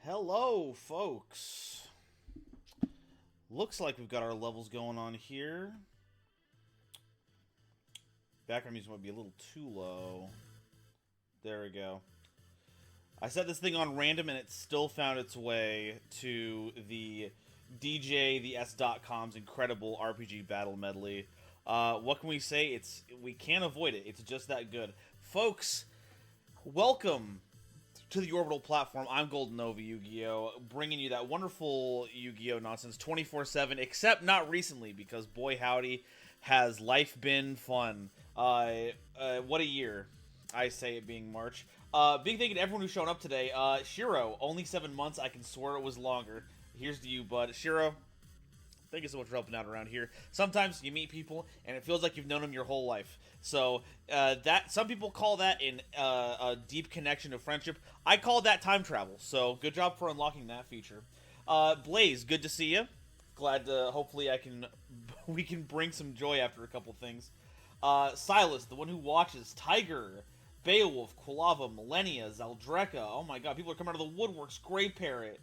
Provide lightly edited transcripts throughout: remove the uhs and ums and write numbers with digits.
Hello, folks. Looks like we've got our levels going on here. Background music might be a little too low. There we go. I set this thing on random and it still found its way to the DJ, the S.com's incredible RPG battle medley. What can we say? We can't avoid it. It's just that good. Folks, welcome to the Orbital platform. I'm Golden Nova Yu-Gi-Oh! Bringing you that wonderful Yu-Gi-Oh! Nonsense 24/7, except not recently, because boy howdy, has life been fun. What a year. I say it being March. Big thank you to everyone who's shown up today. Shiro, only 7 months. I can swear it was longer. Here's to you, bud. Shiro, thank you so much for helping out around here. Sometimes you meet people and it feels like you've known them your whole life. So that some people call that a deep connection of friendship. I call that time travel. So good job for unlocking that feature. Blaze, good to see you. Glad to hopefully we can bring some joy after a couple things. Silas, the one who watches, Tiger, Beowulf, Quilava, Millennia, Zaldreka. Oh my god, people are coming out of the woodworks. Grey Parrot.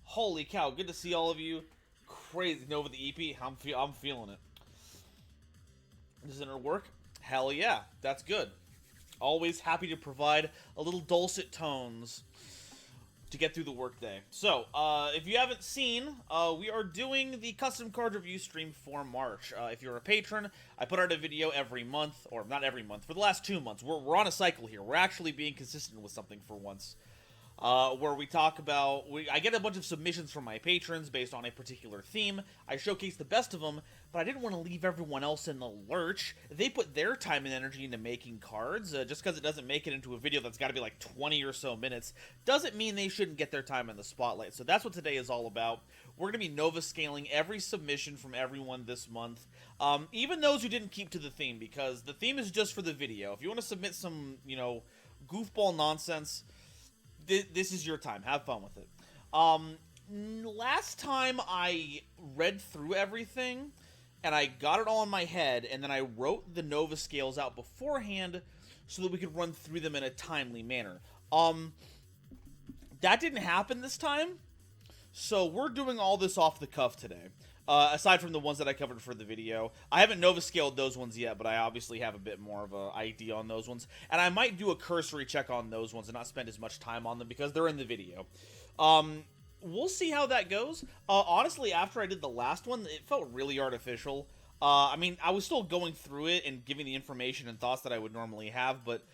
Holy cow, good to see all of you. Crazy Nova the EP. I'm feeling it. Does it work? Hell yeah, that's good. Always happy to provide a little dulcet tones to get through the workday. So, if you haven't seen, we are doing the custom card review stream for March. If you're a patron, I put out a video every month, or not every month, for the last 2 months. We're on a cycle here. We're actually being consistent with something for once. Where we talk about, I get a bunch of submissions from my patrons based on a particular theme. I showcase the best of them, but I didn't want to leave everyone else in the lurch. They put their time and energy into making cards. Just because it doesn't make it into a video that's got to be like 20 or so minutes, doesn't mean they shouldn't get their time in the spotlight. So that's what today is all about. We're going to be Nova scaling every submission from everyone this month. Even those who didn't keep to the theme, because the theme is just for the video. If you want to submit some, goofball nonsense, this is your time. Have fun with it. Last time I read through everything, and I got it all in my head, and then I wrote the Nova scales out beforehand so that we could run through them in a timely manner. That didn't happen this time, so we're doing all this off the cuff today. Aside from the ones that I covered for the video. I haven't Nova scaled those ones yet, but I obviously have a bit more of an idea on those ones. And I might do a cursory check on those ones and not spend as much time on them because they're in the video. We'll see how that goes. Honestly, after I did the last one, it felt really artificial. I mean, I was still going through it and giving the information and thoughts that I would normally have, but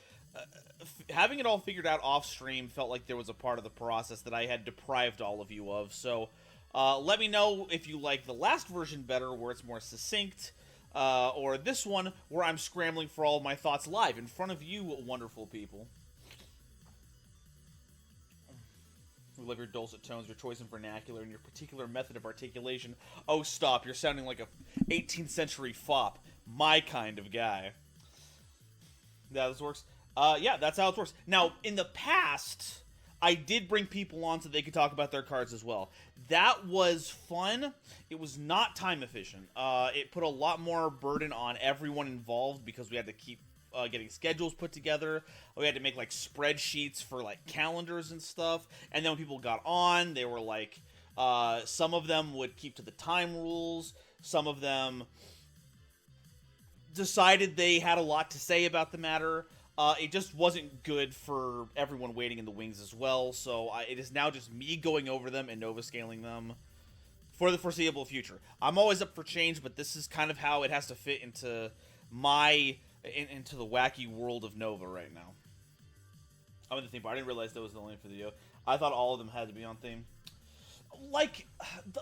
having it all figured out off stream felt like there was a part of the process that I had deprived all of you of, so let me know if you like the last version better, where it's more succinct, or this one, where I'm scrambling for all of my thoughts live in front of you wonderful people. We love your dulcet tones, your choice in vernacular, and your particular method of articulation. Oh, stop, you're sounding like a 18th century fop. My kind of guy. Yeah, this works. Yeah, that's how it works. Now, in the past, I did bring people on so they could talk about their cards as well. That was fun. It was not time efficient. It put a lot more burden on everyone involved because we had to keep getting schedules put together. We had to make like spreadsheets for like calendars and stuff. And then when people got on, they were like, some of them would keep to the time rules. Some of them decided they had a lot to say about the matter. It just wasn't good for everyone waiting in the wings as well, so it is now just me going over them and Nova scaling them for the foreseeable future. I'm always up for change, but this is kind of how it has to fit into into the wacky world of Nova right now. I'm in the theme part. I didn't realize that was the only video. I thought all of them had to be on theme. Like,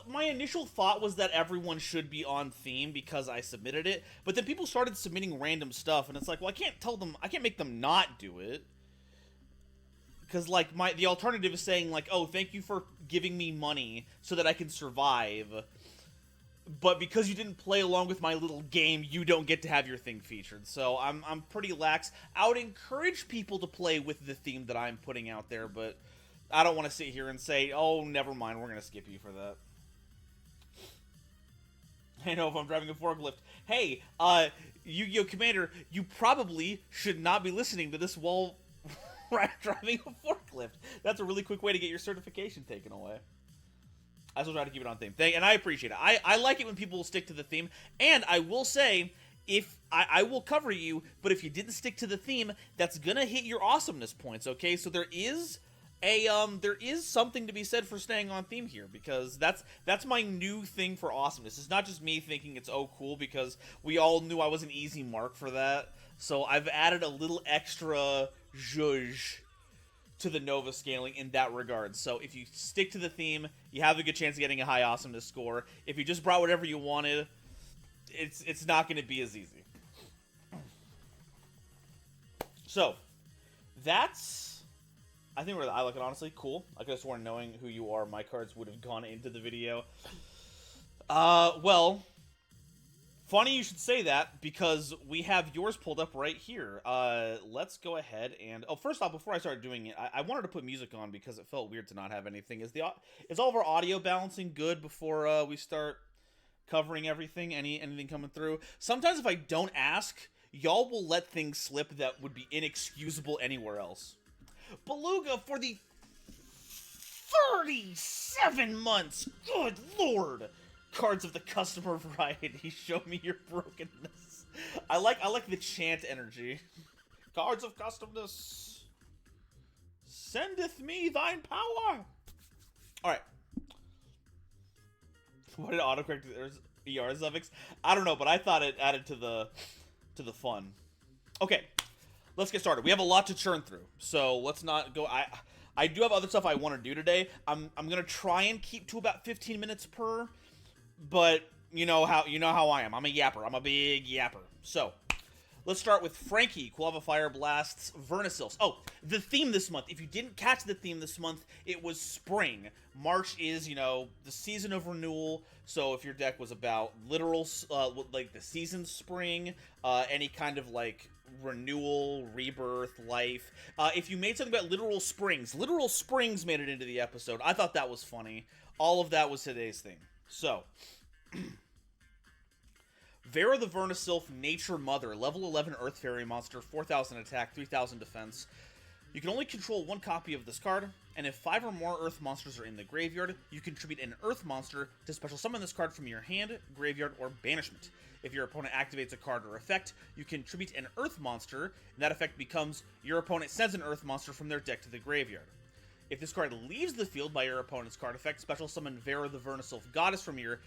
my initial thought was that everyone should be on theme because I submitted it, but then people started submitting random stuff, and it's like, well, I can't make them not do it. Because, like, the alternative is saying, like, oh, thank you for giving me money so that I can survive, but because you didn't play along with my little game, you don't get to have your thing featured. So I'm pretty lax. I would encourage people to play with the theme that I'm putting out there, but I don't want to sit here and say, oh, never mind, we're going to skip you for that. I know if I'm driving a forklift. Hey, Yu-Gi-Oh! Commander, you probably should not be listening to this while driving a forklift. That's a really quick way to get your certification taken away. I still try to keep it on theme. And I appreciate it. I like it when people stick to the theme. And I will say, if I will cover you, but if you didn't stick to the theme, that's gonna hit your awesomeness points, okay? So there is something to be said for staying on theme here, because that's my new thing for awesomeness. It's not just me thinking it's cool, because we all knew I was an easy mark for that. So I've added a little extra zhuzh to the Nova scaling in that regard. So if you stick to the theme, you have a good chance of getting a high awesomeness score. If you just brought whatever you wanted, it's not going to be as easy. So that's, I think I like it, honestly. Cool. I could have sworn knowing who you are, my cards would have gone into the video. Well, funny you should say that, because we have yours pulled up right here. Let's go ahead and... Oh, first off, before I start doing it, I wanted to put music on because it felt weird to not have anything. Is all of our audio balancing good before we start covering everything? Anything coming through? Sometimes if I don't ask, y'all will let things slip that would be inexcusable anywhere else. Beluga for the 37 months! Good lord! Cards of the customer variety, show me your brokenness. I like the chant energy. Cards of customness, sendeth me thine power. Alright. What did autocorrect ER suffix? I don't know, but I thought it added to the fun. Okay, let's get started. We have a lot to churn through, so let's not go... I do have other stuff I want to do today. I'm gonna try and keep to about 15 minutes per... But you know how I am. I'm a yapper. I'm a big yapper. So, let's start with Frankie, Quava Fire Blast's Vernisylphs. Oh, the theme this month. If you didn't catch the theme this month, it was spring. March is, the season of renewal. So if your deck was about literal, like the season spring, any kind of like renewal, rebirth, life. If you made something about literal springs made it into the episode. I thought that was funny. All of that was today's theme. So, Vera the Vernisylph, Nature Mother, level 11 Earth Fairy monster, 4,000 attack, 3,000 defense. You can only control one copy of this card, and if 5 or more Earth monsters are in the graveyard, you contribute an Earth monster to special summon this card from your hand, graveyard, or banishment. If your opponent activates a card or effect, you contribute an Earth monster, and that effect becomes your opponent sends an Earth monster from their deck to the graveyard. If this card leaves the field by your opponent's card effect, special summon Vera the Vernisylph Goddess from your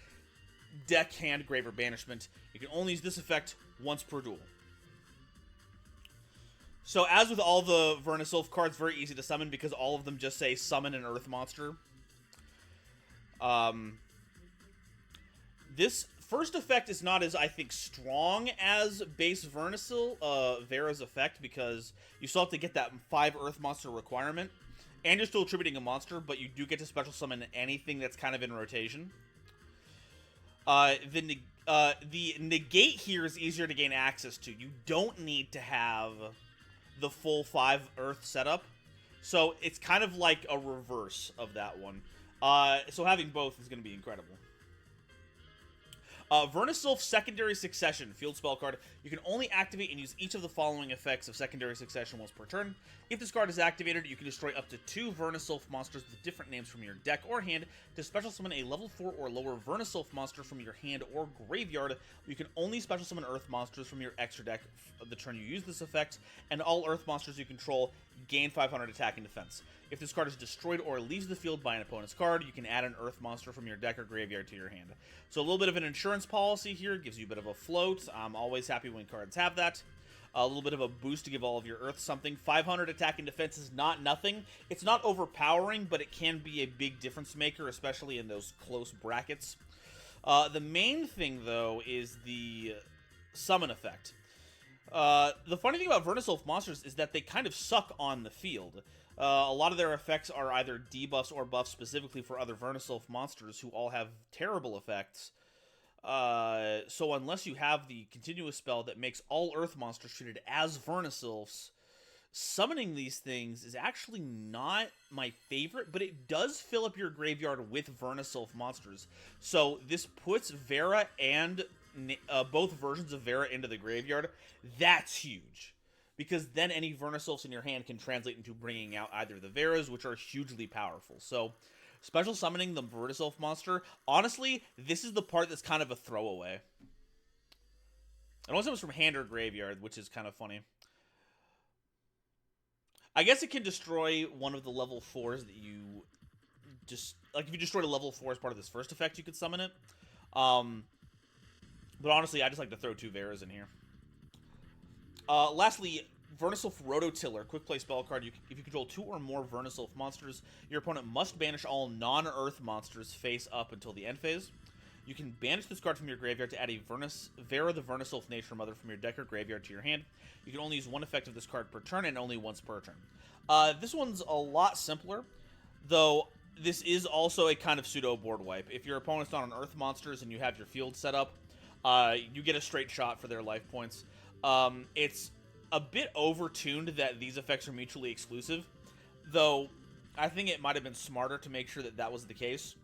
deck, hand, grave, or banishment. You can only use this effect once per duel. So as with all the Vernisylph cards, very easy to summon because all of them just say summon an Earth monster. This first effect is not as, I think, strong as base Vera's effect, because you still have to get that 5 Earth monster requirement. And you're still attributing a monster, but you do get to special summon anything that's kind of in rotation. The negate here is easier to gain access to. You don't need to have the full 5 Earth setup. So it's kind of like a reverse of that one. So having both is going to be incredible. Vernisylph Secondary Succession, field spell card. You can only activate and use each of the following effects of Secondary Succession once per turn. If this card is activated, you can destroy up to 2 Vernisylph monsters with different names from your deck or hand to special summon a level 4 or lower Vernisylph monster from your hand or graveyard. You can only special summon Earth monsters from your extra deck the turn you use this effect, and all Earth monsters you control gain 500 attack and defense. If this card is destroyed or leaves the field by an opponent's card, you can add an Earth monster from your deck or graveyard to your hand. So a little bit of an insurance policy here, gives you a bit of a float. I'm always happy when cards have that. A little bit of a boost to give all of your Earth something. 500 attack and defense is not nothing. It's not overpowering, but it can be a big difference maker, especially in those close brackets. The main thing, though, is the summon effect. The funny thing about Vernisylph monsters is that they kind of suck on the field. A lot of their effects are either debuffs or buffs specifically for other Vernisylph monsters who all have terrible effects. So unless you have the continuous spell that makes all Earth monsters treated as Vernisylphs, summoning these things is actually not my favorite, but it does fill up your graveyard with Vernisylph monsters. So this puts Vera and both versions of Vera into the graveyard. That's huge. because then any Vernisylphs in your hand can translate into bringing out either the Veras, which are hugely powerful. So, special summoning the Vertisylph monster, honestly, this is the part that's kind of a throwaway. It also comes from hand or graveyard, which is kind of funny. I guess it can destroy one of the level 4s that you just... Like, if you destroyed a level 4 as part of this first effect, you could summon it. But honestly, I just like to throw 2 Veras in here. Lastly, Vernisylph Rototiller. Quick play spell card. If you control 2 or more Vernisylph monsters, your opponent must banish all non-Earth monsters face up until the end phase. You can banish this card from your graveyard to add a Vera the Vernisylph Nature Mother from your deck or graveyard to your hand. You can only use 1 effect of this card per turn and only once per turn. This one's a lot simpler, though this is also a kind of pseudo board wipe. If your opponent's not on Earth monsters and you have your field set up, you get a straight shot for their life points. It's a bit overtuned that these effects are mutually exclusive, though I think it might have been smarter to make sure that that was the case,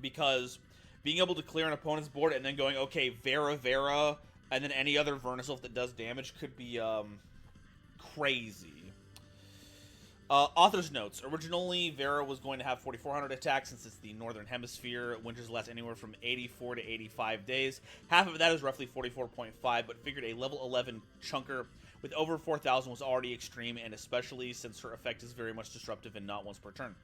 because being able to clear an opponent's board and then going, okay, Vera, and then any other Vernisylph that does damage could be crazy. Author's notes. Originally, Vera was going to have 4,400 attacks since it's the Northern Hemisphere. Winters last anywhere from 84 to 85 days. Half of that is roughly 44.5, but figured a level 11 chunker with over 4,000 was already extreme, and especially since her effect is very much disruptive and not once per turn.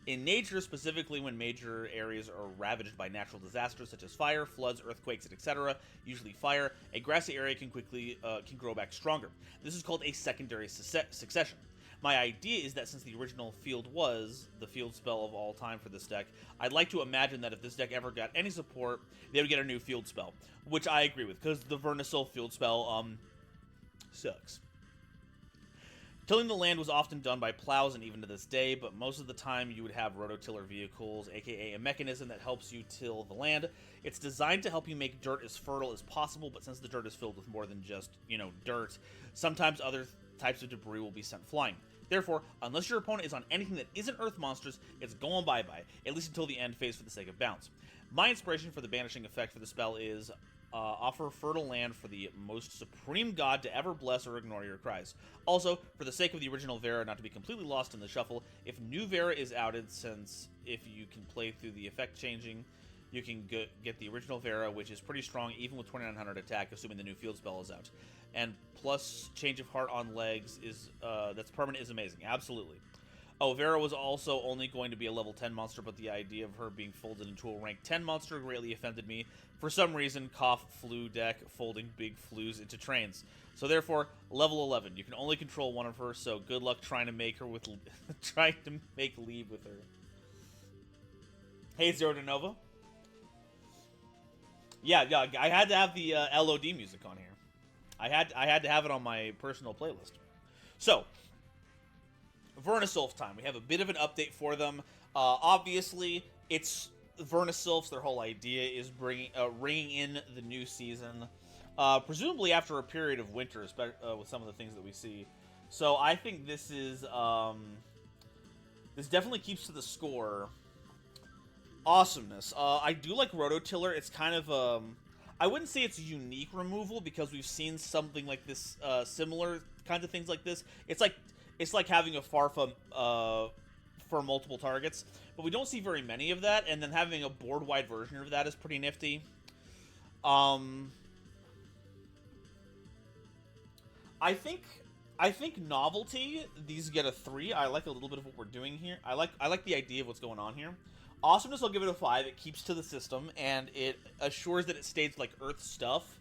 In nature, specifically when major areas are ravaged by natural disasters such as fire, floods, earthquakes, etc., usually fire, a grassy area can quickly grow back stronger. This is called a secondary succession. My idea is that since the original field was the field spell of all time for this deck, I'd like to imagine that if this deck ever got any support, they would get a new field spell, which I agree with, because the Vernisylph field spell, sucks. Tilling the land was often done by plows and even to this day, but most of the time you would have rototiller vehicles, aka a mechanism that helps you till the land. It's designed to help you make dirt as fertile as possible, but since the dirt is filled with more than just, dirt, sometimes other types of debris will be sent flying. Therefore, unless your opponent is on anything that isn't Earth monsters, it's going bye-bye, at least until the end phase for the sake of bounce. My inspiration for the banishing effect for the spell is offer fertile land for the most supreme god to ever bless or ignore your cries. Also, for the sake of the original Vera not to be completely lost in the shuffle, if new Vera is outed, since if you can play through the effect changing, you can get the original Vera, which is pretty strong even with 2,900 attack, assuming the new field spell is out. And plus Change of Heart on legs is that's permanent is amazing. Absolutely. Oh, Vera was also only going to be a level 10 monster, but the idea of her being folded into a rank 10 monster greatly offended me. For some reason, cough flu deck folding big flus into trains. So therefore, level 11. You can only control one of her, so good luck trying to make her with trying to make leave with her. Hey, Zero de Nova. Yeah, I had to have the LOD music on here. I had to have it on my personal playlist. So, Vernisylph time. We have a bit of an update for them. Obviously, it's Vernisylphs. Their whole idea is ringing in the new season, presumably after a period of winter, with some of the things that we see. So I think this is this definitely keeps to the score. Awesomeness. I do like Rototiller. It's kind of I wouldn't say it's unique removal because we've seen something like this, similar kinds of things like this. It's like having a Farfa for multiple targets, but we don't see very many of that, and then having a board-wide version of that is pretty nifty. I think novelty, these get a 3. I like a little bit of what we're doing here. I like the idea of what's going on here. Awesomeness, I'll give it a 5. It keeps to the system, and it assures that it stays like Earth stuff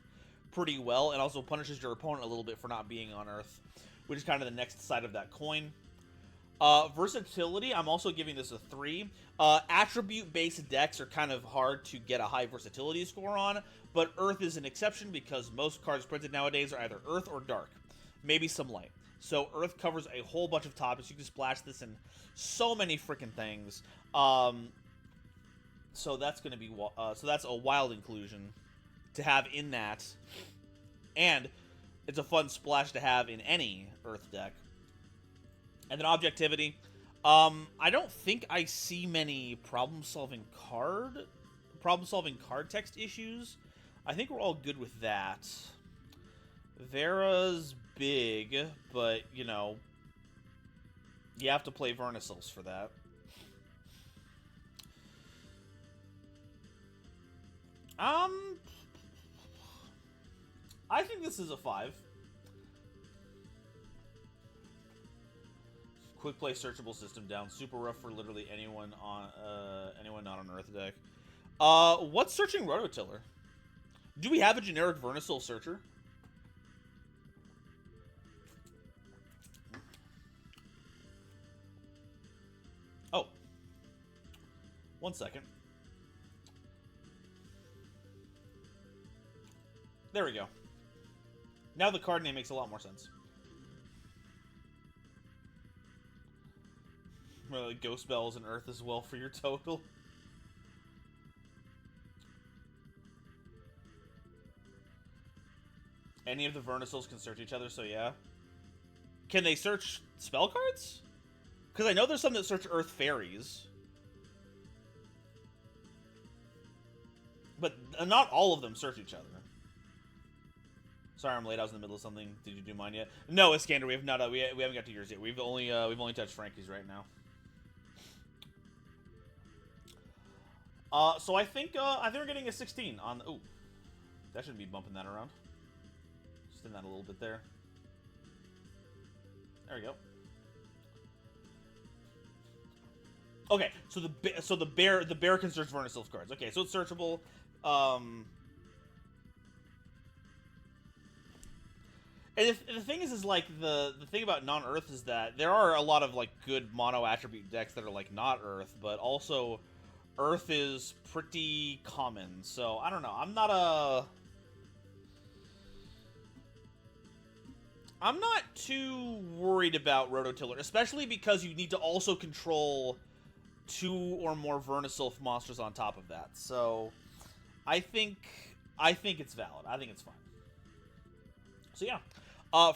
pretty well, and also punishes your opponent a little bit for not being on Earth, which is kind of the next side of that coin. Versatility, I'm also giving this a 3. Attribute-based decks are kind of hard to get a high versatility score on, but Earth is an exception because most cards printed nowadays are either Earth or Dark. Maybe some Light. So Earth covers a whole bunch of topics. You can splash this in so many freaking things. So that's going to be so that's a wild inclusion to have in that, and it's a fun splash to have in any Earth deck. And then objectivity. I don't think I see many problem-solving card text issues. I think we're all good with that. Vera's big, but, you know, you have to play Vernisils for that. I think this is a 5. Quick play searchable system down. Super rough for literally anyone not on Earth deck. What's searching Rototiller? Do we have a generic Vernisil searcher? Oh. 1 second. There we go. Now the card name makes a lot more sense. Ghost Bells and Earth as well for your total. Any of the Vernisils can search each other, so yeah. Can they search spell cards? Because I know there's some that search Earth Fairies. But not all of them search each other. Sorry, I'm late. I was in the middle of something. Did you do mine yet? No, Iskander, we have not. We haven't got to yours yet. We've only touched Frankie's right now. So I think we're getting a 16 on. Ooh, that shouldn't be bumping that around. Just in that a little bit there. There we go. Okay, so the bear can search Vernisil's cards. Okay, so it's searchable. And the thing is like the thing about non-Earth is that there are a lot of like good mono attribute decks that are like not Earth, but also Earth is pretty common. So I don't know. I'm not too worried about Rototiller, especially because you need to also control 2 or more Vernisil monsters on top of that. So I think it's valid. I think it's fine. So yeah.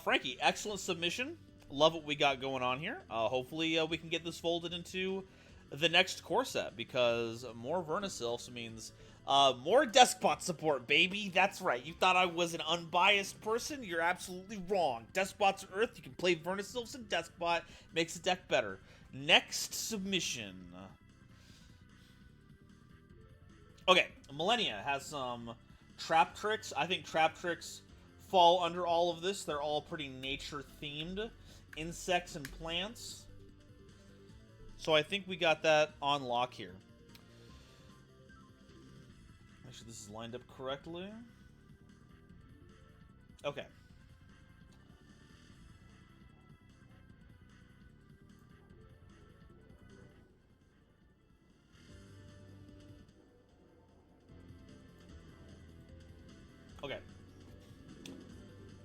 Frankie, excellent submission. Love what we got going on here. Hopefully we can get this folded into the next core set, because more Vernisils means more Deskbot support, baby. That's right. You thought I was an unbiased person? You're absolutely wrong. Deskbot's Earth. You can play Vernisils and Deskbot. Makes the deck better. Next submission. Okay, Millennia has some Trap Tricks. I think Trap Tricks fall under all of this. They're all pretty nature-themed. Insects and plants. So I think we got that on lock here. Make sure this is lined up correctly. Okay. Okay.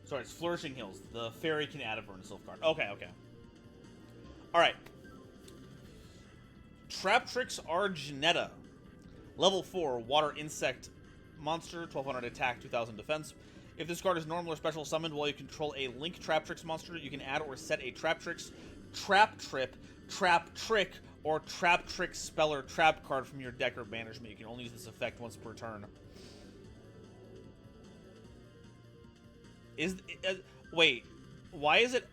Sorry, it's Flourishing Hills. The fairy can add a Vernisil card. Okay, okay. Alright. Trap Tricks Argenetta. Level 4, Water Insect Monster, 1200 attack, 2000 defense. If this card is normal or special summoned while you control a Link Trap Tricks monster, you can add or set a Trap Tricks, Trap Trip, Trap Trick, or Trap Trick Speller Trap card from your deck or banishment. You can only use this effect once per turn. Wait, why is it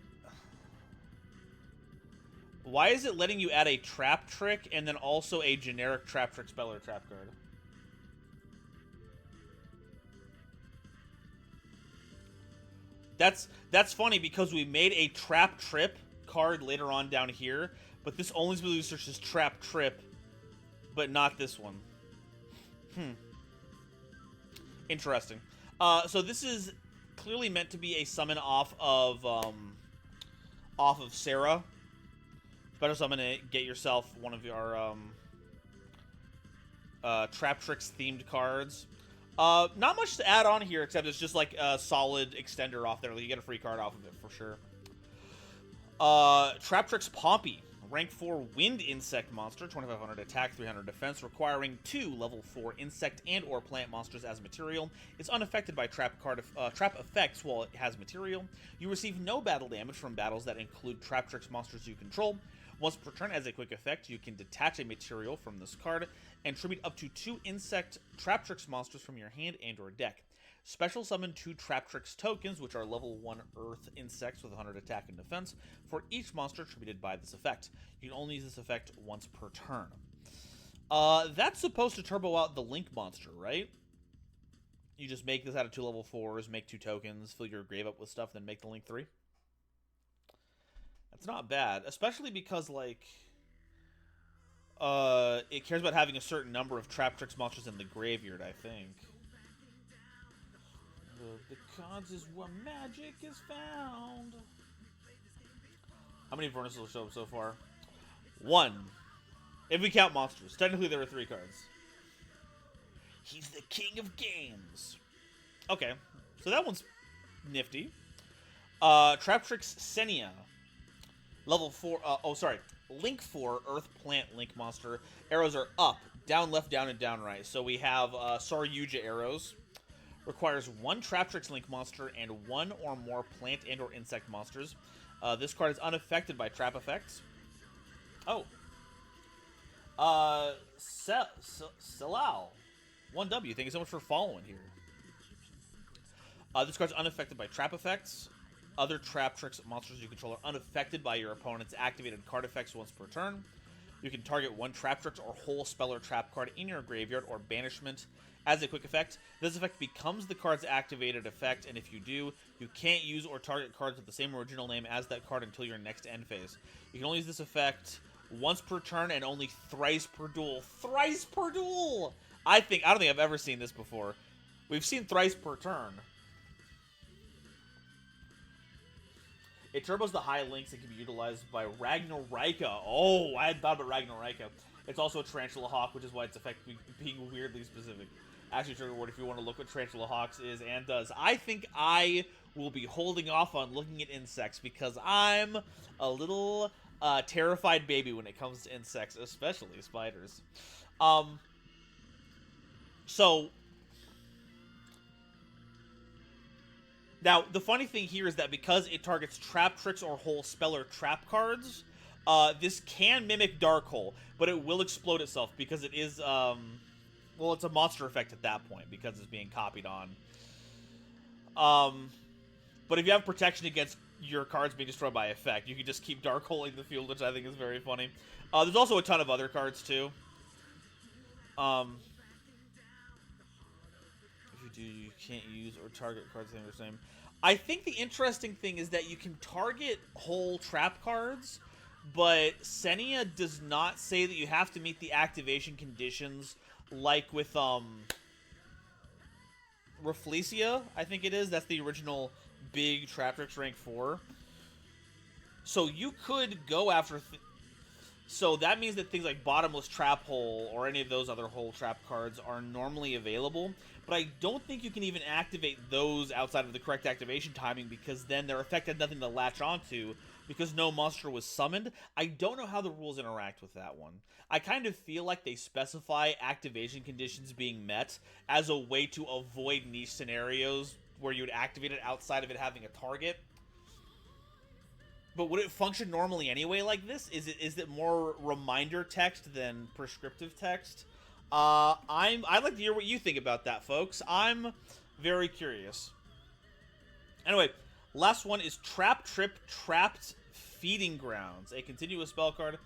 letting you add a Trap Trick and then also a generic Trap Trick Speller Trap card? That's funny because we made a Trap Trip card later on down here, but this only searches Trap Trip, but not this one. Interesting. So this is clearly meant to be a summon off of Sarah. Special summon it, get yourself one of your Trap Tricks themed cards. Not much to add on here, except it's just like a solid extender off there. You get a free card off of it for sure. Trap Tricks Pompey. Rank 4 Wind Insect Monster, 2500 attack, 300 defense, requiring 2 level 4 insect and or plant monsters as material. It's unaffected by trap effects while it has material. You receive no battle damage from battles that include Trap Tricks monsters you control. Once per turn, as a quick effect, you can detach a material from this card. and tribute up to 2 insect Traptrix monsters from your hand and or deck. Special summon 2 Traptrix tokens, which are level 1 Earth insects with 100 attack and defense, for each monster tributed by this effect. You can only use this effect once per turn. That's supposed to turbo out the Link monster, right? You just make this out of 2 level 4s, make 2 tokens, fill your grave up with stuff, then make the Link 3. That's not bad, especially because, like, it cares about having a certain number of Traptrix monsters in the graveyard, I think. The cards is where magic is found. How many Vernuses will show up so far? 1. If we count monsters. Technically, there are 3 cards. He's the king of games. Okay, so that one's nifty. Traptrix Senia. Level 4, Link 4, Earth Plant Link monster. Arrows are up, down left, down, and down right. So we have Saryuja arrows. Requires 1 Traptrix Link monster and 1 or more plant and or insect monsters. This card is unaffected by trap effects. Oh. Selal. 1W, thank you so much for following here. This card's unaffected by trap effects. Other Traptrix monsters you control are unaffected by your opponent's activated card effects once per turn. You can target 1 Traptrix or whole spell or trap card in your graveyard or banishment as a quick effect. This effect becomes the card's activated effect, and if you do, you can't use or target cards with the same original name as that card until your next end phase. You can only use this effect once per turn and only thrice per duel. Thrice per duel! I don't think I've ever seen this before. We've seen thrice per turn. It turbos the high links and can be utilized by Ragnarika. Oh, I hadn't thought about Ragnarika. It's also a Tarantula Hawk, which is why its effect being weirdly specific. Actually, trigger word if you want to look what Tarantula Hawks is and does. I think I will be holding off on looking at insects because I'm a little terrified baby when it comes to insects, especially spiders. So now the funny thing here is that because it targets Traptrix or whole spell or trap cards, this can mimic Dark Hole, but it will explode itself because it is well, it's a monster effect at that point because it's being copied on. But if you have protection against your cards being destroyed by effect, you can just keep Dark Holing the field, which I think is very funny. There's also a ton of other cards too. If you do, you can't use or target cards the same. I think the interesting thing is that you can target whole trap cards, but Senia does not say that you have to meet the activation conditions like with Rafflesia, I think it is. That's the original big Traptrix rank 4. So you could go after... So that means that things like Bottomless Trap Hole or any of those other hole trap cards are normally available, but I don't think you can even activate those outside of the correct activation timing because then their effect had nothing to latch onto because no monster was summoned. I don't know how the rules interact with that one. I kind of feel like they specify activation conditions being met as a way to avoid niche scenarios where you would activate it outside of it having a target. But would it function normally anyway like this? Is it more reminder text than prescriptive text? I'd like to hear what you think about that, folks. I'm very curious. Anyway, last one is Trap Trip Trapped Feeding Grounds, a continuous spell card.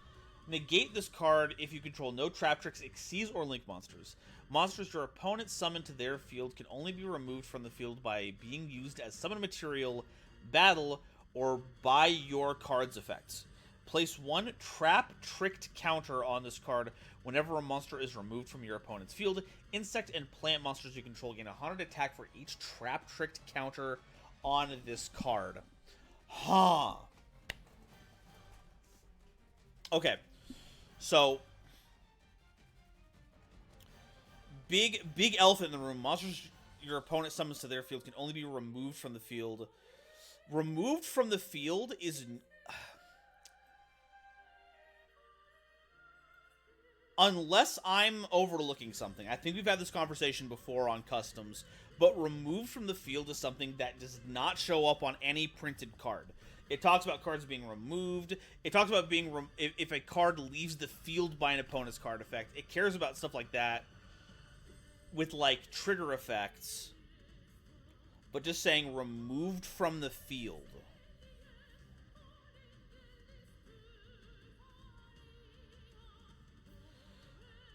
Negate this card if you control no Traptrix, Xyz, or Link monsters. Monsters your opponent summoned to their field can only be removed from the field by being used as summon material, battle, or by your card's effects. Place 1 Trap-Tricked counter on this card whenever a monster is removed from your opponent's field. Insect and plant monsters you control gain 100 attack for each Trap-Tricked counter on this card. Huh. Okay. So, big elephant in the room. Monsters your opponent summons to their field can only be removed from the field. Removed from the field is... Unless I'm overlooking something. I think we've had this conversation before on customs, but removed from the field is something that does not show up on any printed card. It talks about cards being removed. It talks about being if a card leaves the field by an opponent's card effect. It cares about stuff like that with like trigger effects, but just saying removed from the field.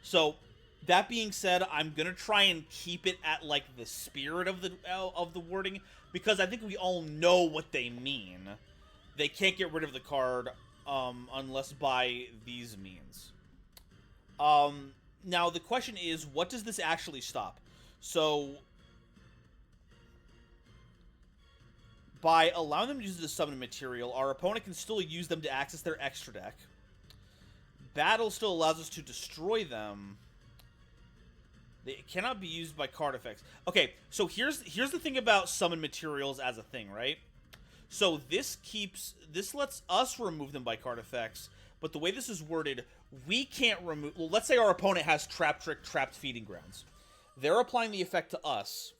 So that being said, I'm gonna try and keep it at like the spirit of the wording, because I think we all know what they mean. They can't get rid of the card unless by these means. Now the question is, what does this actually stop? So by allowing them to use the summon material, our opponent can still use them to access their extra deck. Battle still allows us to destroy them. They cannot be used by card effects. Okay, so here's the thing about summon materials as a thing, right? So this lets us remove them by card effects, but the way this is worded, we can't remove. Well, let's say our opponent has Trap Trick, Trapped Feeding Grounds. They're applying the effect to us.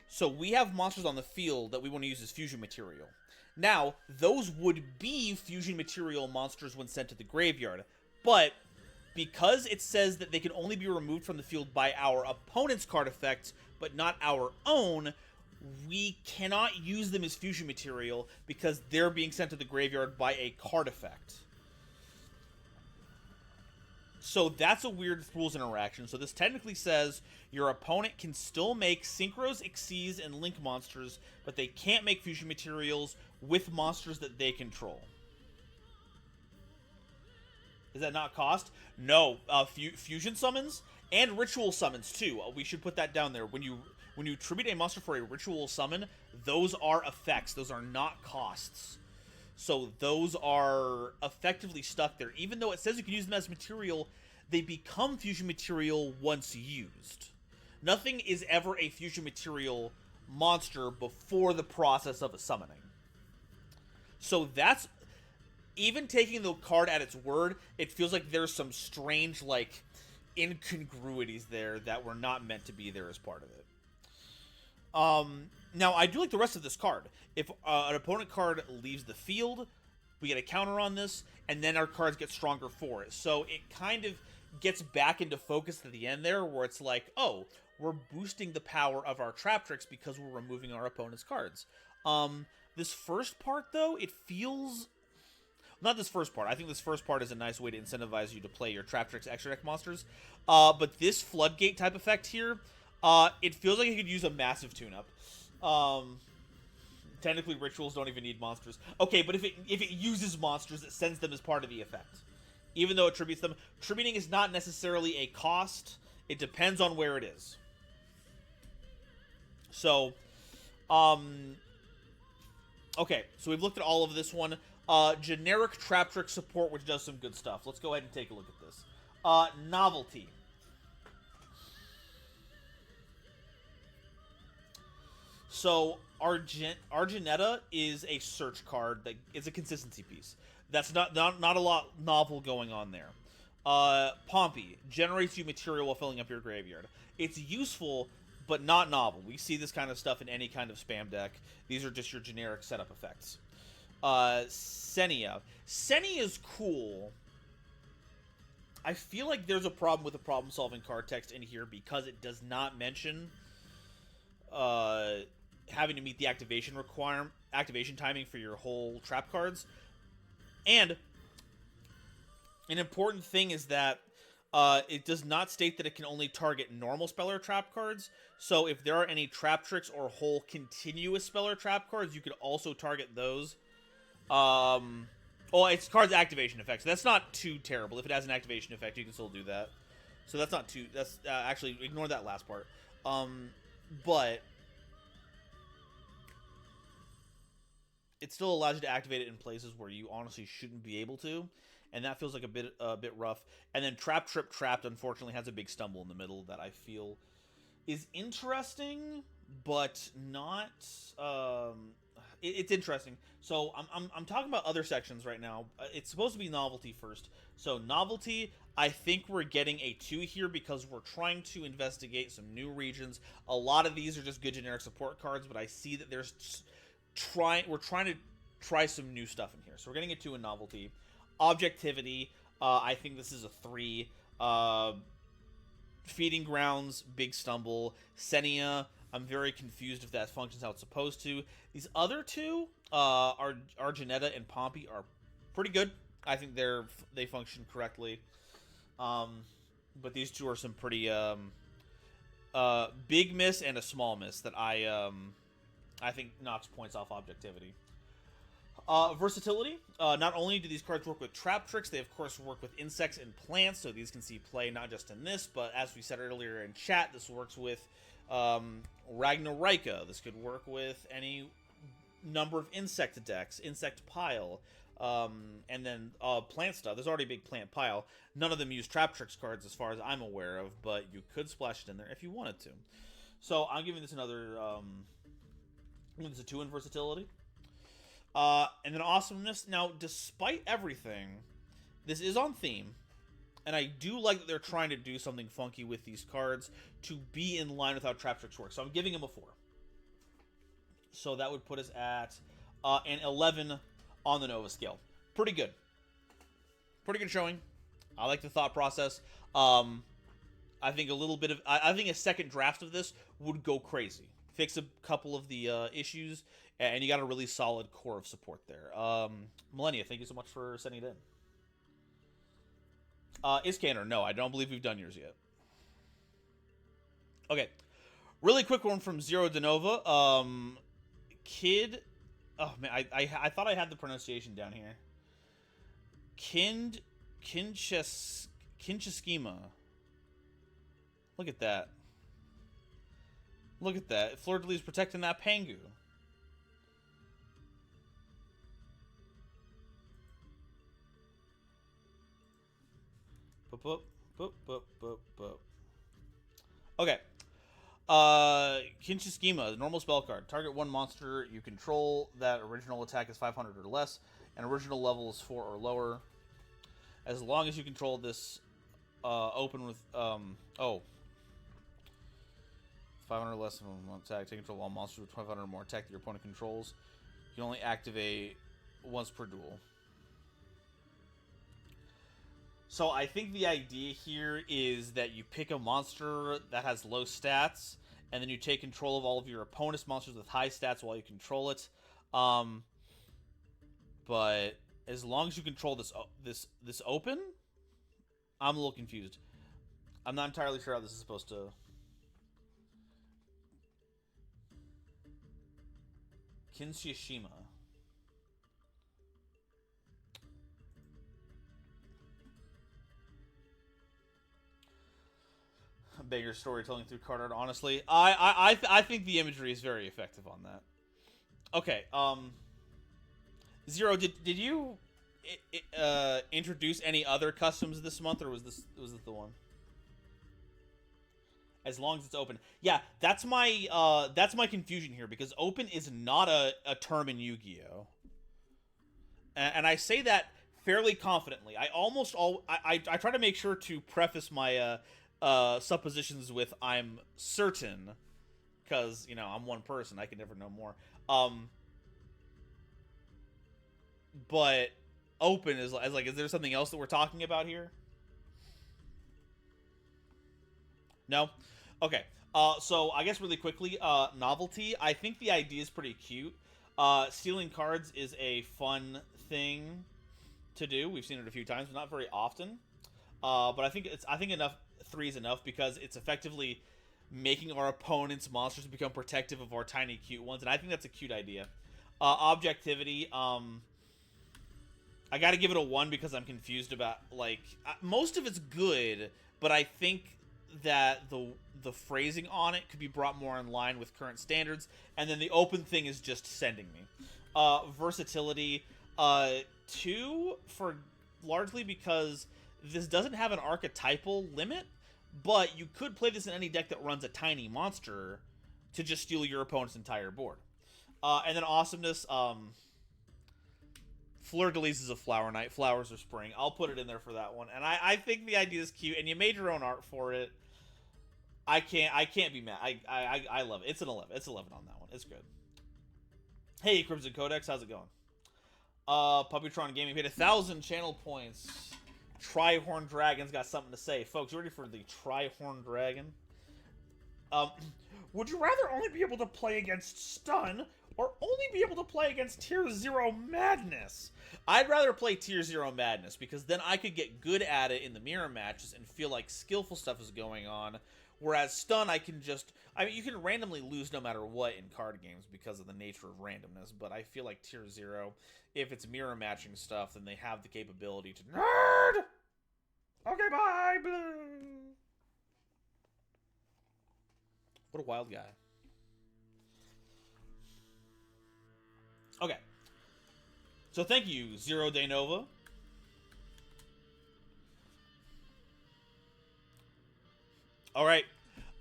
So we have monsters on the field that we want to use as fusion material. Now, those would be fusion material monsters when sent to the graveyard, but because it says that they can only be removed from the field by our opponent's card effects, but not our own, we cannot use them as fusion material because they're being sent to the graveyard by a card effect. So that's a weird rules interaction. So this technically says your opponent can still make Synchros, Xyz, and Link monsters, but they can't make fusion materials with monsters that they control. Is that not cost? No. Fusion summons and ritual summons too. We should put that down there. When you tribute a monster for a ritual summon, those are effects. Those are not costs. So those are effectively stuck there. Even though it says you can use them as material, they become fusion material once used. Nothing is ever a fusion material monster before the process of a summoning. So that's... Even taking the card at its word, it feels like there's some strange, like, incongruities there that were not meant to be there as part of it. Now, I do like the rest of this card. If an opponent card leaves the field, we get a counter on this, and then our cards get stronger for it. So it kind of gets back into focus at the end there, where it's like, oh, we're boosting the power of our Trap Tricks because we're removing our opponent's cards. This first part, though, it feels... Not this first part. I think this first part is a nice way to incentivize you to play your Trap Tricks extra deck monsters. But this Floodgate type effect here, it feels like you could use a massive tune-up. Technically, rituals don't even need monsters. Okay, but if it uses monsters, it sends them as part of the effect. Even though it tributes them. Tributing is not necessarily a cost. It depends on where it is. So, okay, so we've looked at all of this one. Generic Trap Trick support, which does some good stuff. Let's go ahead and take a look at this. Novelty. So, Argenetta is a search card that is a consistency piece. That's not a lot novel going on there. Pompey generates you material while filling up your graveyard. It's useful, but not novel. We see this kind of stuff in any kind of spam deck. These are just your generic setup effects. Senia. Senia is cool. I feel like there's a problem with the problem-solving card text in here because it does not mention having to meet the activation timing for your whole trap cards. And an important thing is that it does not state that it can only target normal Speller Trap cards. So if there are any Trap Tricks or whole continuous Speller Trap cards, you could also target those. Well, it's card's activation effect, so that's not too terrible. If it has an activation effect, you can still do that. So that's not too... That's actually, ignore that last part. But it still allows you to activate it in places where you honestly shouldn't be able to, and that feels like a bit rough. And then Trap Trip Trapped, unfortunately, has a big stumble in the middle that I feel is interesting, but not... It's interesting. So I'm talking about other sections right now. It's supposed to be Novelty first. So Novelty, I think we're getting a 2 here because we're trying to investigate some new regions. A lot of these are just good generic support cards, but I see that we're trying to try some new stuff in here. So we're getting a 2 in novelty. Objectivity, I think this is a 3. Feeding Grounds, big stumble. Senia, I'm very confused if that functions how it's supposed to. These other two, Arginetta and Pompey, are pretty good. I think they function correctly. But these two are some pretty big miss and a small miss that I think knocks points off objectivity. Versatility. Not only do these cards work with trap tricks, they of course work with insects and plants, so these can see play not just in this, but as we said earlier in chat, this works with Ragnarika. This could work with any number of insect decks, insect pile, and then plant stuff. There's already a big plant pile. None of them use trap tricks cards as far as I'm aware of, but you could splash it in there if you wanted to. So I'm giving this another, I'm giving this a 2 in versatility. And then awesomeness. Now, despite everything, this is on theme, and I do like that they're trying to do something funky with these cards to be in line with how trap tricks work. So I'm giving him a 4. So that would put us at an 11 on the Nova scale. Pretty good. Pretty good showing. I like the thought process. I think a little bit of... I think a second draft of this would go crazy. Fix a couple of the issues, and you got a really solid core of support there. Millennia, thank you so much for sending it in. Iskander, no, I don't believe we've done yours yet. Okay. Really quick one from Zero Denova. Kid... Oh, man, I thought I had the pronunciation down here. Kincheskima. Look at that. Look at that. Fleur de Lis protecting that Pangu. Boop, boop, boop, boop, boop. Okay. Kincheskima, normal spell card. Target one monster you control that original attack is 500 or less, and original level is 4 or lower. As long as you control this, open with, 500 or less than one attack. Take control of all monsters with 500 or more attack that your opponent controls. You can only activate once per duel. So I think the idea here is that you pick a monster that has low stats, and then you take control of all of your opponent's monsters with high stats while you control it. But as long as you control this open, I'm a little confused. I'm not entirely sure how this is supposed to... Kinshishima. Bigger storytelling through card art. Honestly, I think the imagery is very effective on that. Okay, Zero, did you introduce any other customs this month, or was this the one? As long as it's open. Yeah, that's my confusion here, because open is not a term in Yu-Gi-Oh! And I say that fairly confidently. I try to make sure to preface my suppositions with "I'm certain," because, you know, I'm one person. I can never know more. But open is like, is there something else that we're talking about here? No? Okay. So I guess really quickly, novelty. I think the idea is pretty cute. Stealing cards is a fun thing to do. We've seen it a few times, but not very often. But I think enough. 3 is enough, because it's effectively making our opponent's monsters become protective of our tiny cute ones, and I think that's a cute idea. Objectivity. I gotta give it a 1 because I'm confused about, like, most of it's good, but I think that the phrasing on it could be brought more in line with current standards, and then the open thing is just sending me. Versatility, 2 for largely because this doesn't have an archetypal limit, but you could play this in any deck that runs a tiny monster to just steal your opponent's entire board. And then awesomeness, Fleur de Lis is a flower night. Flowers are spring. I'll put it in there for that one. And I think the idea is cute, and you made your own art for it. I can't be mad. I love it. It's an 11. It's 11 on that one. It's good. Hey, Crimson Codex, how's it going? Puppytron Gaming paid 1,000 channel points. Trihorn Dragon's got something to say. Folks, you ready for the Trihorn Dragon? Would you rather only be able to play against Stun, or only be able to play against Tier 0 Madness? I'd rather play Tier 0 Madness, because then I could get good at it in the mirror matches and feel like skillful stuff is going on, whereas Stun, I can just... I mean, you can randomly lose no matter what in card games because of the nature of randomness, but I feel like Tier 0, if it's mirror matching stuff, then they have the capability to... Nerd! Okay, bye, Blue! What a wild guy. Okay. So thank you, Zero De Nova. Alright.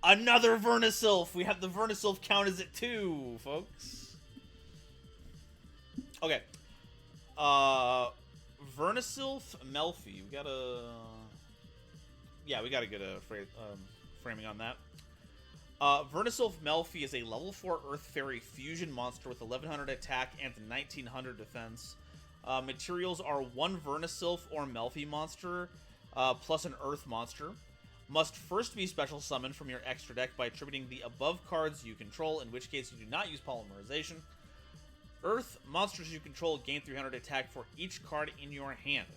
Another Vernisylph. We have the Vernisylph count as it 2, folks. Okay. Vernisylph Melfi. We gotta... Yeah, we gotta get a framing on that. Vernisylph Melfi is a level 4 Earth Fairy fusion monster with 1100 attack and 1900 defense. Materials are 1 Vernisylph or Melfi monster, plus an Earth monster. Must first be special summoned from your extra deck by attributing the above cards you control, in which case you do not use polymerization. Earth monsters you control gain 300 attack for each card in your hand.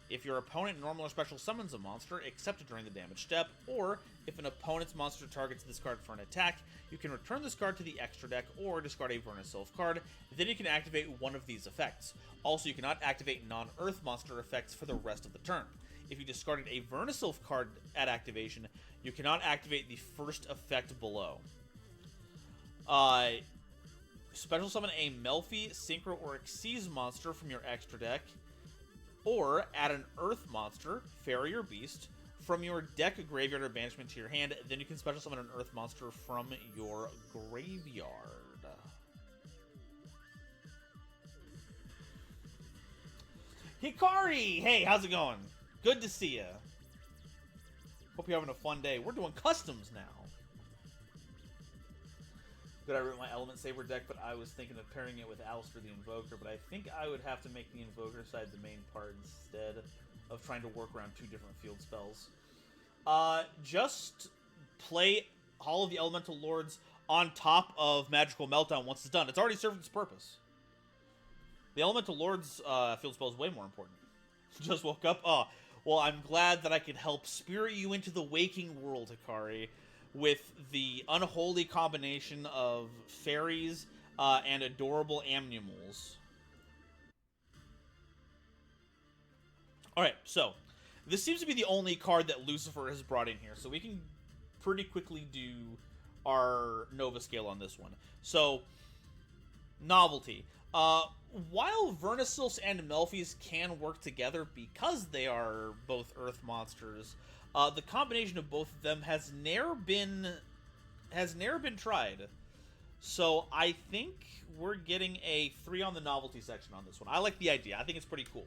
If your opponent normal or special summons a monster, except during the damage step, or if an opponent's monster targets this card for an attack, you can return this card to the extra deck or discard a Vernisylph card. Then you can activate one of these effects. Also, you cannot activate non-Earth monster effects for the rest of the turn. If you discarded a Vernisylph card at activation, you cannot activate the first effect below. Special summon a Melfi, Synchro, or Xyz monster from your extra deck, or add an Earth monster, Fairy or Beast, from your deck, graveyard, or banishment to your hand. Then you can special summon an Earth monster from your graveyard. Hikari! Hey, how's it going? Good to see ya. Hope you're having a fun day. We're doing customs now. Good, I wrote my Element Saber deck, but I was thinking of pairing it with Alistair the Invoker, but I think I would have to make the Invoker side the main part instead of trying to work around 2 different field spells. Just play Hall of the Elemental Lords on top of Magical Meltdown once it's done. It's already served its purpose. The Elemental Lords field spell is way more important. Just woke up. Oh, well, I'm glad that I could help spirit you into the waking world, Hikari, with the unholy combination of fairies and adorable Amnimals. Alright, so this seems to be the only card that Lucifer has brought in here, so we can pretty quickly do our Nova scale on this one. So, novelty. While Vernisylphs and Melfis can work together because they are both Earth monsters, the combination of both of them has never been tried. So I think we're getting a 3 on the novelty section on this one. I like the idea. I think it's pretty cool.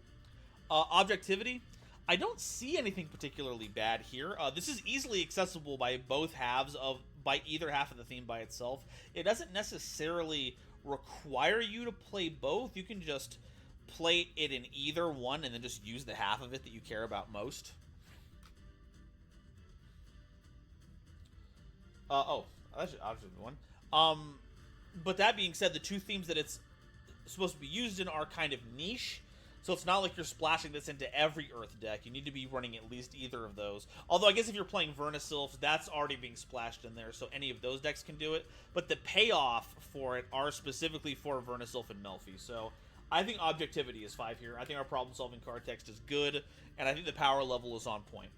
Objectivity. I don't see anything particularly bad here. This is easily accessible by either half of the theme by itself. It doesn't necessarily require you to play both. You can just play it in either one and then just use the half of it that you care about most. That's the one. But that being said, the 2 themes that it's supposed to be used in are kind of niche, so it's not like you're splashing this into every Earth deck. You need to be running at least either of those. Although I guess if you're playing Vernisylph, that's already being splashed in there, so any of those decks can do it. But the payoff for it are specifically for Vernisylph and Melfi, so I think objectivity is 5 here. I think our problem-solving card text is good, and I think the power level is on point.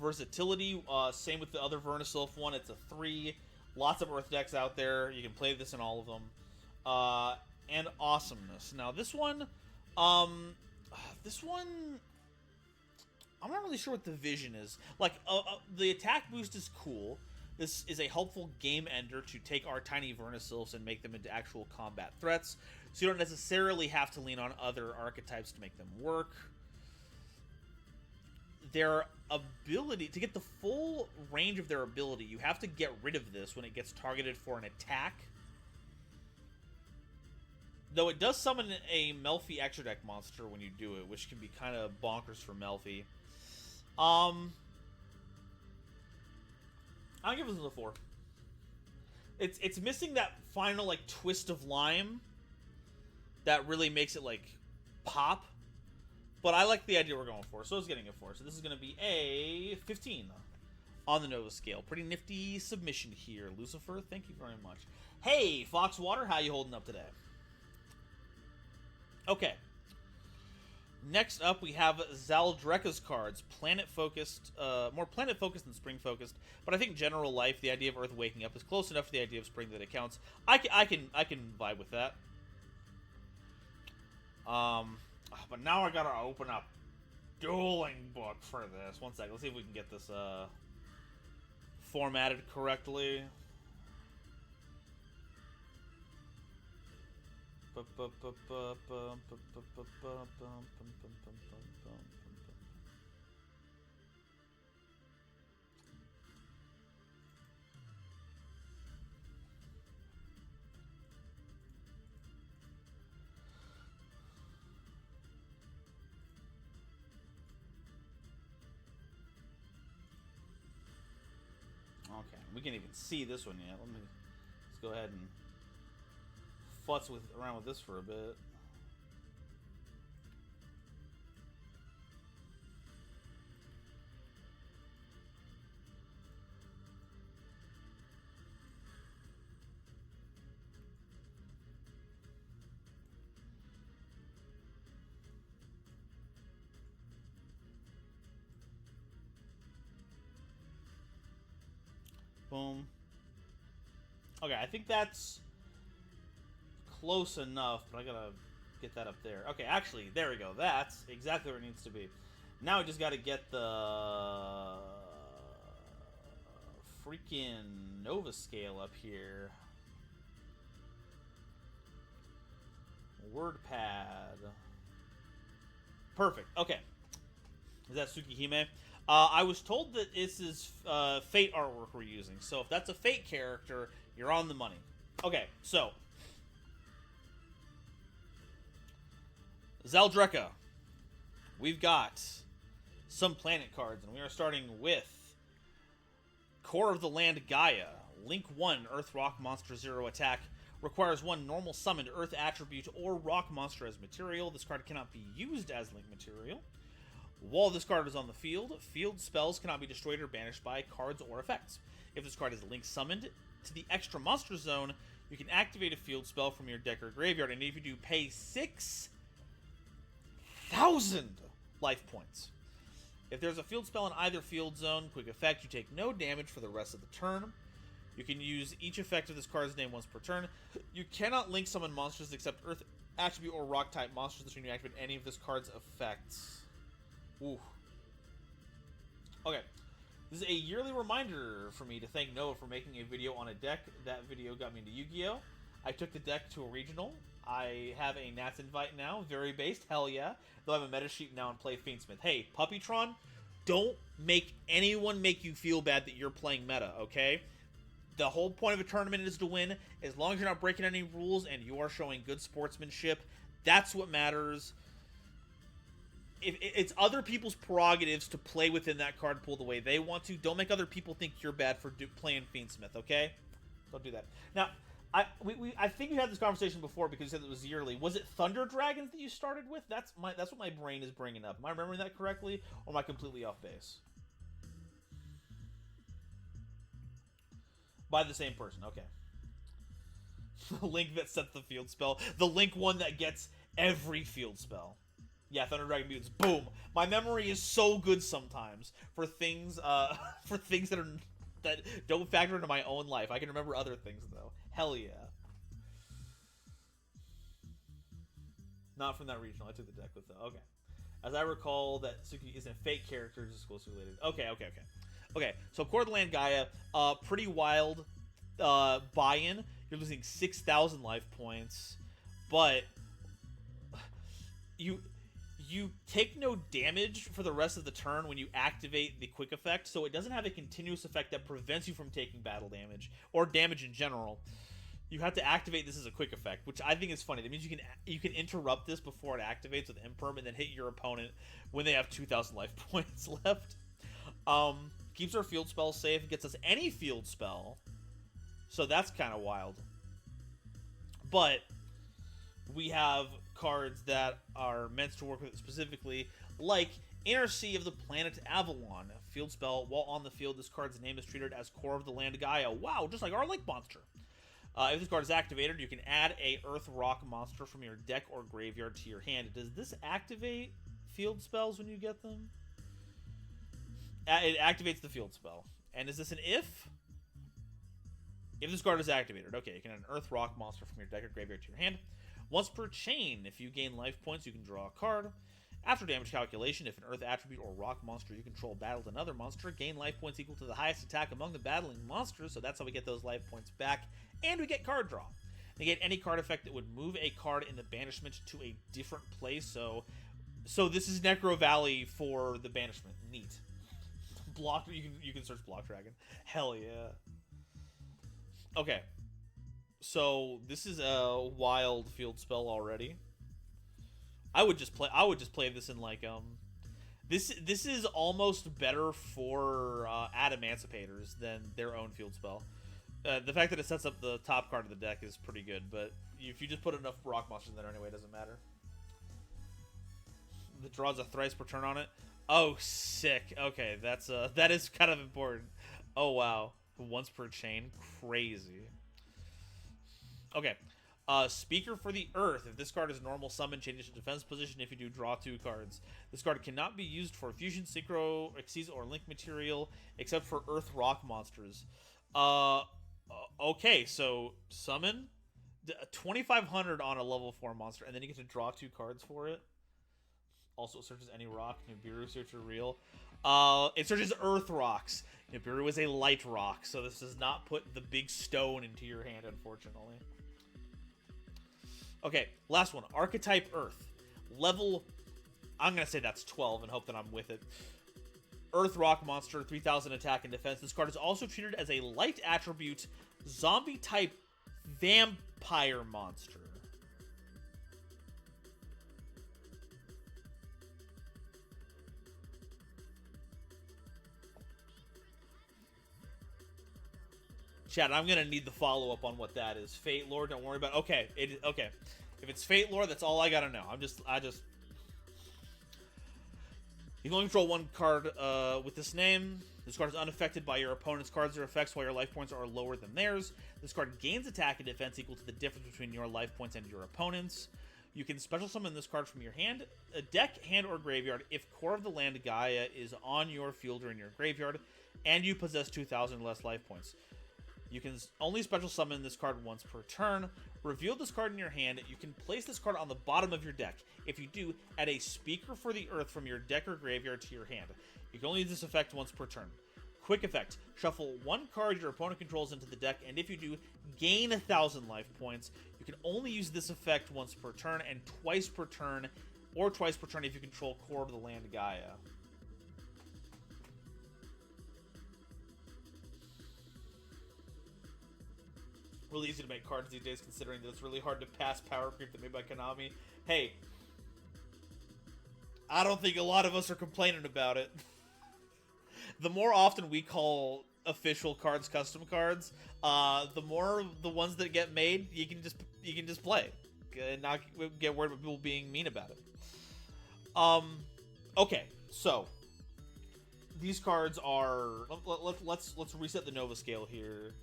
Versatility, same with the other Vernisylph one. It's a 3. Lots of Earth decks out there. You can play this in all of them. And awesomeness. Now, this one, I'm not really sure what the vision is. Like, the attack boost is cool. This is a helpful game ender to take our tiny Vernisylphs and make them into actual combat threats, so you don't necessarily have to lean on other archetypes to make them work. Their ability, to get the full range of their ability, you have to get rid of this when it gets targeted for an attack. Though it does summon a Melfi extra deck monster when you do it, which can be kind of bonkers for Melfi. I'll give this a 4. It's missing that final like twist of lime that really makes it like pop. But I like the idea we're going for, so it's getting a 4. So this is going to be a 15 on the Nova scale. Pretty nifty submission here, Lucifer. Thank you very much. Hey, Foxwater, how you holding up today? Okay. Next up, we have Zaldreka's cards. Planet-focused, more planet-focused than spring-focused. But I think general life, the idea of Earth waking up, is close enough to the idea of spring that it counts. I can vibe with that. But now I gotta open up dueling book for this. One second, let's see if we can get this formatted correctly. Okay, we can't even see this one yet. Let's go ahead and futz around with this for a bit. Boom. Okay, I think that's close enough, but I gotta get that up there. Okay, actually, there we go. That's exactly where it needs to be. Now we just gotta get the freaking Nova scale up here. WordPad. Perfect. Okay. Is that Tsukihime? I was told that this is Fate artwork we're using. So if that's a Fate character, you're on the money. Okay, so Zaldreka. We've got some planet cards, and we are starting with Core of the Land Gaia. Link 1, Earth Rock Monster 0 attack. Requires 1 normal summoned Earth attribute or rock monster as material. This card cannot be used as link material. While this card is on the field, field spells cannot be destroyed or banished by cards or effects. If this card is link summoned to the extra monster zone, you can activate a field spell from your deck or graveyard, and if you do, pay 6,000 life points. If there's a field spell in either field zone, quick effect, you take no damage for the rest of the turn. You can use each effect of this card's name once per turn. You cannot link summon monsters except Earth attribute or rock type monsters that you activate any of this card's effects. Ooh. Okay. This is a yearly reminder for me to thank Noah for making a video on a deck. That video got me into Yu-Gi-Oh! I took the deck to a regional. I have a Nats invite now. Very based. Hell yeah. Though I'm a meta sheep now and play Fiendsmith. Hey, Puppytron, don't make anyone make you feel bad that you're playing meta, okay? The whole point of a tournament is to win. As long as you're not breaking any rules and you are showing good sportsmanship, that's what matters. If it's other people's prerogatives to play within that card pool the way they want to. Don't make other people think you're bad for playing Fiendsmith, okay? Don't do that. Now, I think we had this conversation before because you said it was yearly. Was it Thunder Dragons that you started with? That's what my brain is bringing up. Am I remembering that correctly, or am I completely off base? By the same person, okay. The link that sets the field spell. The link one that gets every field spell. Yeah, Thunder Dragon Mutants. Boom. My memory is so good sometimes for things that don't factor into my own life. I can remember other things though. Hell yeah. Not from that regional. I took the deck with them. Okay. As I recall, that Suki isn't fake characters exclusively related. Okay. So Core of the Land Gaia, pretty wild buy-in. You're losing 6,000 life points, but you take no damage for the rest of the turn when you activate the quick effect, so it doesn't have a continuous effect that prevents you from taking battle damage, or damage in general. You have to activate this as a quick effect, which I think is funny. That means you can interrupt this before it activates with imperm and then hit your opponent when they have 2,000 life points left. Keeps our field spell safe, gets us any field spell, so that's kind of wild. But we have cards that are meant to work with it specifically, like Inner Sea of the Planet Avalon. Field spell, while on the field, this card's name is treated as Core of the Land Gaia. Wow, just like our Link monster. If this card is activated, you can add a Earth Rock monster from your deck or graveyard to your hand. Does this activate field spells when you get them? It activates the field spell. And is this an if? If this card is activated, okay, you can add an Earth Rock monster from your deck or graveyard to your hand. Once per chain, if you gain life points, you can draw a card. After damage calculation, if an Earth attribute or rock monster you control battled another monster, gain life points equal to the highest attack among the battling monsters, so that's how we get those life points back. And we get card draw. Negate any card effect that would move a card in the banishment to a different place, so this is Necro Valley for the banishment. Neat. Block, you can search Block Dragon. Hell yeah. Okay. So this is a wild field spell already. I would just play this in like this is almost better for Adamanticators than their own field spell. The fact that it sets up the top card of the deck is pretty good, but if you just put enough rock monsters in there anyway, it doesn't matter. The draws a thrice per turn on it. Oh, sick. Okay, that is kind of important. Oh wow, once per chain, crazy. Okay. Speaker for the Earth. If this card is normal summon, change it to defense position. If you do, draw 2 cards. This card cannot be used for fusion, synchro, Xyz, or link material, except for Earth Rock monsters. Okay, so summon 2,500 on a level 4 monster, and then you get to draw 2 cards for it. Also, it searches any rock. Nibiru searcher real. It searches Earth rocks. Nibiru is a light rock, so this does not put the big stone into your hand, unfortunately. Okay, last one. Archetype Earth. Level, I'm going to say that's 12 and hope that I'm with it. Earth Rock monster, 3,000 attack and defense. This card is also treated as a light attribute zombie-type vampire monster. Chad, I'm gonna need the follow-up on what that is. Fate Lore, don't worry about it. Okay, okay. If it's Fate Lore, that's all I gotta know. You can only control 1 card with this name. This card is unaffected by your opponent's cards or effects while your life points are lower than theirs. This card gains attack and defense equal to the difference between your life points and your opponent's. You can special summon this card from your hand, a deck, hand, or graveyard if Core of the Land Gaia is on your field or in your graveyard, and you possess 2,000 less life points. You can only special summon this card once per turn. Reveal this card in your hand. You can place this card on the bottom of your deck. If you do, add a Speaker for the Earth from your deck or graveyard to your hand. You can only use this effect once per turn. Quick effect. Shuffle 1 card your opponent controls into the deck, and if you do, gain 1,000 life points. You can only use this effect once per turn, and twice per turn, or twice per turn if you control Core of the Land Gaia. Really easy to make cards these days, considering that it's really hard to pass power creep that made by Konami. Hey, I don't think a lot of us are complaining about it. The more often we call official cards custom cards, the more the ones that get made you can just play, and not get worried about people being mean about it. Okay, so these cards are. Let's reset the Nova scale here.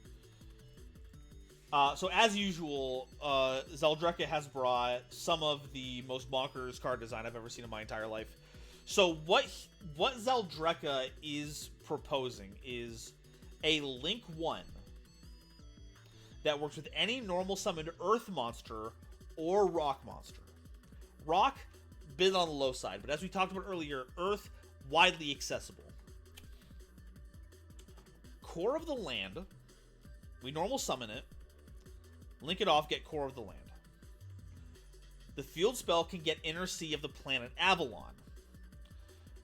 So as usual, Zeldreka has brought some of the most bonkers card design I've ever seen in my entire life. So what Zeldreka is proposing is a Link 1 that works with any normal summoned Earth monster or Rock monster. Rock, bit on the low side, but as we talked about earlier, Earth, widely accessible. Core of the Land, we normal summon it, link it off, get Core of the Land. The field spell can get Inner Sea of the Planet Avalon.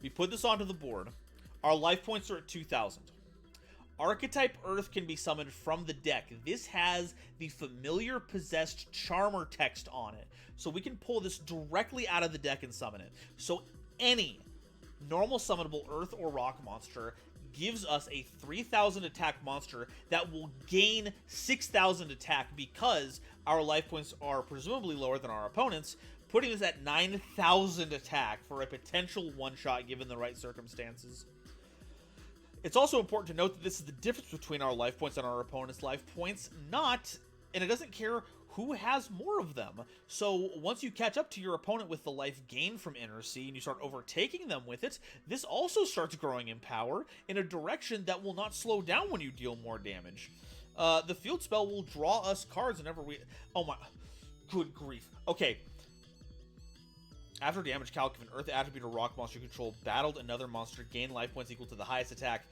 We put this onto the board. Our life points are at 2,000. Archetype Earth can be summoned from the deck. This has the familiar possessed Charmer text on it. So we can pull this directly out of the deck and summon it. So any normal summonable Earth or Rock monster gives us a 3,000 attack monster that will gain 6,000 attack because our life points are presumably lower than our opponents, putting us at 9,000 attack for a potential one-shot given the right circumstances. It's also important to note that this is the difference between our life points and our opponent's life points, and it doesn't care who has more of them. So once you catch up to your opponent with the life gain from Inner Sea and you start overtaking them with it, this also starts growing in power in a direction that will not slow down when you deal more damage. The field spell will draw us cards whenever we... Oh my... Good grief. Okay. After damage calc, if an Earth attribute or Rock monster you control battled another monster, gain life points equal to the highest attack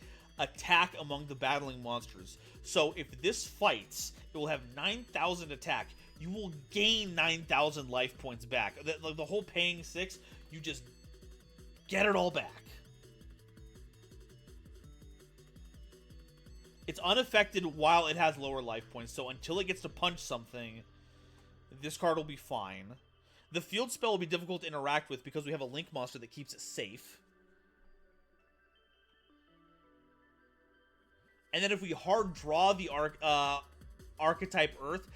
among the battling monsters. So if this fights, it will have 9,000 attack. You will gain 9,000 life points back. The whole paying 6, you just get it all back. It's unaffected while it has lower life points, so until it gets to punch something, this card will be fine. The field spell will be difficult to interact with because we have a Link monster that keeps it safe. And then if we hard draw the Archetype Earth,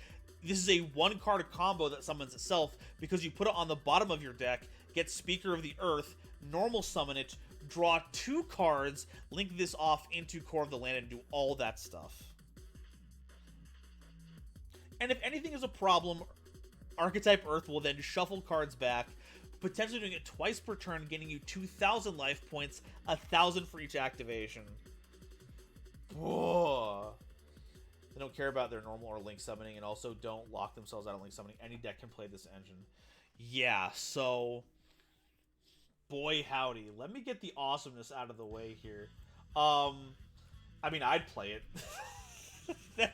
this is a one-card combo that summons itself because you put it on the bottom of your deck, get Speaker of the Earth, normal summon it, draw 2 cards, link this off into Core of the Land, and do all that stuff. And if anything is a problem, Archetype Earth will then shuffle cards back, potentially doing it twice per turn, getting you 2,000 life points, 1,000 for each activation. Whoa. They don't care about their normal or Link summoning, and also don't lock themselves out of Link summoning. Any deck can play this engine. Yeah, so... Boy howdy. Let me get the awesomeness out of the way here. I mean, I'd play it.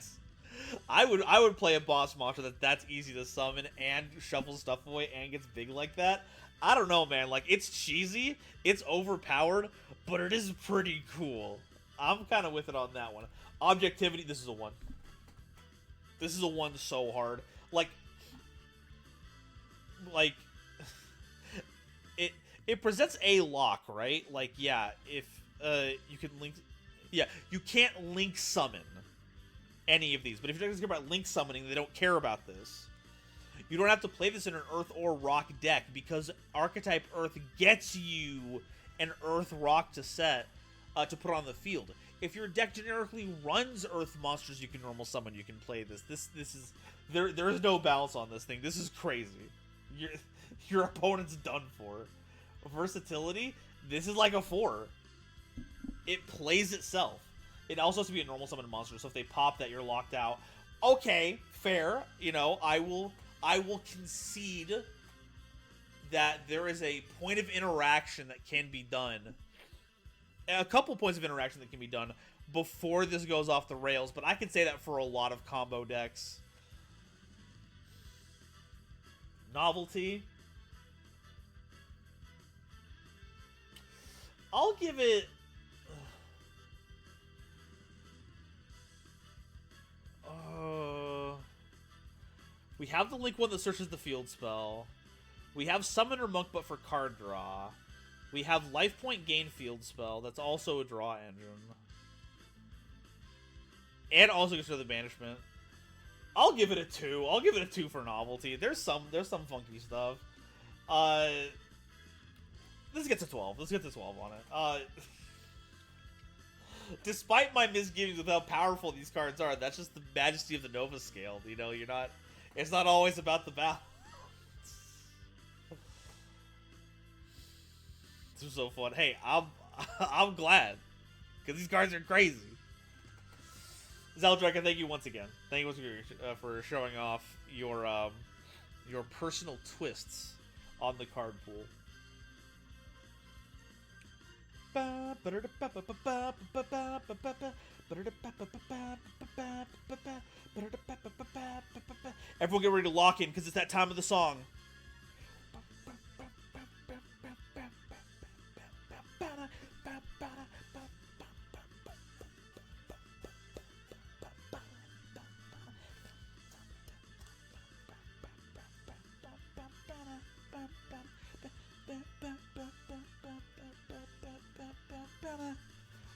I would play a boss monster that's easy to summon and shuffles stuff away and gets big like that. I don't know, man. Like, it's cheesy, it's overpowered, but it is pretty cool. I'm kind of with it on that one. Objectivity, this is a 1. This is a 1 so hard. Like it presents a lock, right? Like, yeah, if you can link, yeah, you can't link summon any of these. But if you're talking about link summoning, they don't care about this. You don't have to play this in an Earth or Rock deck because Archetype Earth gets you an Earth Rock to set to put on the field. If your deck generically runs Earth monsters you can normal summon, you can play this. This is there is no balance on this thing. This is crazy. Your opponent's done for. Versatility, this is like a 4. It plays itself. It also has to be a normal summon monster, so if they pop that, you're locked out. Okay, fair. You know, I will concede that there is a point of interaction that can be done. A couple points of interaction that can be done before this goes off the rails, but I can say that for a lot of combo decks. Novelty. I'll give it... we have the Link one that searches the field spell. We have Summoner Monk, but for card draw. We have Life Point Gain field spell. That's also a draw engine. And also gets rid of the banishment. I'll give it a 2. I'll give it a 2 for novelty. There's some funky stuff. This gets a 12. Let's get the 12 on it. Despite my misgivings with how powerful these cards are, that's just the majesty of the Nova scale. You know, it's not always about the balance. This was so fun. Hey, I'm glad. Because these cards are crazy. Zeldrek, thank you once again. Thank you once again for showing off your personal twists on the card pool. Everyone get ready to lock in because it's that time of the song.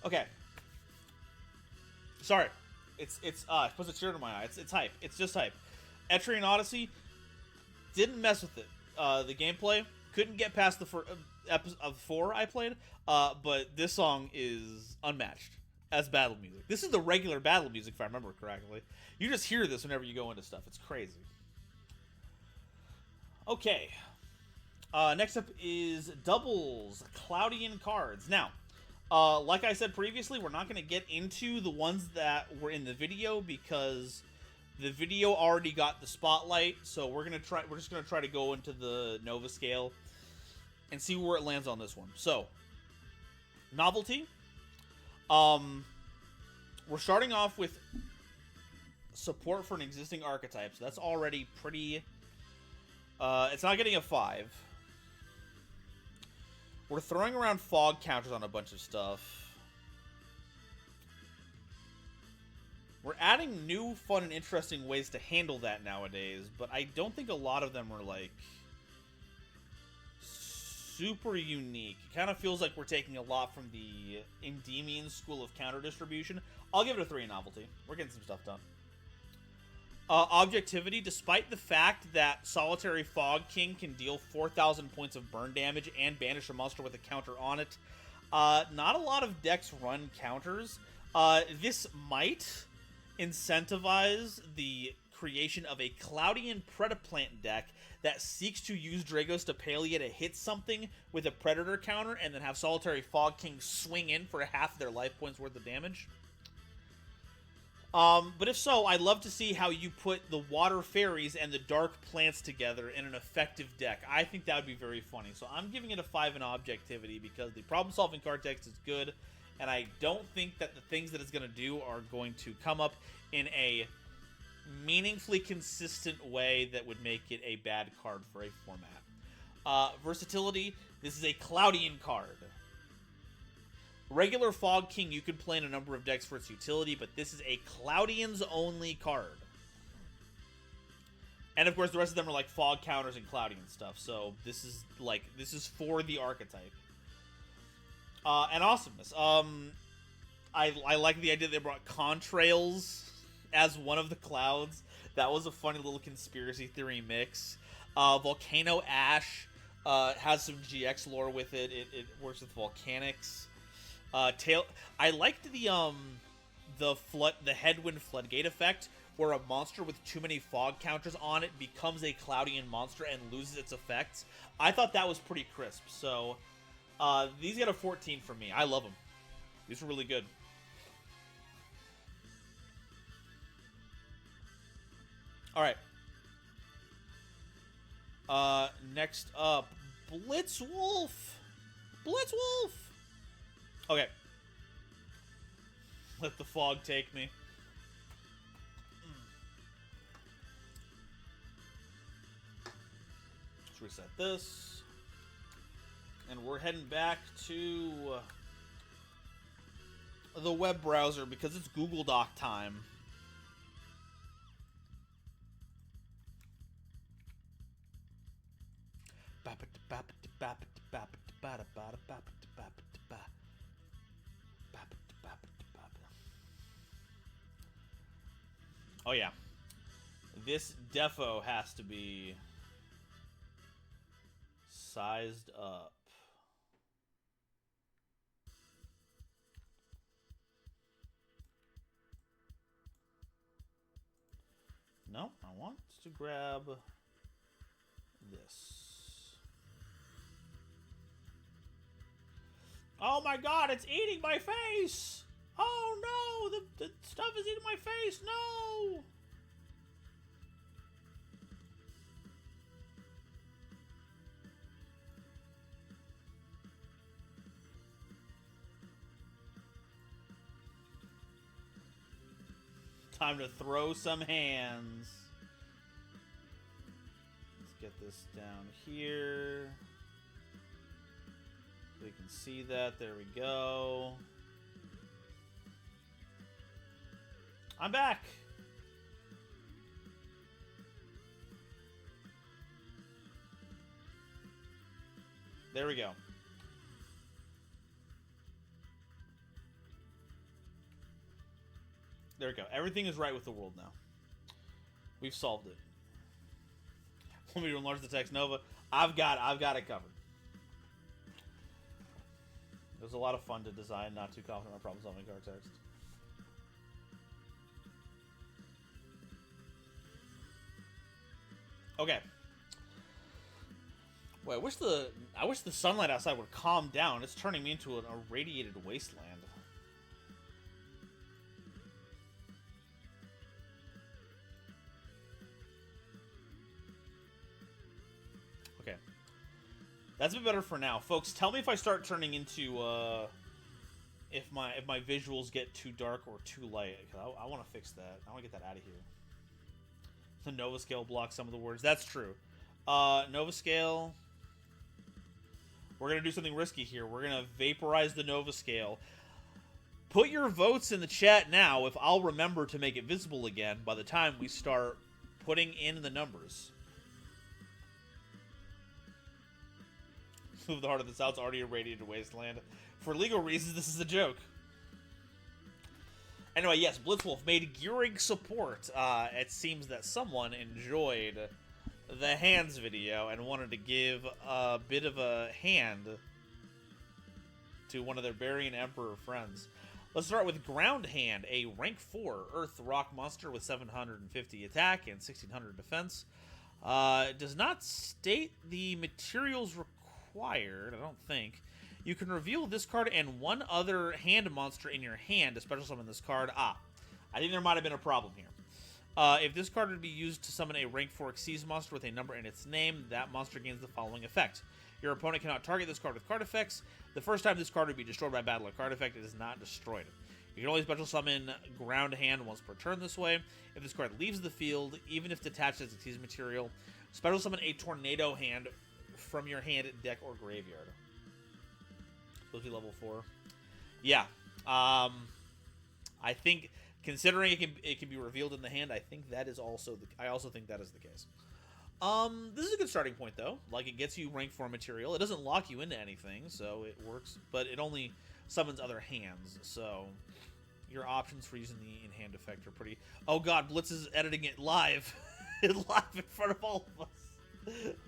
Okay. Sorry. It's puts a tear to my eye. It's hype. It's just hype. Etrian Odyssey didn't mess with it. The gameplay couldn't get past the episode of 4 I played. But this song is unmatched as battle music. This is the regular battle music, if I remember correctly. You just hear this whenever you go into stuff. It's crazy. Okay. Next up is doubles Cloudian cards. Now, like I said previously, we're not going to get into the ones that were in the video because the video already got the spotlight. So we're just gonna try to go into the Nova scale and see where it lands on this one. So, novelty. We're starting off with support for an existing archetype, so that's already pretty. It's not getting a 5. We're throwing around fog counters on a bunch of stuff. We're adding new, fun, and interesting ways to handle that nowadays, but I don't think a lot of them are, like, super unique. It kind of feels like we're taking a lot from the Endymion school of counter distribution. I'll give it a 3 in novelty. We're getting some stuff done. Objectivity, despite the fact that Solitary Fog King can deal 4,000 points of burn damage and banish a monster with a counter on it, not a lot of decks run counters. This might incentivize the creation of a Cloudian Predaplant deck that seeks to use Dragos Dopalia to hit something with a Predator counter and then have Solitary Fog King swing in for half their life points worth of damage. But if so, I'd love to see how you put the Water Fairies and the Dark Plants together in an effective deck. I think that would be very funny. So I'm giving it a 5 in objectivity because the problem-solving card text is good, and I don't think that the things that it's going to do are going to come up in a meaningfully consistent way that would make it a bad card for a format. Versatility, this is a Cloudian card. Regular Fog King you can play in a number of decks for its utility, but this is a Cloudians only card. And of course the rest of them are like fog counters and Cloudian stuff, so this is for the archetype. And awesomeness. I like the idea they brought Contrails as one of the clouds. That was a funny little conspiracy theory mix. Volcano Ash has some GX lore with it. It works with volcanics. I liked the Headwind Floodgate effect, where a monster with too many fog counters on it becomes a Cloudian monster and loses its effects. I thought that was pretty crisp. So these get a 14 for me. I love them. These are really good. All right. Next up, Blitzwolf. Blitzwolf. Okay. Let the fog take me. Let's reset this. And we're heading back to the web browser because it's Google Doc time. Oh yeah, this defo has to be sized up. No, I want to grab this. Oh my god, it's eating my face! Oh no, the stuff is eating my face, no! Time to throw some hands. Let's get this down here. So you can see that. There we go. I'm back. There we go. There we go. Everything is right with the world now. We've solved it. Want me to enlarge the text Nova? I've got it covered. It was a lot of fun to design not too confident on problem-solving card text. Okay. Boy, I wish the sunlight outside would calm down. It's turning me into an irradiated wasteland. Okay. That's a bit better for now. Folks, tell me if I start turning into if my visuals get too dark or too light. I want to fix that. I want to get that out of here. The Nova Scale blocks some of the words. That's true. Nova Scale. We're going to do something risky here. We're going to vaporize the Nova Scale. Put your votes in the chat now if I'll remember to make it visible again by the time we start putting in the numbers. Move the Heart of the South's already irradiated wasteland. For legal reasons, this is a joke. Anyway, yes, Blitzwolf made gearing support. It seems that someone enjoyed the hands video and wanted to give a bit of a hand to one of their Barian Emperor friends. Let's start with Ground Hand, a rank 4 Earth Rock monster with 750 attack and 1600 defense. It does not state the materials required, I don't think. You can reveal this card and one other hand monster in your hand to special summon this card. I think there might have been a problem here. If this card would be used to summon a rank 4 Xyz monster with a number in its name, that monster gains the following effect. Your opponent cannot target this card with card effects. The first time this card would be destroyed by battle or card effect, it is not destroyed. You can only special summon Ground Hand once per turn this way. If this card leaves the field, even if detached as Xyz material, special summon a Tornado Hand from your hand, deck, or graveyard. Supposed to be level 4. Yeah. I think, considering it can be revealed in the hand, I think that is also I also think that is the case. This is a good starting point though. Like, it gets you rank 4 material. It doesn't lock you into anything, so it works. But it only summons other hands. So your options for using the in-hand effect are pretty. Oh god, Blitz is editing it live, live in front of all of us.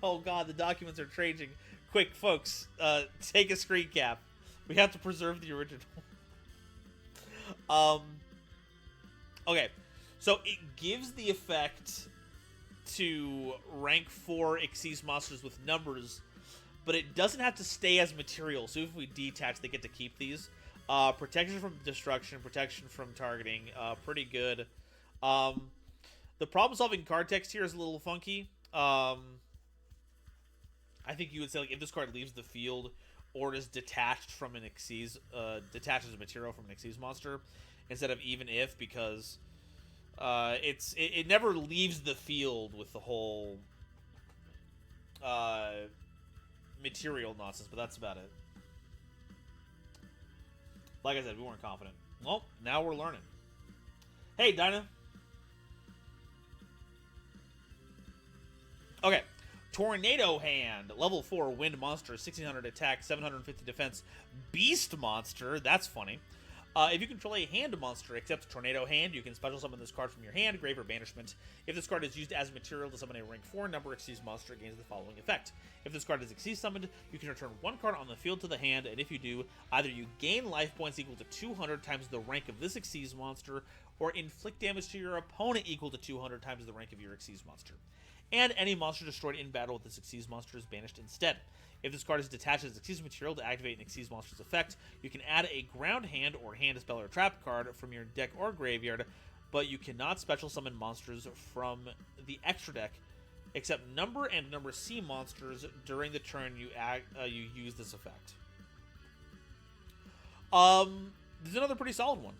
Oh god, the documents are changing. Quick, folks, take a screen cap. We have to preserve the original. Okay, so it gives the effect to rank 4 Xyz monsters with numbers, but it doesn't have to stay as material. So if we detach, they get to keep these. Protection from destruction, protection from targeting, pretty good. The problem-solving card text here is a little funky. I think you would say, like, if this card leaves the field or is detached from an Xyz, detaches a material from an Xyz monster, instead of even if, because it never leaves the field with the whole material nonsense, but that's about it. Like I said, we weren't confident. Well, now we're learning. Hey, Dinah. Okay. Tornado Hand, level 4 wind monster, 1600 attack, 750 defense, beast monster. That's funny. If you control a hand monster except Tornado Hand, you can special summon this card from your hand, grave, or banishment. If this card is used as material to summon a rank 4 number Xyz monster, it gains the following effect. If this card is Xyz summoned, you can return one card on the field to the hand, and if you do, either you gain life points equal to 200 times the rank of this Xyz monster, or inflict damage to your opponent equal to 200 times the rank of your Xyz monster. And any monster destroyed in battle with this Xyz monster is banished instead. If this card is detached as Xyz material to activate an Xyz monster's effect, you can add a ground hand or hand spell or trap card from your deck or graveyard, but you cannot special summon monsters from the extra deck except number and number C monsters during the turn you use this effect. This is another pretty solid one.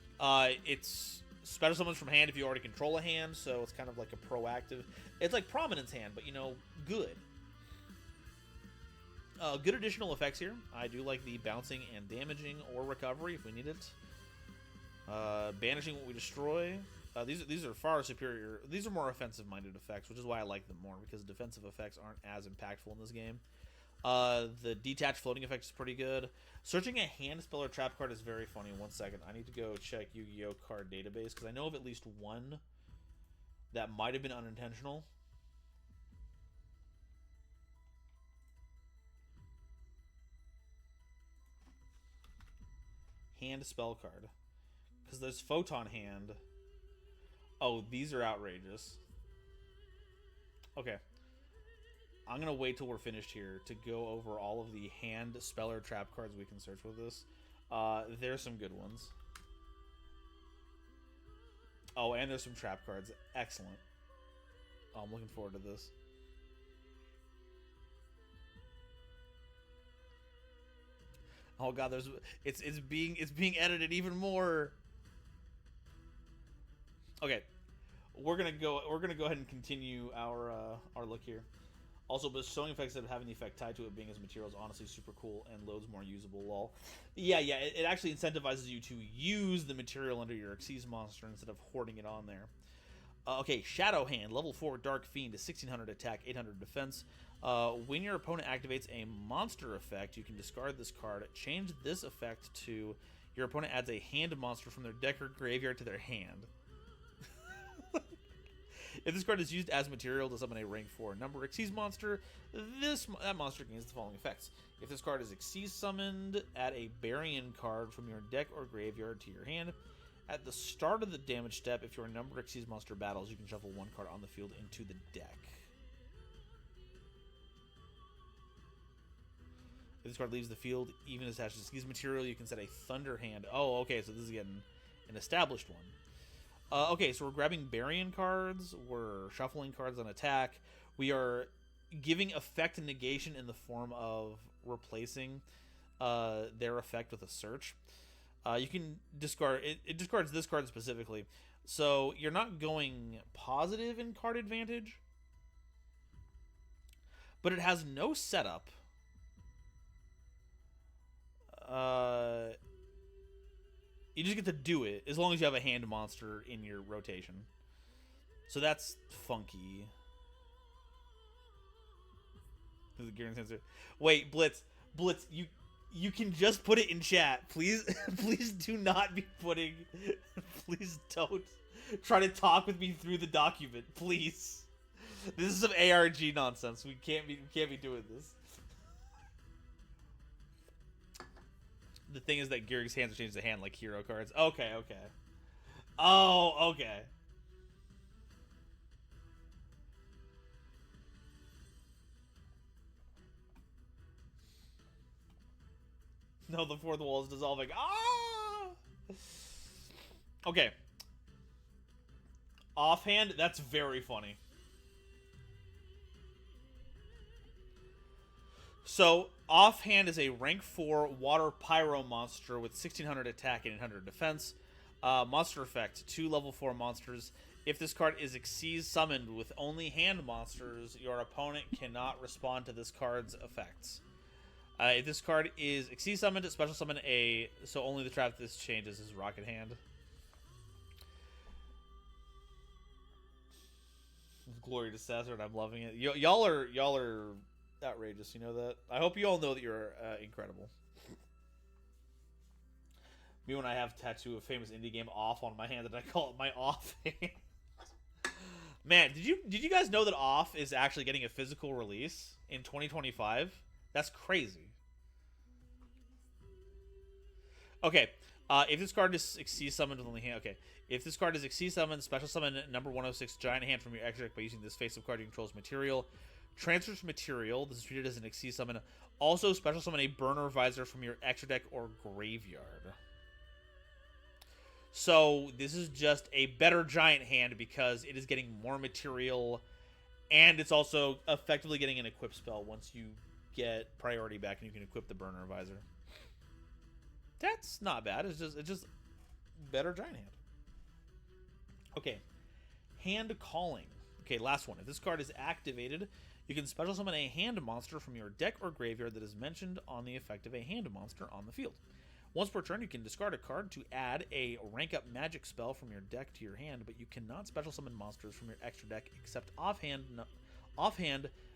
It's special summons from hand if you already control a hand, so it's kind of like a proactive. It's like Prominence Hand, but, you know, good. Good additional effects here. I do like the bouncing and damaging or recovery if we need it. Banishing what we destroy. These are far superior. These are more offensive-minded effects, which is why I like them more, because defensive effects aren't as impactful in this game. The detached floating effect is pretty good. Searching a hand spell or trap card is very funny. 1 second. I need to go check Yu-Gi-Oh! Card database because I know of at least one that might have been unintentional. Hand spell card. Because there's Photon Hand. Oh, these are outrageous. Okay. I'm going to wait till we're finished here to go over all of the hand spell or trap cards we can search with this. There's some good ones. Oh, and there's some trap cards. Excellent. Oh, I'm looking forward to this. Oh god, it's being edited even more. Okay, we're gonna go ahead and continue our look here. Also, bestowing effects that having the effect tied to it being as material is honestly super cool and loads more usable. Lol. Yeah, it actually incentivizes you to use the material under your Xyz monster instead of hoarding it on there. Okay, Shadow Hand, level 4 Dark Fiend, is 1600 attack, 800 defense. When your opponent activates a monster effect, you can discard this card. Change this effect to your opponent adds a hand monster from their deck or graveyard to their hand. If this card is used as material to summon a rank 4 number Xyz monster, that monster gains the following effects. If this card is Xyz summoned, add a Burying card from your deck or graveyard to your hand. At the start of the damage step, if your number Xyz monster battles, you can shuffle 1 card on the field into the deck. If this card leaves the field, even attached to Xyz material, you can set a Thunder Hand. Oh, okay, so this is getting an established one. Okay, so we're grabbing Burying cards, we're shuffling cards on attack, we are giving effect and negation in the form of replacing their effect with a search. You can discard it discards this card specifically, so you're not going positive in card advantage, but it has no setup. You just get to do it as long as you have a hand monster in your rotation. So that's funky. Wait, Blitz, you can just put it in chat, please. Please do not be putting. Please don't try to talk with me through the document, please. This is some ARG nonsense. We can't be doing this. The thing is that Gearg's hands are changed to hand like hero cards. Okay. Oh, okay. No, the fourth wall is dissolving. Ah! Okay. Offhand, that's very funny. So, Offhand is a rank 4 water pyro monster with 1600 attack and 800 defense. Monster effect, 2 level 4 monsters. If this card is Xyz summoned with only hand monsters, your opponent cannot respond to this card's effects. If this card is Xyz summoned, special summon a... So only the trap this changes is Rocket Hand. Glory to Caesar, and I'm loving it. Y'all are outrageous, you know that? I hope you all know that you're incredible. Me when I have tattoo a famous indie game Off on my hand, and I call it my Off hand. Man, did you guys know that Off is actually getting a physical release in 2025? That's crazy. Okay, if this card is Xyz summoned with only hand, okay. If this card is Xyz summoned, special summon number 106 Giant Hand from your extra deck by using this face-up card you control's material. Transfers material. This is treated as an Xyz summon. Also, special summon a Burner Visor from your extra deck or graveyard. So, this is just a better Giant Hand because it is getting more material, and it's also effectively getting an equip spell once you get priority back and you can equip the Burner Visor. That's not bad. It's just better Giant Hand. Okay. Hand Calling. Okay, last one. If this card is activated, you can special summon a hand monster from your deck or graveyard that is mentioned on the effect of a hand monster on the field. Once per turn, you can discard a card to add a rank up magic spell from your deck to your hand, but you cannot special summon monsters from your extra deck except offhand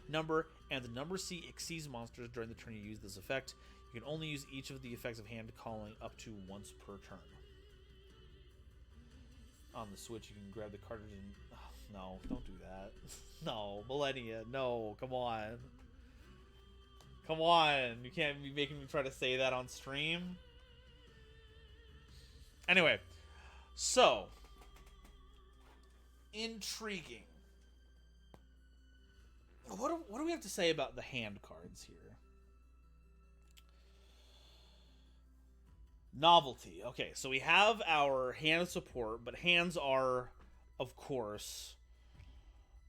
number, and the number C exceeds monsters during the turn you use this effect. You can only use each of the effects of hand calling up to once per turn. On the Switch, you can grab the cartridge and... Oh, no, don't do that. No, Millennia, no, come on. Come on, you can't be making me try to say that on stream. Anyway, so... Intriguing. What do we have to say about the hand cards here? Novelty. Okay, so we have our hand support, but hands are, of course,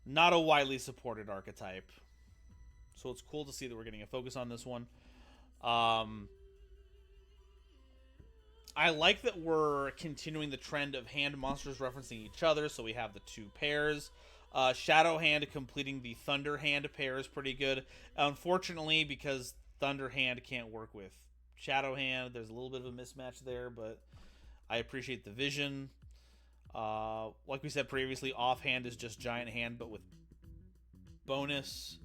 not a widely supported archetype. So it's cool to see that we're getting a focus on this one. I like that we're continuing the trend of hand monsters referencing each other, so we have the two pairs. Shadow Hand completing the Thunder Hand pair is pretty good. Unfortunately, because Thunder Hand can't work with Shadow Hand, there's a little bit of a mismatch there, but I appreciate the vision. Like we said previously, Offhand is just Giant Hand, but with bonus.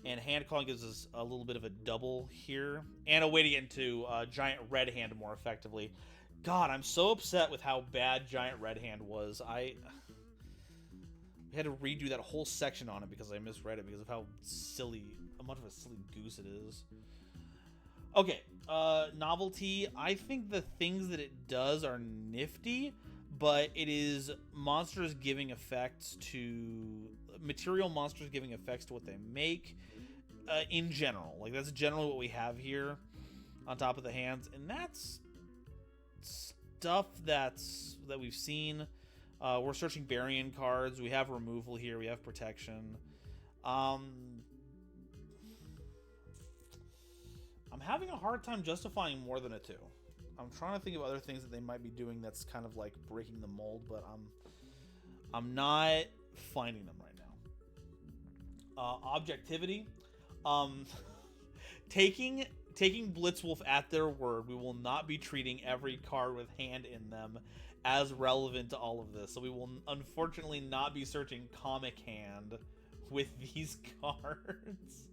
And Hand Calling gives us a little bit of a double here. And a way to get into Giant Red Hand more effectively. God, I'm so upset with how bad Giant Red Hand was. We had to redo that whole section on it because I misread it because of how much of a silly goose it is. Okay, novelty. I think the things that it does are nifty, but it is monsters giving effects to... Material monsters giving effects to what they make in general. Like, that's generally what we have here on top of the hands, and that's stuff that we've seen. We're searching Varian cards. We have removal here. We have protection. I'm having a hard time justifying more than a 2. I'm trying to think of other things that they might be doing that's kind of like breaking the mold, but I'm not finding them right now. Objectivity. Taking Blitzwolf at their word, we will not be treating every card with hand in them as relevant to all of this. So we will unfortunately not be searching Comic Hand with these cards.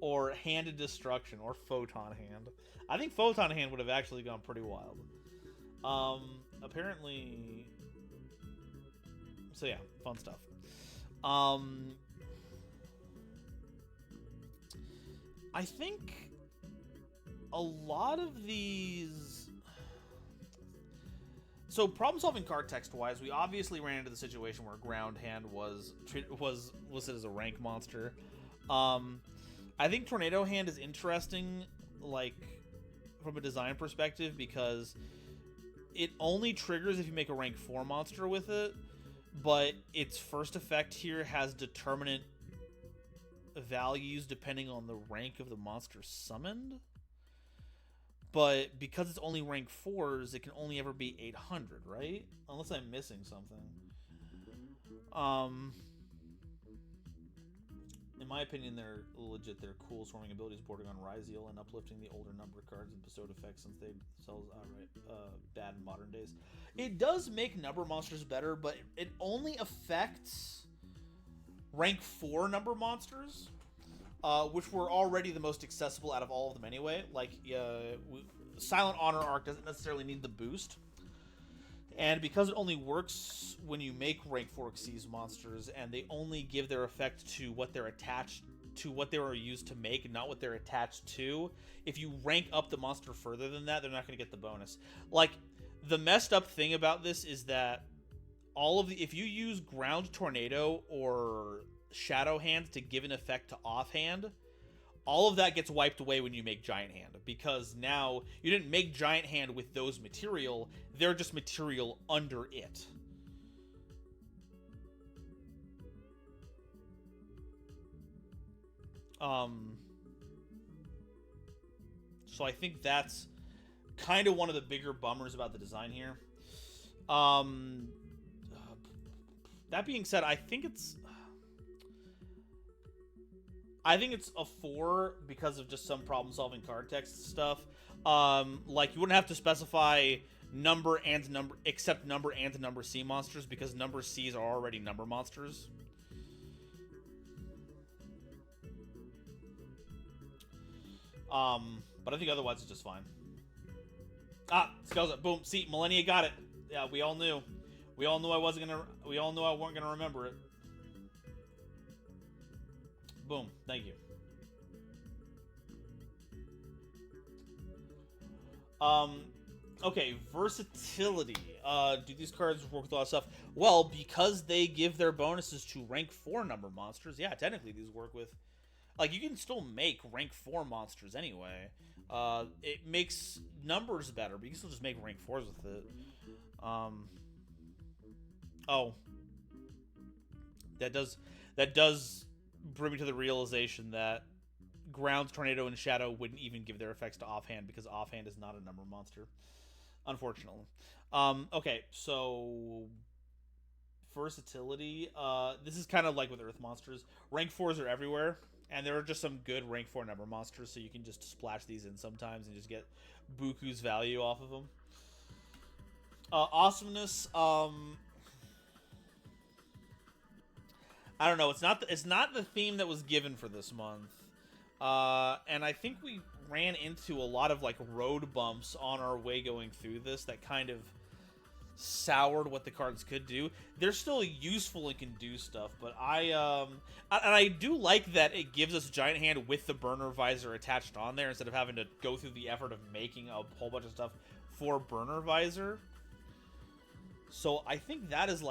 Or Handed Destruction, or Photon Hand. I think Photon Hand would have actually gone pretty wild. Apparently... So yeah, fun stuff. I think a lot of these... So problem-solving card text-wise, we obviously ran into the situation where Ground Hand was listed as a rank monster. I think Tornado Hand is interesting, like, from a design perspective, because it only triggers if you make a rank 4 monster with it, but its first effect here has determinate values depending on the rank of the monster summoned. But because it's only rank 4s, it can only ever be 800, right? Unless I'm missing something. In my opinion, they're legit. They're cool swarming abilities bordering on Ryzeal and uplifting the older number cards with bestowed effects since they sell bad in modern days. It does make number monsters better, but it only affects rank 4 number monsters, which were already the most accessible out of all of them anyway. Like, Silent Honor Arc doesn't necessarily need the boost. And because it only works when you make rank 4 Xyz monsters, and they only give their effect to what they're attached to, what they were used to make, and not what they're attached to, if you rank up the monster further than that, they're not going to get the bonus. Like, the messed up thing about this is that if you use Ground Tornado or Shadow Hand to give an effect to Offhand, all of that gets wiped away when you make Giant Hand, because now you didn't make Giant Hand with those material, they're just material under it. So I think that's kind of one of the bigger bummers about the design here. That being said, I think it's a 4 because of just some problem-solving card text stuff. Like, you wouldn't have to specify number and number C monsters, because number Cs are already number monsters. But I think otherwise it's just fine. Ah, Skelza, boom. See, Millennia got it. Yeah, we all knew. We all knew I wasn't gonna. We all knew I weren't gonna remember it. Boom. Thank you. Okay, versatility. Do these cards work with a lot of stuff? Well, because they give their bonuses to rank 4 number monsters, yeah, technically these work with... Like, you can still make rank 4 monsters anyway. It makes numbers better, but you can still just make rank 4s with it. Oh. That does bring me to the realization that Grounds, Tornado, and Shadow wouldn't even give their effects to Offhand because Offhand is not a number monster, unfortunately. Okay, so versatility. This is kind of like with Earth monsters. Rank 4s are everywhere, and there are just some good rank 4 number monsters, so you can just splash these in sometimes and just get buku's value off of them. Awesomeness. I don't know. It's not the theme that was given for this month. And I think we ran into a lot of like road bumps on our way going through this that kind of soured what the cards could do. They're still useful and can do stuff, but I do like that it gives us Giant Hand with the Burner Visor attached on there instead of having to go through the effort of making a whole bunch of stuff for Burner Visor. So I think that's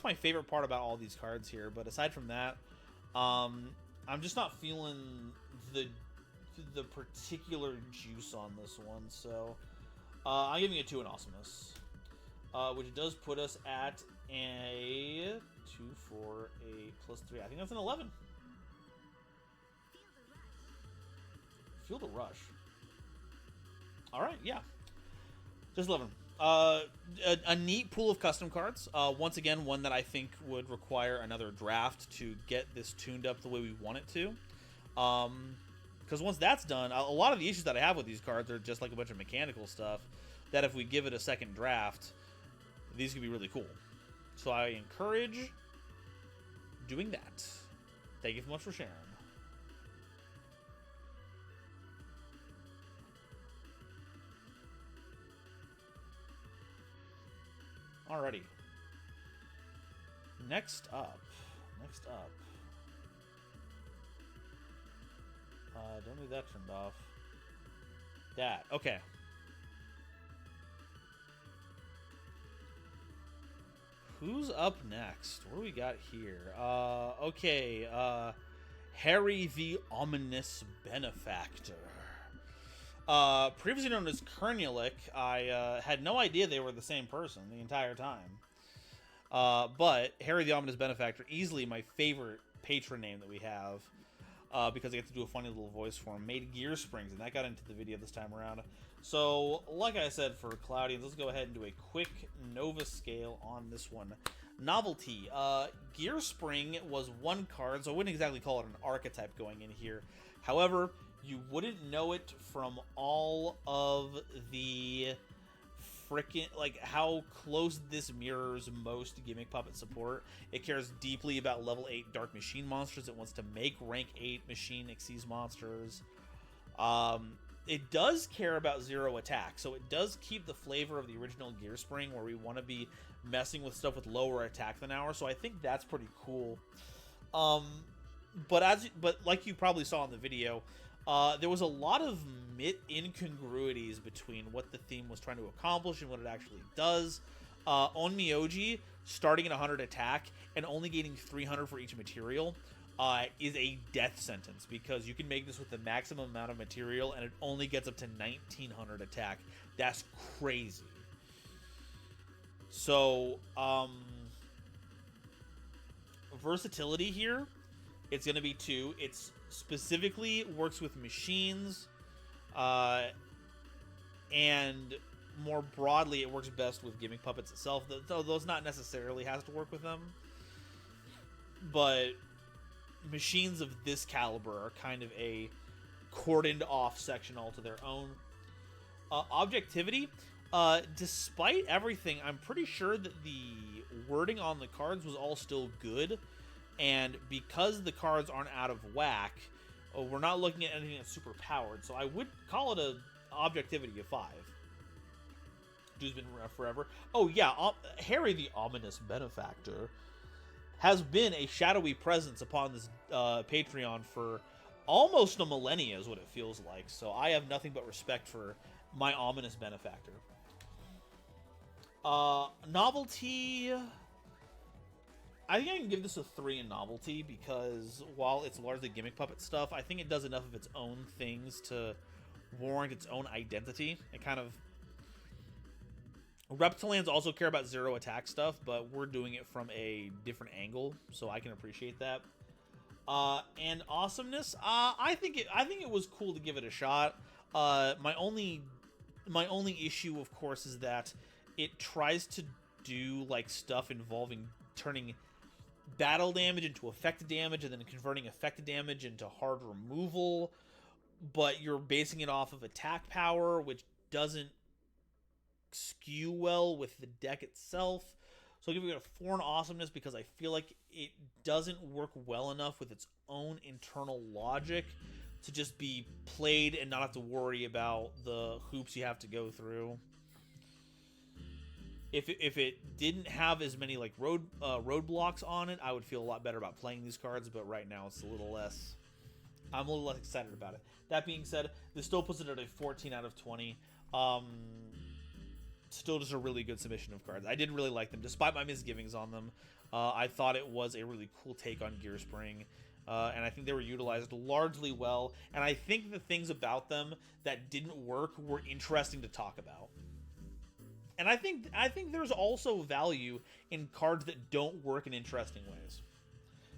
my favorite part about all these cards here. But aside from that, I'm just not feeling the particular juice on this one. So I'm giving it 2 in Awesomeness, which does put us at a 2, 4, 8 plus 3. I think that's an 11. Feel the rush. All right, yeah, just 11. A neat pool of custom cards. Once again, one that I think would require another draft to get this tuned up the way we want it to. Because once that's done, a lot of the issues that I have with these cards are just like a bunch of mechanical stuff that if we give it a second draft, these could be really cool. So I encourage doing that. Thank you so much for sharing. Alrighty. Next up. Don't need that turned off. That. Okay. Who's up next? What do we got here? Okay. Harry the Ominous Benefactor. Previously known as Kernulik, I had no idea they were the same person the entire time. But Harry the Ominous Benefactor, easily my favorite patron name that we have, because I get to do a funny little voice for him, made Gear Springs, and that got into the video this time around. So, like I said for Cloudians, let's go ahead and do a quick Nova scale on this one. Novelty. Gear Spring was 1 card, so I wouldn't exactly call it an archetype going in here. However, you wouldn't know it from all of the frickin' like how close this mirrors most Gimmick Puppet support. It cares deeply about level 8 Dark Machine monsters. It wants to make rank 8 Machine Xyz monsters. It does care about 0 attack, so it does keep the flavor of the original Gear Spring, where we want to be messing with stuff with lower attack than ours. So I think that's pretty cool. But like you probably saw in the video, there was a lot of incongruities between what the theme was trying to accomplish and what it actually does. Onmyoji, starting at 100 attack and only gaining 300 for each material, is a death sentence, because you can make this with the maximum amount of material and it only gets up to 1900 attack. That's crazy. So, versatility here, it's going to be 2. It's specifically works with machines, and more broadly it works best with Gimmick Puppets itself, though those not necessarily has to work with them. But machines of this caliber are kind of a cordoned off section all to their own. Objectivity, despite everything, I'm pretty sure that the wording on the cards was all still good. And because the cards aren't out of whack, we're not looking at anything that's super powered, so I would call it a objectivity of 5. Dude's been around forever. Oh yeah, Harry the Ominous Benefactor has been a shadowy presence upon this Patreon for almost a millennia is what it feels like. So I have nothing but respect for my Ominous Benefactor. Novelty, I think I can give this a 3 in novelty because while it's largely gimmick puppet stuff, I think it does enough of its own things to warrant its own identity. It kind of... Reptilians also care about 0 attack stuff, but we're doing it from a different angle, so I can appreciate that. And awesomeness, I think it was cool to give it a shot. My only issue, of course, is that it tries to do like stuff involving turning battle damage into effective damage and then converting effective damage into hard removal, but you're basing it off of attack power, which doesn't skew well with the deck itself. So I'll give it a 4 in awesomeness because I feel like it doesn't work well enough with its own internal logic to just be played and not have to worry about the hoops you have to go through. If it didn't have as many like roadblocks on it, I would feel a lot better about playing these cards, but right now it's a little less... I'm a little less excited about it. That being said, this still puts it at a 14 out of 20. Still just a really good submission of cards. I did really like them, despite my misgivings on them. I thought it was a really cool take on Gearspring, and I think they were utilized largely well. And I think the things about them that didn't work were interesting to talk about. And I think there's also value in cards that don't work in interesting ways.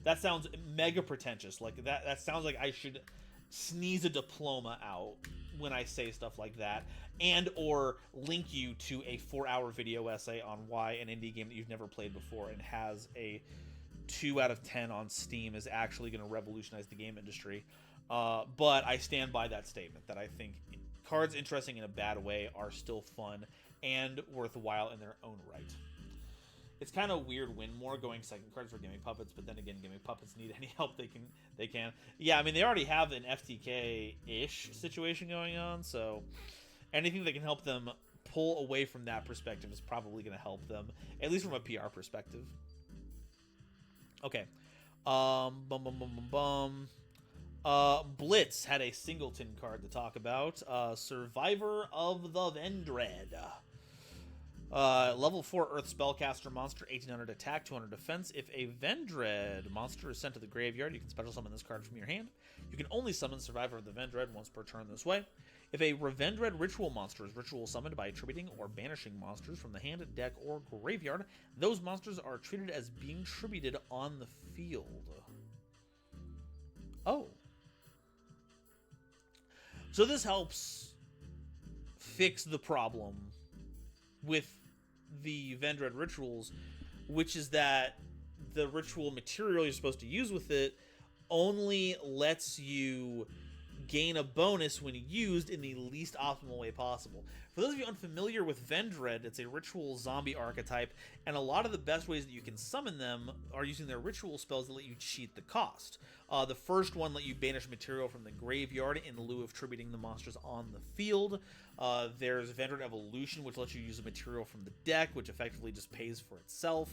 That sounds mega pretentious. Like that sounds like I should sneeze a diploma out when I say stuff like that, and or link you to a 4-hour video essay on why an indie game that you've never played before and has a 2 out of 10 on Steam is actually going to revolutionize the game industry. But I stand by that statement that I think cards interesting in a bad way are still fun and worthwhile in their own right. It's kind of weird Winmore going second cards for Gimmick Puppets, but then again, Gimmick Puppets need any help they can. Yeah, I mean, they already have an FTK-ish situation going on, so anything that can help them pull away from that perspective is probably going to help them, at least from a PR perspective. Okay. Blitz had a singleton card to talk about. Survivor of the Vendread. Level 4 Earth Spellcaster monster, 1800 attack, 200 defense. If a Vendread monster is sent to the graveyard, you can special summon this card from your hand. You can only summon Survivor of the Vendread once per turn this way. If a Revendread ritual monster is ritual summoned by attributing or banishing monsters from the hand, deck, or graveyard, those monsters are treated as being tributed on the field. Oh. So this helps fix the problem with the Vendread rituals, which is that the ritual material you're supposed to use with it only lets you gain a bonus when used in the least optimal way possible. For those of you unfamiliar with Vendread, it's a ritual zombie archetype, and a lot of the best ways that you can summon them are using their ritual spells that let you cheat the cost. The first one let you banish material from the graveyard in lieu of tributing the monsters on the field. There's Vendread Evolution, which lets you use a material from the deck, which effectively just pays for itself.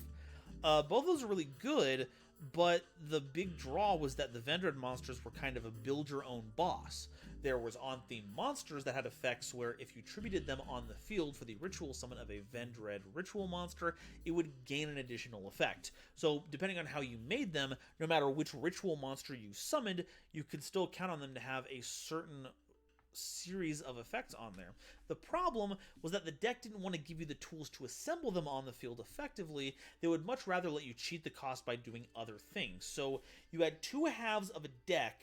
Both of those are really good, but the big draw was that the Vendread monsters were kind of a build-your-own boss. There was on-theme monsters that had effects where if you tributed them on the field for the ritual summon of a Vendread ritual monster, it would gain an additional effect. So depending on how you made them, no matter which ritual monster you summoned, you could still count on them to have a certain series of effects on there. The problem was that the deck didn't want to give you the tools to assemble them on the field effectively. They would much rather let you cheat the cost by doing other things. So you had two halves of a deck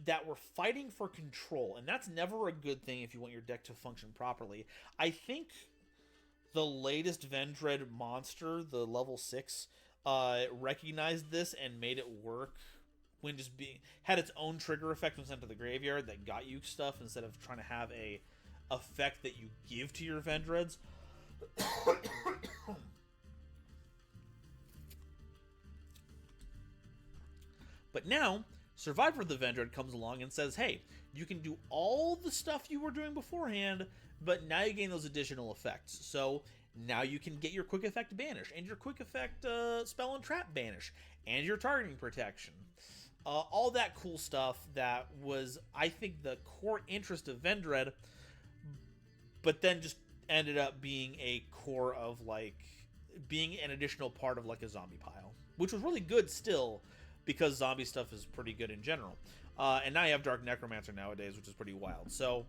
that were fighting for control, and that's never a good thing if you want your deck to function properly. I think the latest Vendread monster, the level 6, recognized this and made it work when just had its own trigger effect when sent to the graveyard that got you stuff instead of trying to have a effect that you give to your Vendreads. But now, Survivor the Vendread comes along and says, hey, you can do all the stuff you were doing beforehand, but now you gain those additional effects. So now you can get your quick effect banish, and your quick effect spell and trap banish, and your targeting protection. All that cool stuff that was, I think, the core interest of Vendread, but then just ended up being a core of, like, being an additional part of, like, a zombie pile, which was really good still, because zombie stuff is pretty good in general. And now you have Dark Necromancer nowadays, which is pretty wild. So,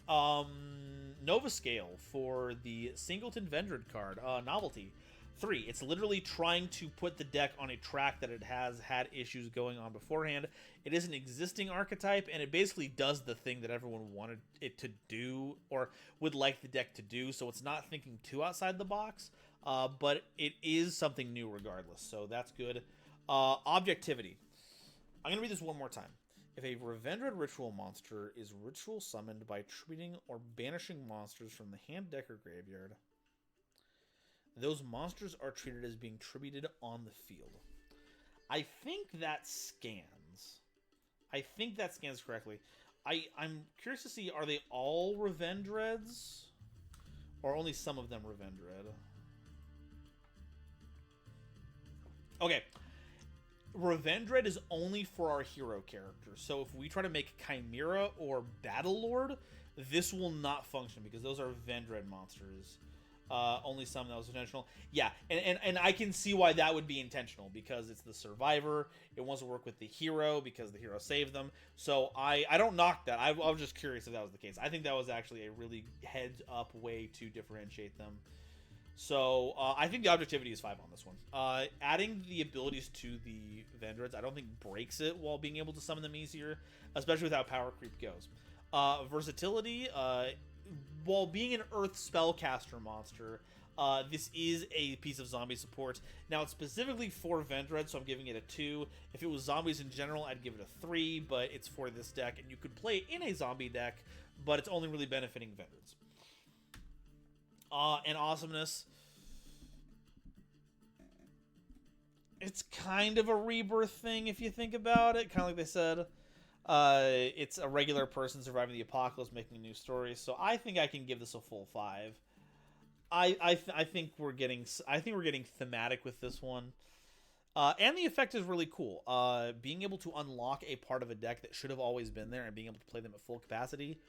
Nova Scale for the Singleton Vendread card, Novelty 3. It's literally trying to put the deck on a track that it has had issues going on beforehand. It is an existing archetype, and it basically does the thing that everyone wanted it to do, or would like the deck to do, so it's not thinking too outside the box, but it is something new regardless, so that's good. Objectivity. I'm going to read this one more time. If a Revendread ritual monster is ritual summoned by treating or banishing monsters from the hand, deck, or graveyard, those monsters are treated as being tributed on the field. I think that scans. Correctly. I'm curious to see, are they all Revendreads? Or only some of them Revendread? Okay. Revendread is only for our hero characters. So if we try to make Chimera or Battlelord, this will not function because those are Vendread monsters. Only some that was intentional. Yeah, and I can see why that would be intentional, because it's the survivor. It wants to work with the hero because the hero saved them. So I don't knock that. I was just curious if that was the case. I think that was actually a really heads-up way to differentiate them. So I think the objectivity is 5 on this one. Adding the abilities to the Vendreads, I don't think breaks it while being able to summon them easier, especially with how power creep goes. Versatility, while being an Earth spellcaster monster, this is a piece of zombie support. Now, it's specifically for Vendread, so I'm giving it a 2. If it was zombies in general, I'd give it a 3, but it's for this deck, and you could play it in a zombie deck, but it's only really benefiting Vendreads. And awesomeness. It's kind of a rebirth thing if you think about it, kind of like they said. It's a regular person surviving the apocalypse, making a new story. So I think I can give this a full 5. I think we're getting thematic with this one. And the effect is really cool. Being able to unlock a part of a deck that should have always been there and being able to play them at full capacity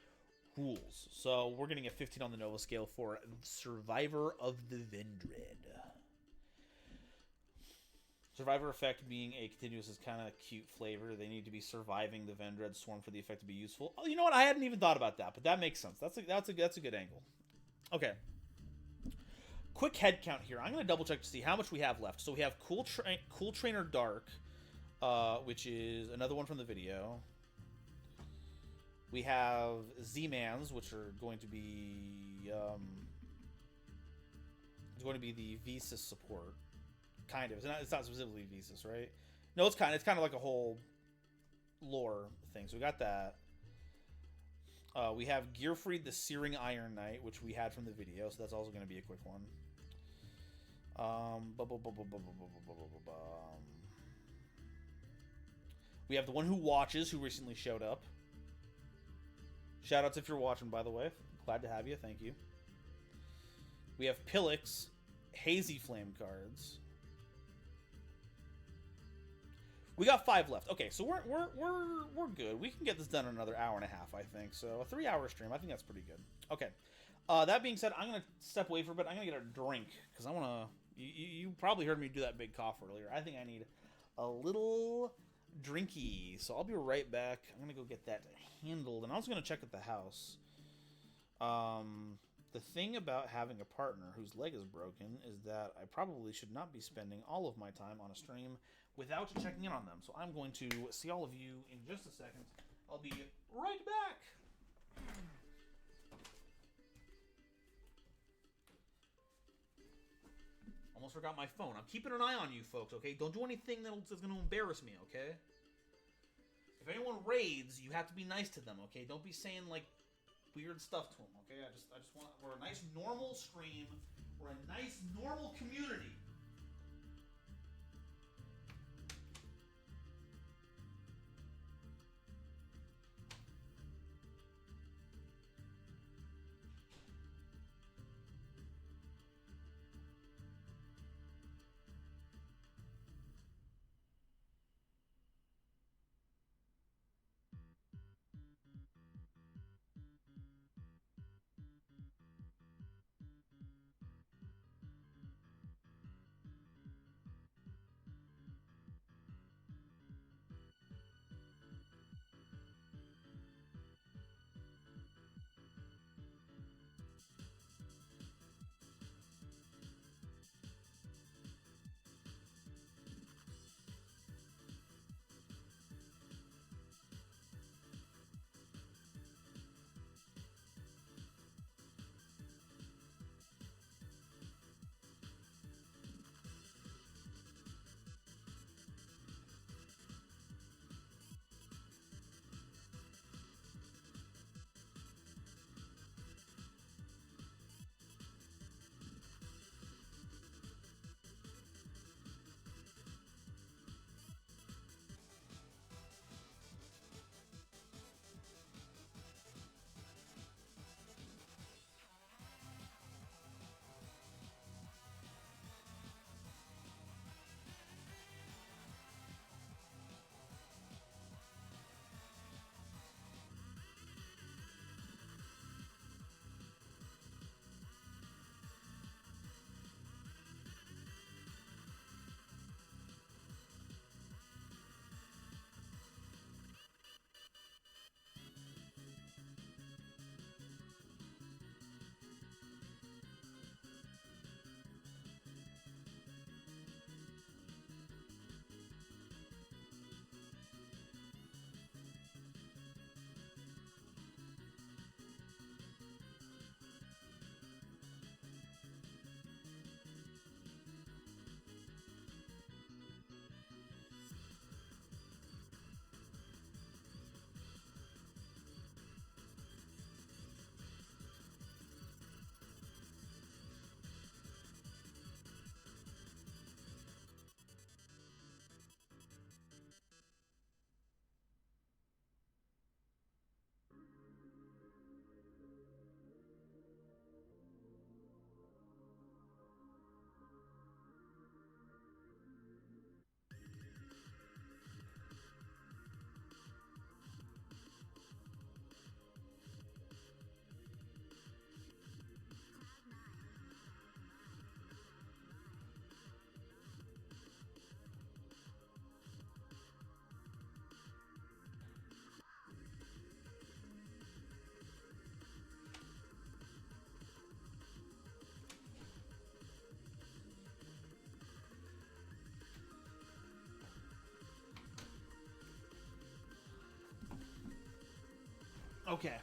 rules. So we're getting a 15 on the Nova scale for Survivor of the Vendread. Survivor effect being a continuous is kind of cute flavor. They need to be surviving the Vendread swarm for the effect to be useful. Oh, you know what? I hadn't even thought about that, but that makes sense. That's a good angle. Okay. Quick head count here. I'm going to double check to see how much we have left. So we have Cool Trainer Dark, which is another one from the video. We have Z-Mans, which are going to be the Visas support. Kind of. It's not specifically Visas, right? No, it's kind of like a whole lore thing. So we got that. We have Gearfried, the Searing Iron Knight, which we had from the video, so that's also going to be a quick one. We have the one who watches, who recently showed up. Shoutouts if you're watching, by the way. Glad to have you. Thank you. We have Pillix, Hazy Flame cards. We got 5 left. Okay, so we're good. We can get this done in another hour and a half, I think. So a 3-hour stream, I think that's pretty good. Okay. That being said, I'm gonna step away for a bit. I'm gonna get a drink because I wanna. You probably heard me do that big cough earlier. I think I need a little drinky. So I'll be right back. I'm gonna go get that handled, and I was gonna check at the house. The thing about having a partner whose leg is broken is that I probably should not be spending all of my time on a stream without checking in on them. So I'm going to see all of you in just a second. I'll be right back. Almost forgot my phone. I'm keeping an eye on you folks, okay? Don't do anything that's going to embarrass me, okay? If anyone raids, you have to be nice to them, okay? Don't be saying, like, weird stuff to them, okay? I just want... We're a nice, normal stream. We're a nice, normal community. Okay.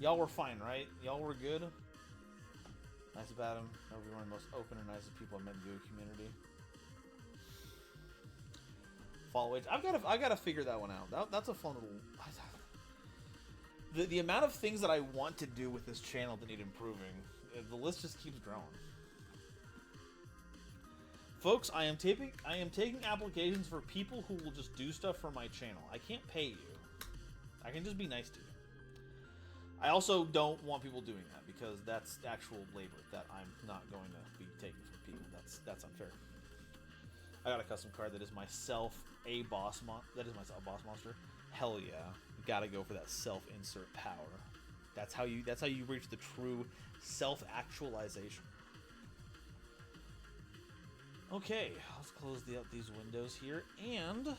Y'all were fine, right? Y'all were good? Nice about him. Hope you're one of the most open and nicest people I've met in the video community. Fall wage. I gotta figure that one out. That's a fun little... The amount of things that I want to do with this channel that need improving, the list just keeps growing. Folks, I am taking applications for people who will just do stuff for my channel. I can't pay you. I can just be nice to you. I also don't want people doing that because that's actual labor that I'm not going to be taking from people. That's unfair. I got a custom card that is myself a boss boss monster. Hell yeah. You gotta go for that self-insert power. That's how you reach the true self-actualization. Okay, let's close these windows here and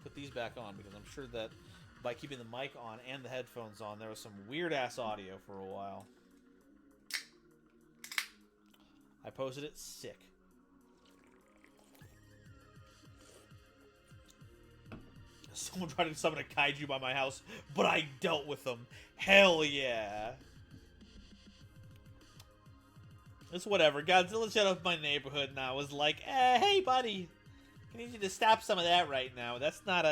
put these back on because I'm sure that by keeping the mic on and the headphones on, there was some weird-ass audio for a while. I posted it sick. Someone tried to summon a kaiju by my house, but I dealt with them. Hell yeah. It's whatever. Godzilla showed up my neighborhood and I was like, hey buddy, I need you to stop some of that right now. That's not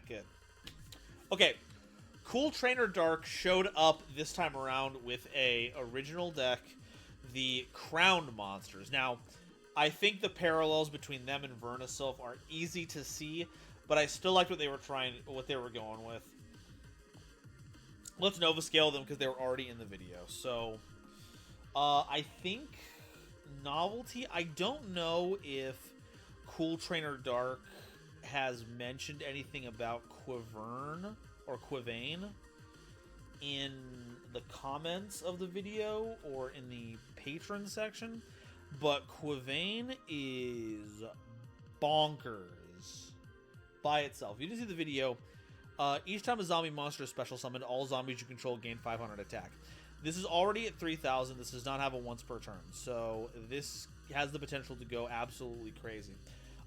good. Okay. Cool Trainer Dark showed up this time around with a original deck, the Crowned Monsters. Now, I think the parallels between them and Vernisylph are easy to see, but I still liked what they were going with. Let's Nova scale them because they were already in the video. So, I think novelty. I don't know if Cool Trainer Dark has mentioned anything about Quivern or Quivane in the comments of the video or in the patron section, but Quivane is bonkers by itself. You didn't see the video. Each time a zombie monster is special summoned, all zombies you control gain 500 attack. This is already at 3,000. This does not have a once per turn, so this has the potential to go absolutely crazy.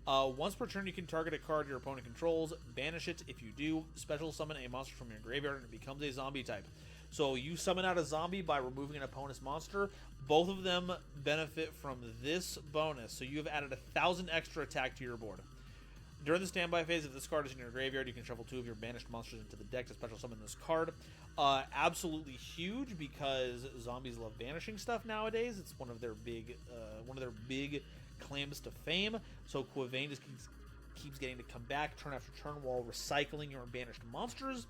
Once per turn, you can target a card your opponent controls, banish it. If you do, special summon a monster from your graveyard and it becomes a zombie type. So you summon out a zombie by removing an opponent's monster. Both of them benefit from this bonus, so you have added 1,000 extra attack to your board. During the standby phase, if this card is in your graveyard, you can shuffle 2 of your banished monsters into the deck to special summon this card. Absolutely huge because zombies love banishing stuff nowadays. It's one of their big claims to fame. So Quivane just keeps getting to come back turn after turn while recycling your banished monsters.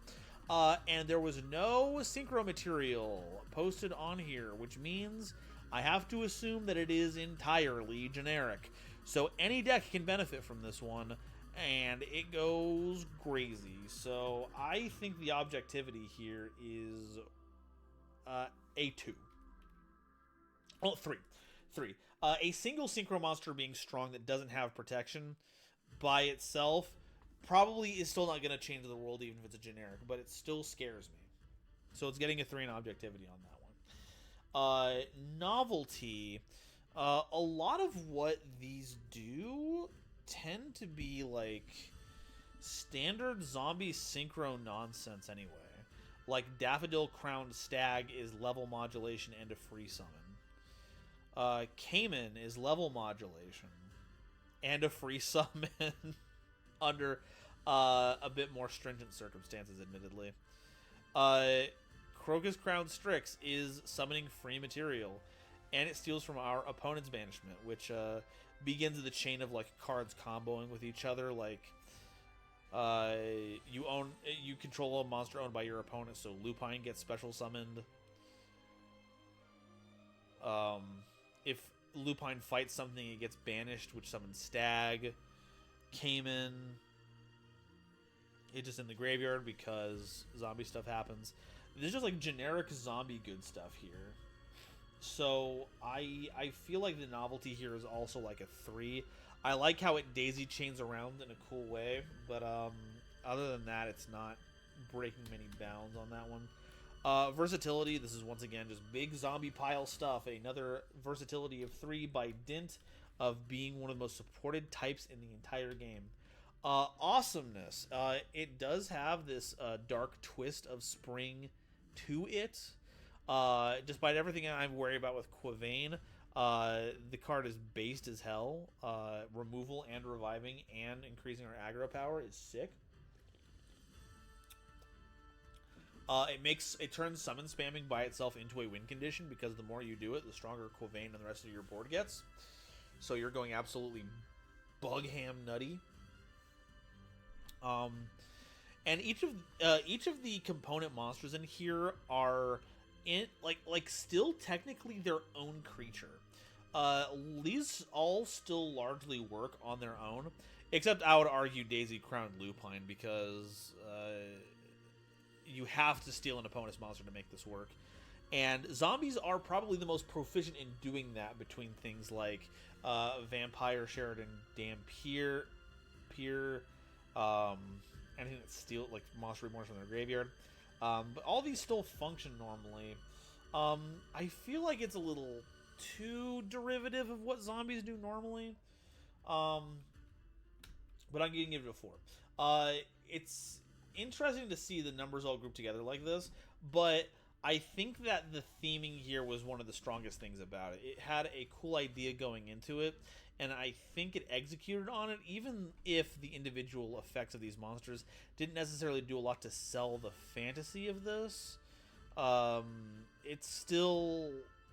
And there was no synchro material posted on here, which means I have to assume that it is entirely generic. So any deck can benefit from this one, and it goes crazy. So I think the objectivity here is a 2. Oh, 3. A single synchro monster being strong that doesn't have protection by itself probably is still not going to change the world, even if it's a generic, but it still scares me. So it's getting a 3 in objectivity on that one. Novelty. A lot of what these do tend to be like standard zombie synchro nonsense anyway. Like Daffodil Crowned Stag is level modulation and a free summon. Cayman is level modulation and a free summon under a bit more stringent circumstances, admittedly. Crocus Crowned Strix is summoning free material, and it steals from our opponent's banishment, which begins the chain of like cards comboing with each other. Like you control a monster owned by your opponent, so Lupine gets special summoned. If Lupine fights something, it gets banished, which summons Stag. Cayman, it's just in the graveyard because zombie stuff happens. There's just like generic zombie good stuff here. So I feel like the novelty here is also like a 3. I like how it daisy chains around in a cool way, but other than that, it's not breaking many bounds on that one. Versatility, this is once again just big zombie pile stuff. Another versatility of 3 by dint of being one of the most supported types in the entire game. Awesomeness. It does have this dark twist of spring to it. Despite everything I'm worried about with Quavain, the card is based as hell. Removal and reviving and increasing our aggro power is sick. It turns summon spamming by itself into a win condition because the more you do it, the stronger Quavain and the rest of your board gets. So you're going absolutely bug ham nutty. And each of the component monsters in here are still technically their own creature. These all still largely work on their own, except I would argue Daisy Crowned Lupine because you have to steal an opponent's monster to make this work. And zombies are probably the most proficient in doing that between things like Vampire, Sheridan, Dampier, anything that steal like Monster Reborn from their graveyard. But all these still function normally. I feel like it's a little too derivative of what zombies do normally. But I'm gonna give it a 4. It's interesting to see the numbers all grouped together like this, but I think that the theming here was one of the strongest things about it. It had a cool idea going into it, and I think it executed on it, even if the individual effects of these monsters didn't necessarily do a lot to sell the fantasy of this. It still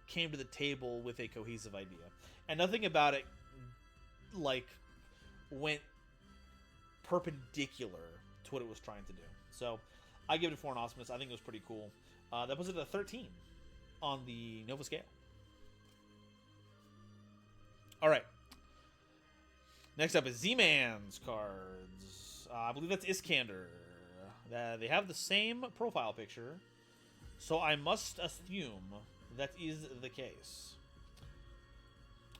came to the table with a cohesive idea, and nothing about it like went perpendicular to what it was trying to do. So I give it a 4 on Awesomeness. I think it was pretty cool. That puts it at a 13 on the Nova scale. All right. Next up is Z-Man's cards. I believe that's Iskander. They have the same profile picture, so I must assume that is the case.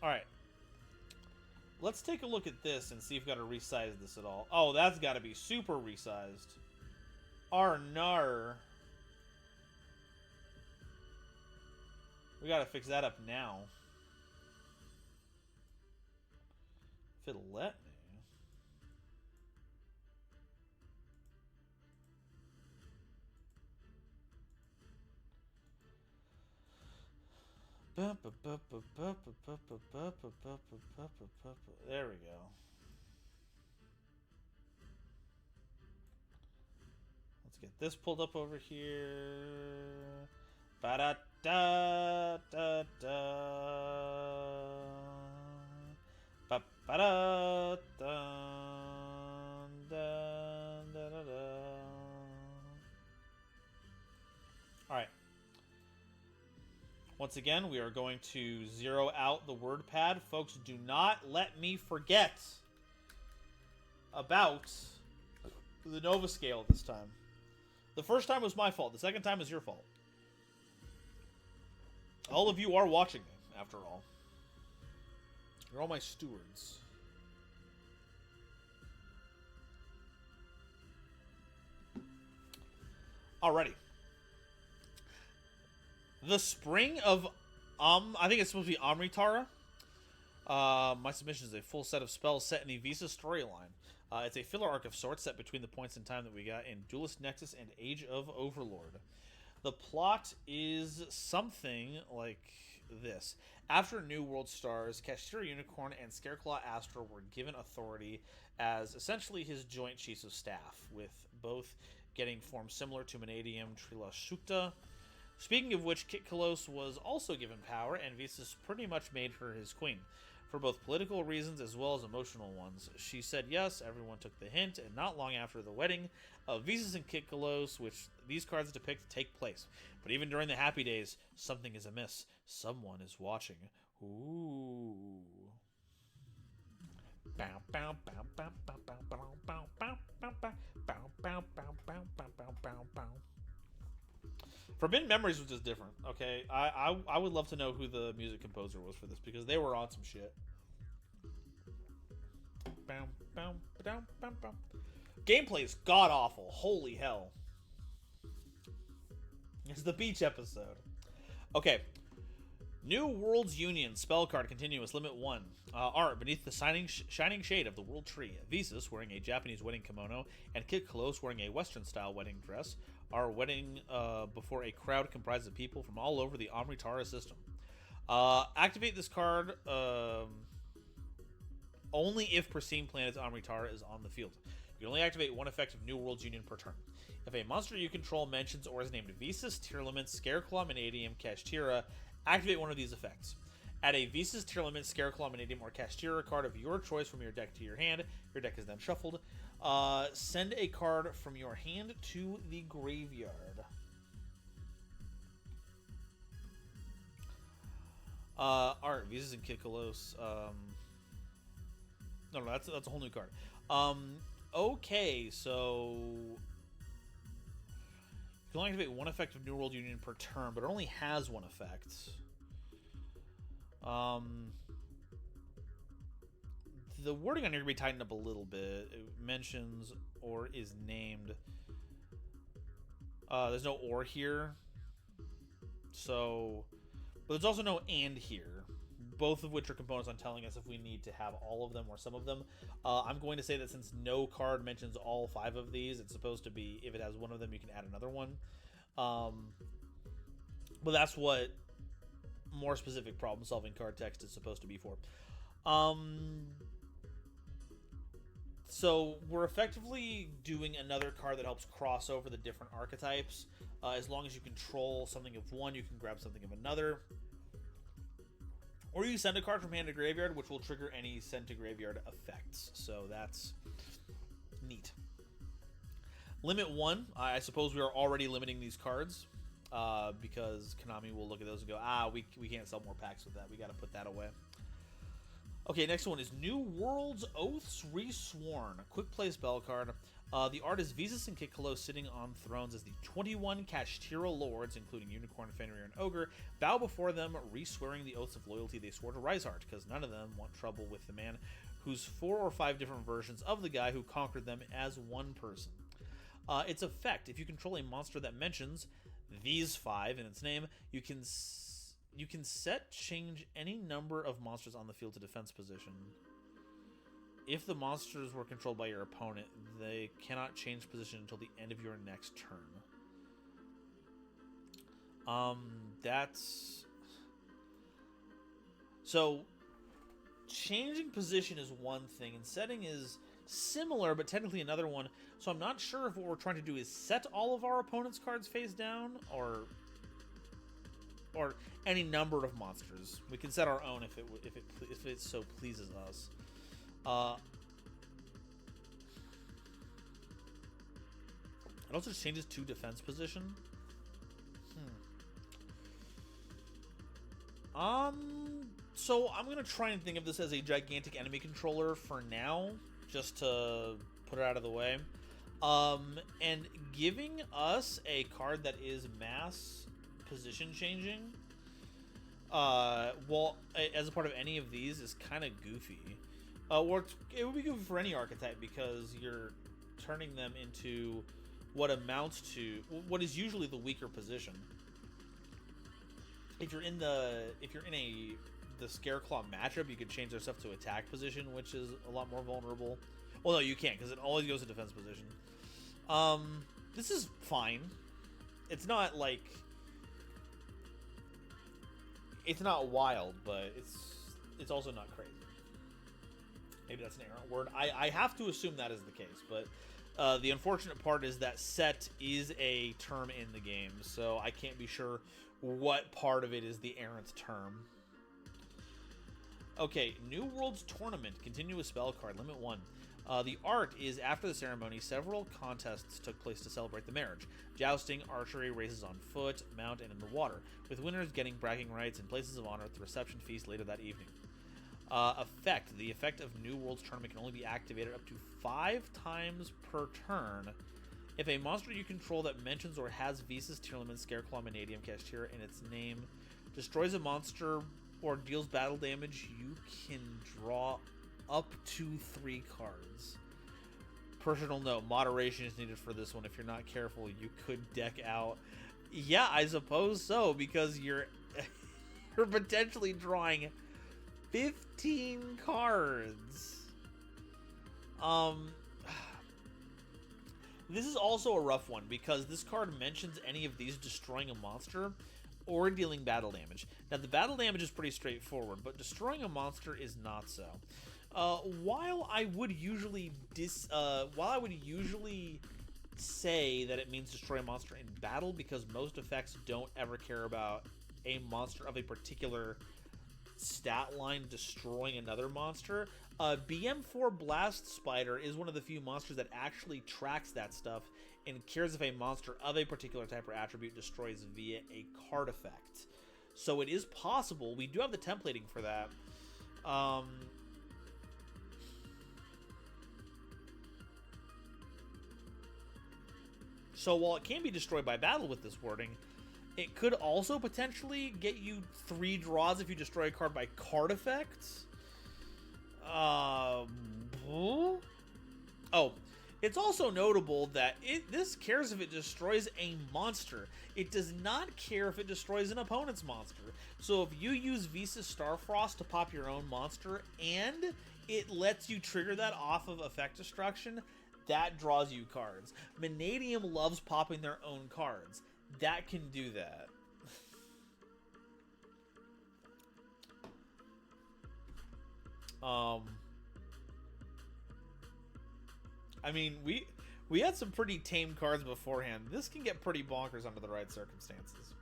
All right. Let's take a look at this and see if we've got to resize this at all. Oh, that's got to be super resized. Arnar. We got to fix that up now. If it'll let me. There we go. Let's get this pulled up over here. Ba-da-da-da-da. Ba-ba-da-da-da-da-da. All right. Once again, we are going to zero out the word pad. Folks, do not let me forget about the Nova scale this time. The first time was my fault. The second time is your fault. All of you are watching me, after all. You're all my stewards. Alrighty. The Spring of I think it's supposed to be Amritara. My submission is a full set of spells set in the Visa storyline. It's a filler arc of sorts set between the points in time that we got in Duelist Nexus and Age of Overlord. The plot is something like this. After New World Stars, Kashtira Unicorn and Scareclaw Astra were given authority as essentially his joint chiefs of staff, with both getting forms similar to Manadium Trila Shukta. Speaking of which, Kit Kalos was also given power, and Visas pretty much made her his queen. For both political reasons as well as emotional ones. She said yes, everyone took the hint, and not long after the wedding of Visas and Kit Kalos, which these cards depict, take place. But even during the happy days, something is amiss. Someone is watching. Ooh. Bow, bow, bow, bow, bow, bow, bow, bow, bow, bow, bow, bow, bow, bow, bow, bow, bow, bow. Forbidden Memories was just different, okay? I would love to know who the music composer was for this, because they were on some shit. Bow, bow, bow, bow, bow. Gameplay is god-awful. Holy hell. It's the beach episode. Okay. New World's Union spell card continuous limit 1. Art beneath the shining shade of the World Tree. Visas wearing a Japanese wedding kimono and Kid Close wearing a Western style wedding dress are wedding before a crowd comprised of people from all over the Amritara system. Activate this card only if Pristine Planet's Amritara is on the field. You can only activate one effect of New World's Union per turn. If a monster you control mentions or is named Visas, Tearlament, Scareclaw, Manadium, Kashtira, activate one of these effects. Add a Visas, Tearlament, Scareclaw, Manadium, or Kashtira card of your choice from your deck to your hand. Your deck is then shuffled. Send a card from your hand to the graveyard. Art, Visas and Kikolos. No, that's a whole new card. Okay, so you can only activate one effect of New World Union per turn, but it only has one effect. The wording on here can be tightened up a little bit. It mentions or is named. There's no or here. So, but there's also no and here. Both of which are components on telling us if we need to have all of them or some of them. I'm going to say that since no card mentions all 5 of these, it's supposed to be, if it has one of them, you can add another one. But that's what more specific problem-solving card text is supposed to be for. So we're effectively doing another card that helps cross over the different archetypes. As long as you control something of one, you can grab something of another. Or you send a card from hand to graveyard, which will trigger any send to graveyard effects. So that's neat. Limit 1. I suppose we are already limiting these cards because Konami will look at those and go, we can't sell more packs with that. We got to put that away. Okay, next one is New World's Oaths Resworn. Quick play spell card. The art is Visas and Kikolos sitting on thrones as the 21 Kashtira lords, including Unicorn, Fenrir, and Ogre, bow before them, re-swearing the oaths of loyalty they swore to Riseheart, because none of them want trouble with the man whose 4 or 5 different versions of the guy who conquered them as one person. Its effect, if you control a monster that mentions these 5 in its name, you can change any number of monsters on the field to defense position. If the monsters were controlled by your opponent, they cannot change position until the end of your next turn. That's... So, changing position is one thing, and setting is similar, but technically another one. So I'm not sure if what we're trying to do is set all of our opponent's cards face down, or any number of monsters. We can set our own if it so pleases us. It also changes to defense position. So I'm gonna try and think of this as a gigantic enemy controller for now, just to put it out of the way. And giving us a card that is mass position changing, well, as a part of any of these is kind of goofy. Or it would be goofy for any archetype because you're turning them into what amounts to what is usually the weaker position. If you're in the Scareclaw matchup, you could change their stuff to attack position, which is a lot more vulnerable. Well, no, you can't because it always goes to defense position. This is fine. It's not like it's not wild, but it's also not crazy. Maybe that's an errant word. I have to assume that is the case, but the unfortunate part is that set is a term in the game, so I can't be sure what part of it is the errant term. Okay, New World's Tournament, continuous spell card, limit 1. The art is after the ceremony, several contests took place to celebrate the marriage. Jousting, archery, races on foot, mount, and in the water, with winners getting bragging rights and places of honor at the reception feast later that evening. Effect. The effect of New World's Tournament can only be activated up to 5 times per turn if a monster you control that mentions or has Visas, Tearlament, Scareclaw, Manadium, Kashtira in its name destroys a monster or deals battle damage, you can draw up to 3 cards. Personal note, moderation is needed for this one. If you're not careful, you could deck out. Yeah, I suppose so, because you're You're potentially drawing 15 cards. This is also a rough one because this card mentions any of these destroying a monster or dealing battle damage. Now, the battle damage is pretty straightforward, but destroying a monster is not so. While I would usually say that it means destroy a monster in battle because most effects don't ever care about a monster of a particular stat line destroying another monster, BM4 Blast Spider is one of the few monsters that actually tracks that stuff and cares if a monster of a particular type or attribute destroys via a card effect. So it is possible. We do have the templating for that. So while it can be destroyed by battle with this wording, it could also potentially get you 3 draws if you destroy a card by card effects. Oh, it's also notable that this cares if it destroys a monster. It does not care if it destroys an opponent's monster. So if you use Visas Starfrost to pop your own monster and it lets you trigger that off of effect destruction, that draws you cards. Vanadium loves popping their own cards. That can do that. I mean, we had some pretty tame cards beforehand. This can get pretty bonkers under the right circumstances.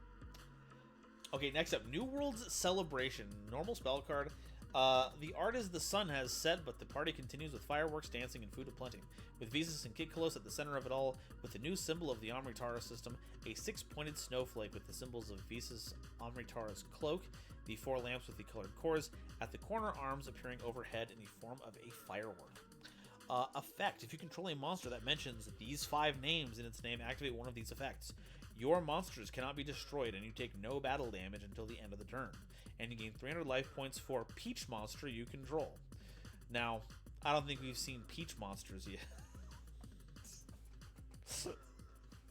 Okay, next up, New World's Celebration. Normal spell card. The art is the sun has set, but the party continues with fireworks, dancing, and food aplenty. With Visas and Kid Kolos at the center of it all, with the new symbol of the Amritara system, a 6-pointed snowflake with the symbols of Visas Amritara's cloak, the 4 lamps with the colored cores, at the corner arms appearing overhead in the form of a firework. Effect. If you control a monster that mentions these 5 names in its name, activate one of these effects. Your monsters cannot be destroyed, and you take no battle damage until the end of the turn. And you gain 300 life points for Peach monster you control. Now, I don't think we've seen Peach monsters yet.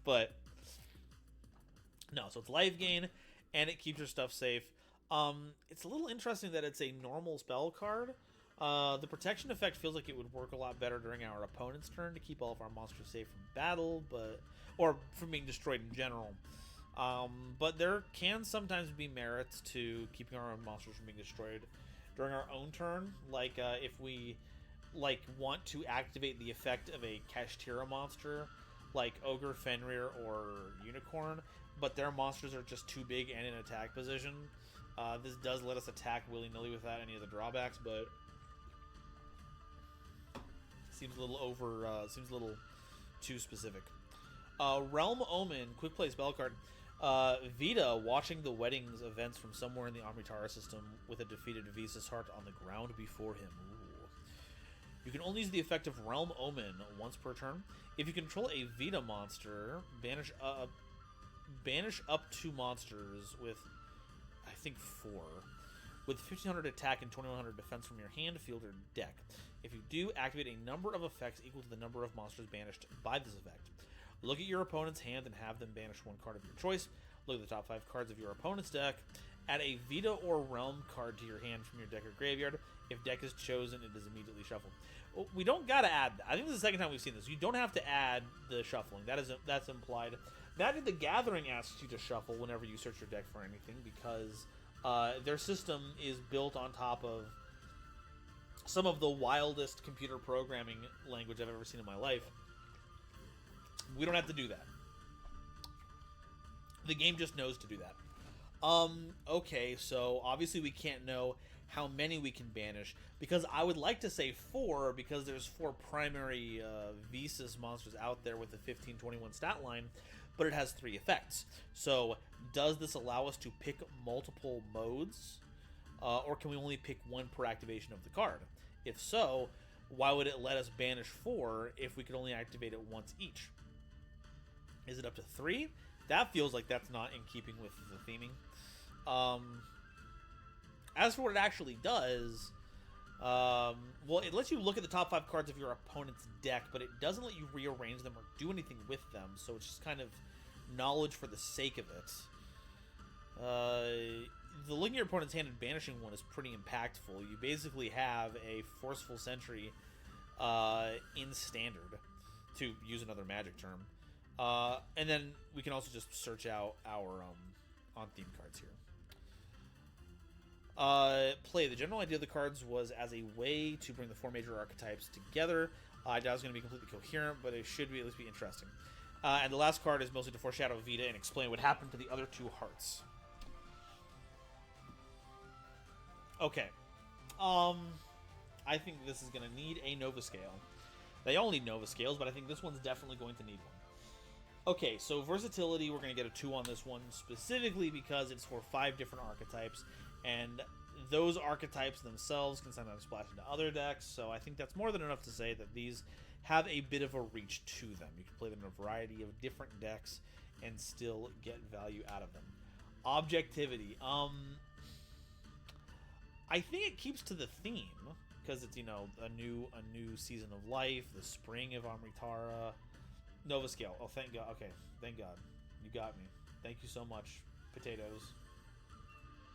But, no, so it's life gain, and it keeps your stuff safe. It's a little interesting that it's a normal spell card. The protection effect feels like it would work a lot better during our opponent's turn to keep all of our monsters safe from battle, or from being destroyed in general. But there can sometimes be merits to keeping our own monsters from being destroyed during our own turn. Like, if we, want to activate the effect of a Kashtira monster, like Ogre, Fenrir, or Unicorn, but their monsters are just too big and in attack position. This does let us attack willy-nilly without any of the drawbacks, but seems a little too specific. Realm Omen, quick play spell card. Vita watching the weddings events from somewhere in the Amritara system with a defeated Visas heart on the ground before him. Ooh. You can only use the effect of Realm Omen once per turn. If you control a Vita monster, banish up 2 monsters with, I think, 4. With 1500 attack and 2100 defense from your hand, field, or deck. If you do, activate a number of effects equal to the number of monsters banished by this effect. Look at your opponent's hand and have them banish 1 card of your choice. Look at the top 5 cards of your opponent's deck. Add a Vita or Realm card to your hand from your deck or graveyard. If deck is chosen, it is immediately shuffled. We don't gotta add that. I think this is the second time we've seen this. You don't have to add the shuffling. That's implied. Magic the Gathering asks you to shuffle whenever you search your deck for anything because their system is built on top of some of the wildest computer programming language I've ever seen in my life. We don't have to do that. The game just knows to do that. Okay, so obviously we can't know how many we can banish, because I would like to say 4, because there's 4 primary Visas monsters out there with a 1521 stat line, but it has 3 effects. So does this allow us to pick multiple modes, or can we only pick 1 per activation of the card? If so, why would it let us banish 4 if we could only activate it once each? Is it up to 3? That feels like that's not in keeping with the theming. As for what it actually does, well, it lets you look at the top 5 cards of your opponent's deck, but it doesn't let you rearrange them or do anything with them, so it's just kind of knowledge for the sake of it. the looking at your opponent's hand and banishing one is pretty impactful. You basically have a Forceful Sentry in Standard, to use another Magic term. And then we can also just search out our on-theme cards here. Play. The general idea of the cards was as a way to bring the 4 major archetypes together. I doubt it's going to be completely coherent, but it should be at least be interesting. And the last card is mostly to foreshadow Vita and explain what happened to the other 2 hearts. Okay. I think this is going to need a Nova Scale. They all need Nova Scales, but I think this one's definitely going to need one. Okay, so versatility, we're going to get a 2 on this one, specifically because it's for 5 different archetypes, and those archetypes themselves can sometimes splash into other decks, so I think that's more than enough to say that these have a bit of a reach to them. You can play them in a variety of different decks and still get value out of them. Objectivity. I think it keeps to the theme, because it's, you know, a new season of life, the spring of Amritara. Nova Scale. Oh, thank God. Okay, thank God. You got me. Thank you so much, potatoes.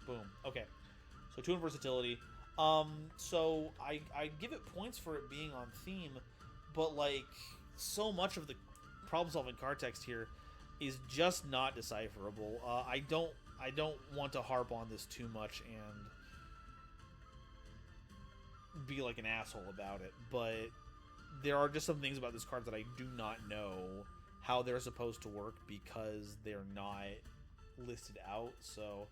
Boom. Okay. So 2 in versatility. So I give it points for it being on theme, but like so much of the problem-solving card text here is just not decipherable. I don't want to harp on this too much and be like an asshole about it, but there are just some things about this card that I do not know how they're supposed to work because they're not listed out. So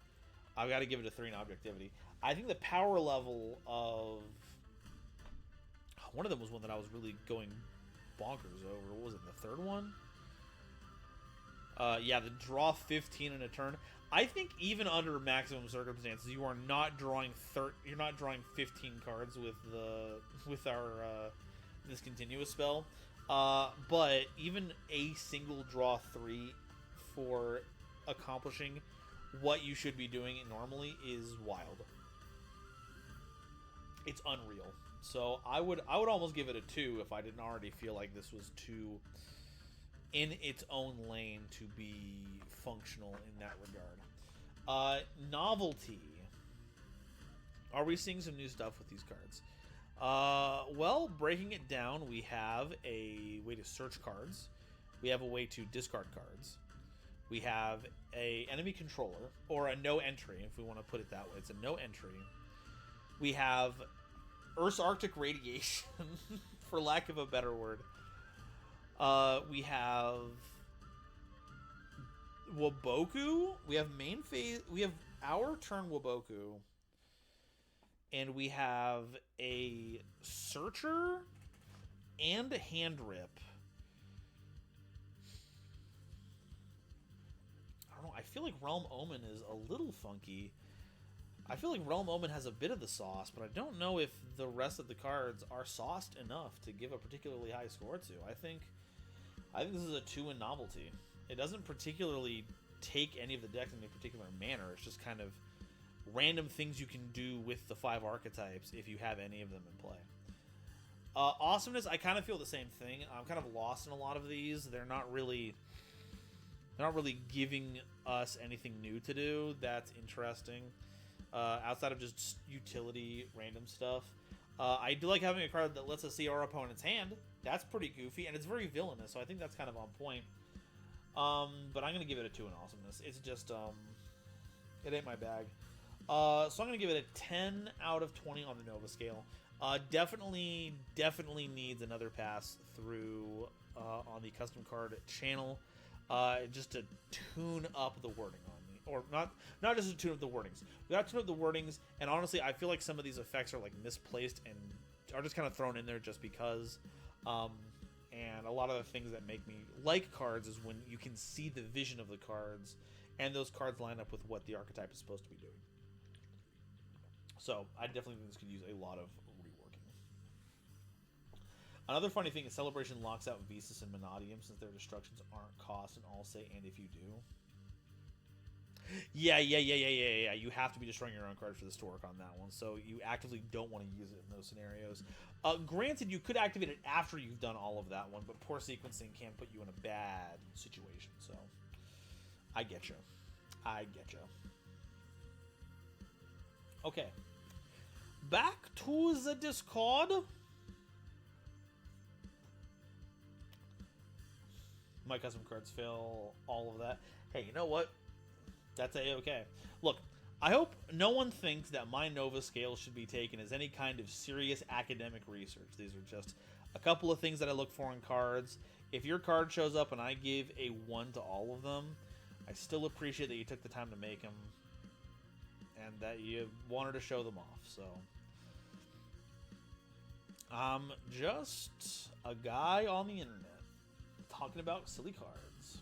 I've got to give it a 3 in objectivity. I think the power level of one of them was one that I was really going bonkers over. What was it? The third one? Yeah, the draw 15 in a turn. I think even under maximum circumstances, you are not drawing 15 cards with our this continuous spell. But even a single draw 3 for accomplishing what you should be doing normally is wild. It's unreal. So I would almost give it a 2 if I didn't already feel like this was too in its own lane to be functional in that regard. Novelty. Are we seeing some new stuff with these cards? Well, breaking it down, we have a way to search cards. We have a way to discard cards. We have a enemy controller, or a no entry, if we want to put it that way. It's a no entry. We have Earth's Arctic Radiation, for lack of a better word. We have Waboku. We have main phase. We have our turn Waboku. And we have a Searcher and a Hand Rip. I don't know. I feel like Realm Omen is a little funky. I feel like Realm Omen has a bit of the sauce, but I don't know if the rest of the cards are sauced enough to give a particularly high score to. I think this is a 2 in novelty. It doesn't particularly take any of the decks in a particular manner. It's just kind of random things you can do with the 5 archetypes if you have any of them in play. Awesomeness, I kind of feel the same thing. I'm kind of lost in a lot of these. They're not really giving us anything new to do that's interesting. Outside of just utility random stuff. I do like having a card that lets us see our opponent's hand. That's pretty goofy, and it's very villainous, so I think that's kind of on point. But I'm going to give it a 2 in awesomeness. It's just, it ain't my bag. So I'm going to give it a 10 out of 20 on the Nova scale. Definitely needs another pass through on the custom card channel, just to tune up the wording on me, or not just to tune up the wordings. We got to tune up the wordings, and honestly, I feel like some of these effects are like misplaced and are just kind of thrown in there just because. And a lot of the things that make me like cards is when you can see the vision of the cards, and those cards line up with what the archetype is supposed to be doing. So I definitely think this could use a lot of reworking. Another funny thing is Celebration locks out Visas and Monodium since their destructions aren't cost, and all say and if you do. Yeah. You have to be destroying your own card for this to work on that one, so you actively don't want to use it in those scenarios. Granted, you could activate it after you've done all of that one, but poor sequencing can put you in a bad situation, so I get you. Okay. Back to the Discord. My custom cards fail, all of that. Hey, you know what? That's A-okay. Look, I hope no one thinks that my Nova scale should be taken as any kind of serious academic research. These are just a couple of things that I look for in cards. If your card shows up and I give a 1 to all of them, I still appreciate that you took the time to make them and that you wanted to show them off, so... I'm just a guy on the internet talking about silly cards.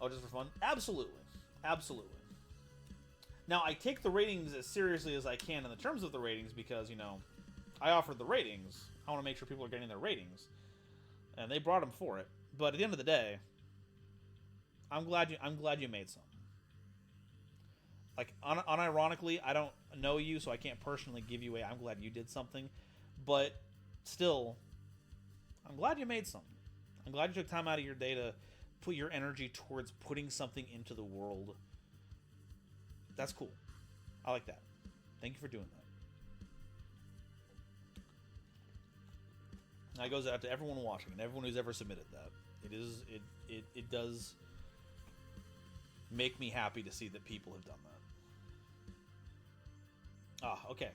Oh, just for fun? Absolutely. Absolutely. Now, I take the ratings as seriously as I can in the terms of the ratings because, you know, I offered the ratings. I want to make sure people are getting their ratings. And they brought them for it. But at the end of the day, I'm glad you made some. Like, unironically, I don't know you, so I can't personally give you I'm glad you did something. But still, I'm glad you made something. I'm glad you took time out of your day to put your energy towards putting something into the world. That's cool. I like that. Thank you for doing that. That goes out to everyone watching and everyone who's ever submitted that. It does make me happy to see that people have done that. Okay.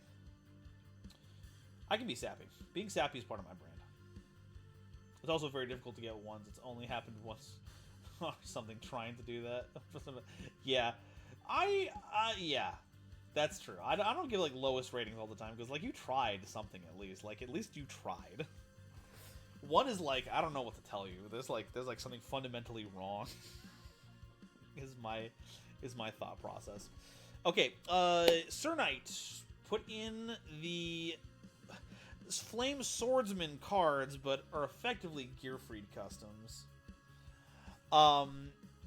I can be sappy. Being sappy is part of my brand. It's also very difficult to get ones. It's only happened once. Something trying to do that. Yeah. Yeah. That's true. I don't give, like, lowest ratings all the time, because, like, you tried something at least. Like, at least you tried. One is, like, I don't know what to tell you. There's something fundamentally wrong. is my thought process. Okay, Sir Knight put in the Flame Swordsman cards, but are effectively Gearfried customs.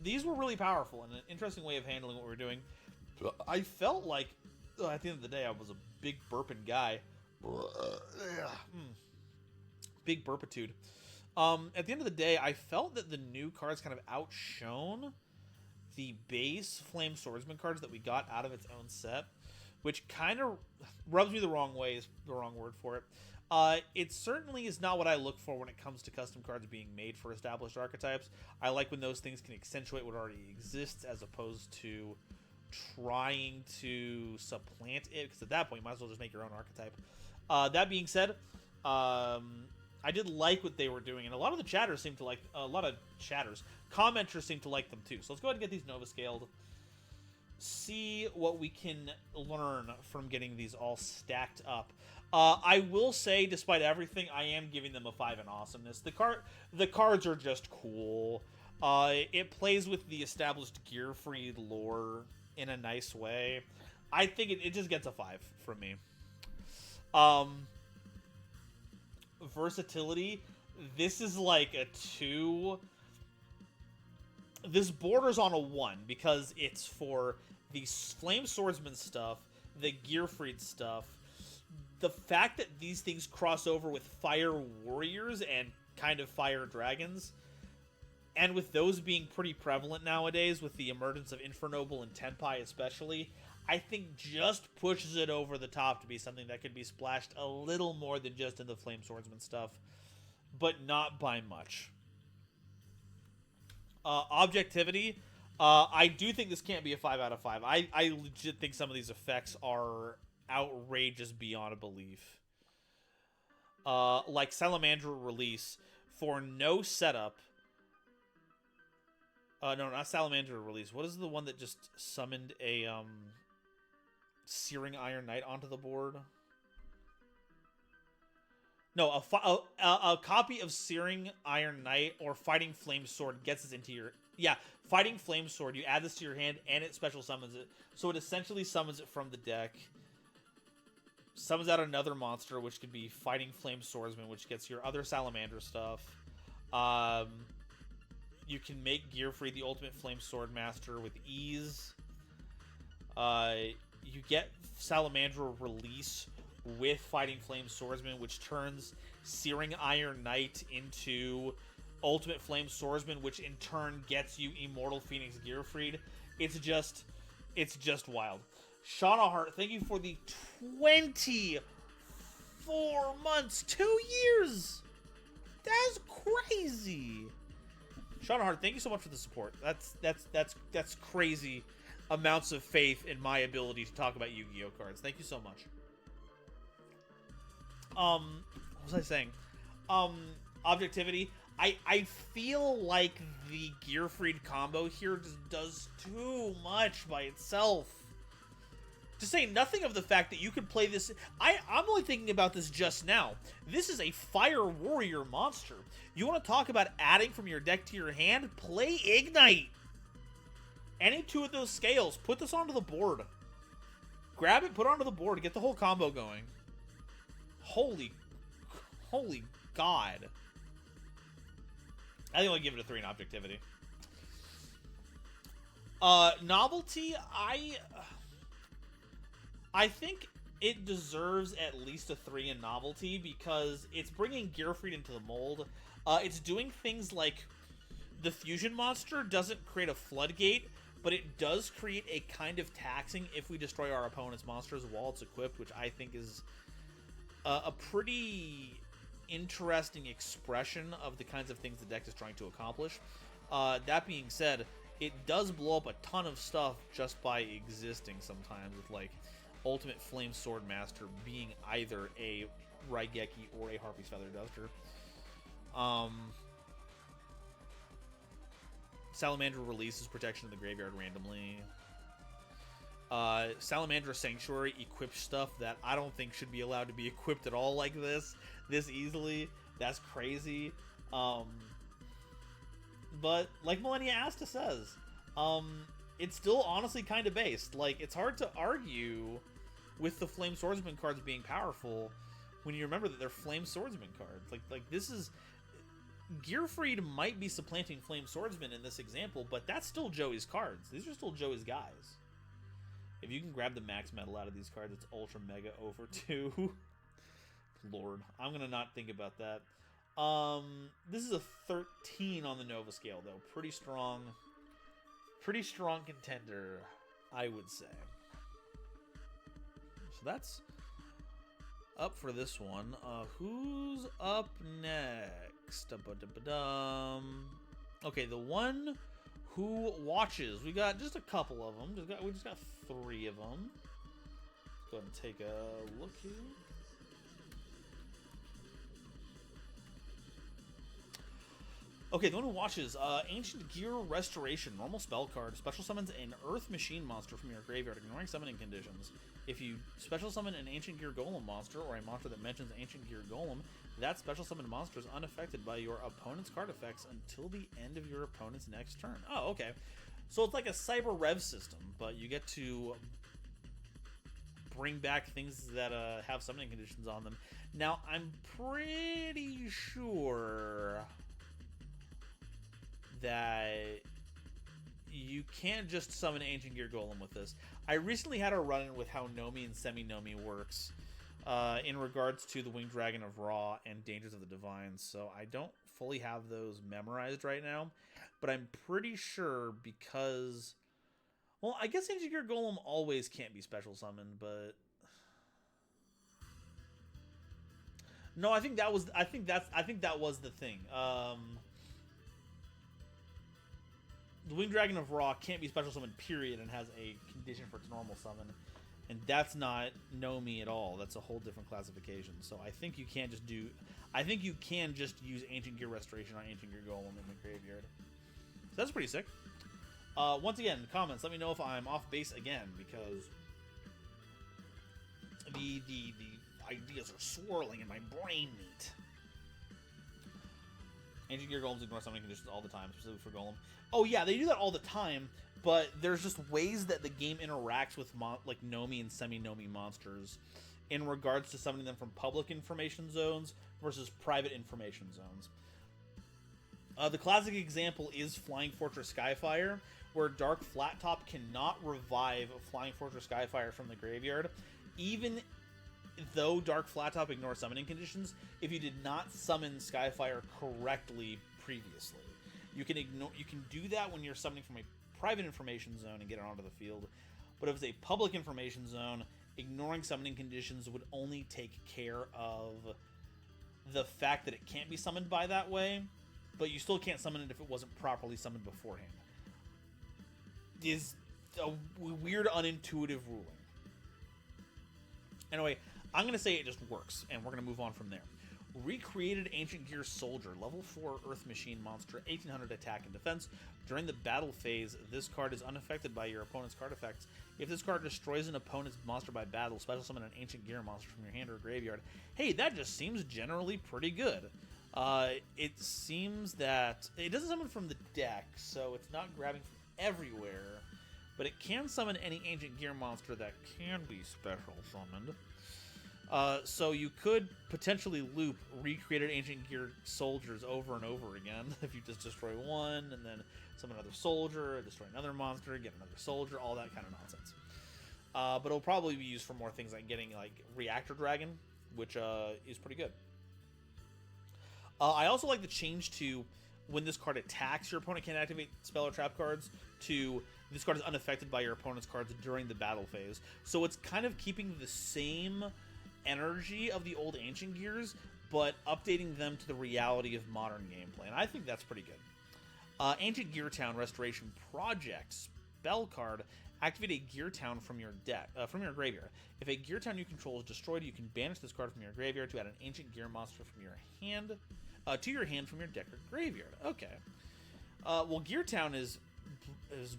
These were really powerful and an interesting way of handling what we were doing. I felt like, at the end of the day, I was a big burping guy. Big burpitude. At the end of the day, I felt that the new cards kind of outshone the base Flame Swordsman cards that we got out of its own set, which kind of rubs me the wrong way, is the wrong word for it. It certainly is not what I look for when it comes to custom cards being made for established archetypes. I like when those things can accentuate what already exists as opposed to trying to supplant it, because at that point you might as well just make your own archetype. That being said, I did like what they were doing, and a lot of the chatters seemed to like, commenters seem to like them too. So let's go ahead and get these Nova scaled. See what we can learn from getting these all stacked up. I will say, despite everything, I am giving them a 5 in awesomeness. The cards are just cool. It plays with the established Gearfried lore in a nice way. I think it just gets a 5 from me. Versatility, this is like a 2. This borders on a 1 because it's for the Flame Swordsman stuff, the Gearfried stuff. The fact that these things cross over with Fire Warriors and kind of Fire Dragons, and with those being pretty prevalent nowadays with the emergence of Infernoble and Tenpai especially, I think just pushes it over the top to be something that could be splashed a little more than just in the Flame Swordsman stuff, but not by much. Objectivity, I do think this can't be a 5 out of 5. I legit think some of these effects are outrageous beyond belief. Like Salamandra Release, for no setup. No, not Salamandra Release. What is the one that just summoned a Searing Iron Knight onto the board? No, a copy of Searing Iron Knight or Fighting Flame Sword gets this into your... Yeah, Fighting Flame Sword. You add this to your hand, and it special summons it. So it essentially summons it from the deck. Summons out another monster, which could be Fighting Flame Swordsman, which gets your other Salamander stuff. You can make Gearfried the Ultimate Flame Sword Master with ease. You get Salamandra Release with Fighting Flame Swordsman, which turns Searing Iron Knight into Ultimate Flame Swordsman, which in turn gets you Immortal Phoenix Gearfried. It's just It's just wild. Shauna Hart, thank you for the 24 months, 2 years. That's crazy. Shauna Hart, thank you so much for the support. That's crazy amounts of faith in my ability to talk about Yu-Gi-Oh cards. Thank you so much. What was I saying? Objectivity. I feel like the Gearfried combo here just does too much by itself. To say nothing of the fact that you could play this... I'm only thinking about this just now. This is a Fire Warrior monster. You want to talk about adding from your deck to your hand? Play Ignite. Any two of those scales. Put this onto the board. Grab it, put it onto the board. Get the whole combo going. Holy God. I think I'll give it a 3 in objectivity. Novelty, I think it deserves at least a 3 in novelty because it's bringing Gearfried into the mold. It's doing things like the fusion monster doesn't create a floodgate, but it does create a kind of taxing if we destroy our opponent's monsters while it's equipped, which I think is a pretty interesting expression of the kinds of things the deck is trying to accomplish. That being said, it does blow up a ton of stuff just by existing sometimes, with like Ultimate Flame Sword Master being either a Raigeki or a Harpy's Feather Duster. Salamandra releases protection in the graveyard randomly. Salamandra Sanctuary equips stuff that I don't think should be allowed to be equipped at all like this easily. That's crazy. But like Millennia Asta says, it's still honestly kind of based. Like, it's hard to argue with the Flame Swordsman cards being powerful when you remember that they're Flame Swordsman cards. Like this is... Gearfried might be supplanting Flame Swordsman in this example, but that's still Joey's cards. These are still Joey's guys. If you can grab the max metal out of these cards, it's Ultra Mega over 2. Lord, I'm gonna not think about that. This is a 13 on the Nova scale, though. Pretty strong contender, I would say. So that's up for this one. Who's up next? Okay, the one who watches. We got just a couple of them. We just got 3 of them. Let's go ahead and take a look here. Okay, the one who watches, Ancient Gear Restoration, normal spell card, special summons an Earth Machine monster from your graveyard, ignoring summoning conditions. If you special summon an Ancient Gear Golem monster, or a monster that mentions Ancient Gear Golem, that special summoned monster is unaffected by your opponent's card effects until the end of your opponent's next turn. Oh, okay. So it's like a Cyber Rev system, but you get to bring back things that have summoning conditions on them. Now, I'm pretty sure that you can't just summon Ancient Gear Golem with this. I recently had a run-in with how Nomi and Semi-Nomi works in regards to the Winged Dragon of Ra and Dangers of the Divines, so I don't fully have those memorized right now, but I'm pretty sure because... Well, I guess Ancient Gear Golem always can't be special summoned, but... No, I think that was the thing. The Winged Dragon of Ra can't be special summoned, period, and has a condition for its normal summon. And that's not Nomi at all. That's a whole different classification. So I think you can't just do... I think you can just use Ancient Gear Restoration on Ancient Gear Golem in the graveyard. So that's pretty sick. Once again, comments, let me know if I'm off base again, because the ideas are swirling in my brain meat. Ancient Gear Golems ignore summoning conditions all the time, specifically for Golem. Oh yeah, they do that all the time, but there's just ways that the game interacts with like Nomi and Semi-Nomi monsters in regards to summoning them from public information zones versus private information zones. The classic example is Flying Fortress Skyfire, where Dark Flattop cannot revive Flying Fortress Skyfire from the graveyard, even though Dark Flattop ignores summoning conditions, if you did not summon Skyfire correctly previously. You can do that when you're summoning from a private information zone and get it onto the field. but if it's a public information zone, ignoring summoning conditions would only take care of the fact that it can't be summoned by that way, but you still can't summon it if it wasn't properly summoned beforehand. Is a weird, unintuitive ruling. Anyway, I'm going to say it just works, and we're going to move on from there. Recreated Ancient Gear Soldier, level 4 Earth Machine monster, 1800 attack and defense. During the battle phase, this card is unaffected by your opponent's card effects. If this card destroys an opponent's monster by battle, special summon an Ancient Gear monster from your hand or graveyard. Hey, that just seems generally pretty good. It seems that it doesn't summon from the deck, so it's not grabbing from everywhere, but it can summon any Ancient Gear monster that can be special summoned. So you could potentially loop recreated Ancient Gear soldiers over and over again if you just destroy one and then summon another soldier, destroy another monster, get another soldier, all that kind of nonsense. But it'll probably be used for more things like getting like Reactor Dragon, which is pretty good. I also like the change to when this card attacks, your opponent can activate spell or trap cards, to this card is unaffected by your opponent's cards during the battle phase. So it's kind of keeping the same energy of the old Ancient Gears, but updating them to the reality of modern gameplay, and I think that's pretty good. Ancient Gear Town Restoration Project spell card. Activate a Gear Town from your deck, from your graveyard. If a Gear Town you control is destroyed, you can banish this card from your graveyard to add an Ancient Gear monster from your hand to your hand from your deck or graveyard. Okay. Well, Gear Town is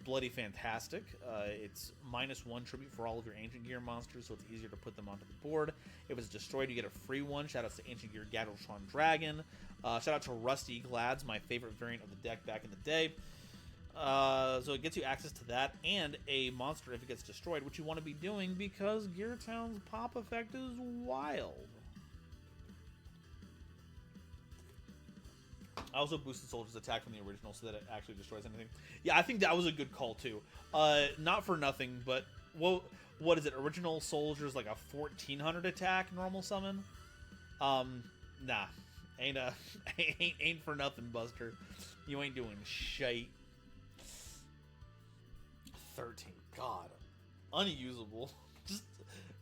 bloody fantastic. It's -1 tribute for all of your Ancient Gear monsters, so it's easier to put them onto the board. If it's destroyed, you get a free one. Shoutouts to Ancient Gear Gadoltron Dragon. Shout out to Rusty Glads, my favorite variant of the deck back in the day. So it gets you access to that and a monster if it gets destroyed, which you want to be doing because Gear Town's pop effect is wild. I also boosted Soldier's attack from the original so that it actually destroys anything. Yeah, I think that was a good call too. Not for nothing, but what is it? Original Soldier's like a 1400 attack normal summon. Nah, ain't for nothing, Buster. You ain't doing shite. 13. God, unusable.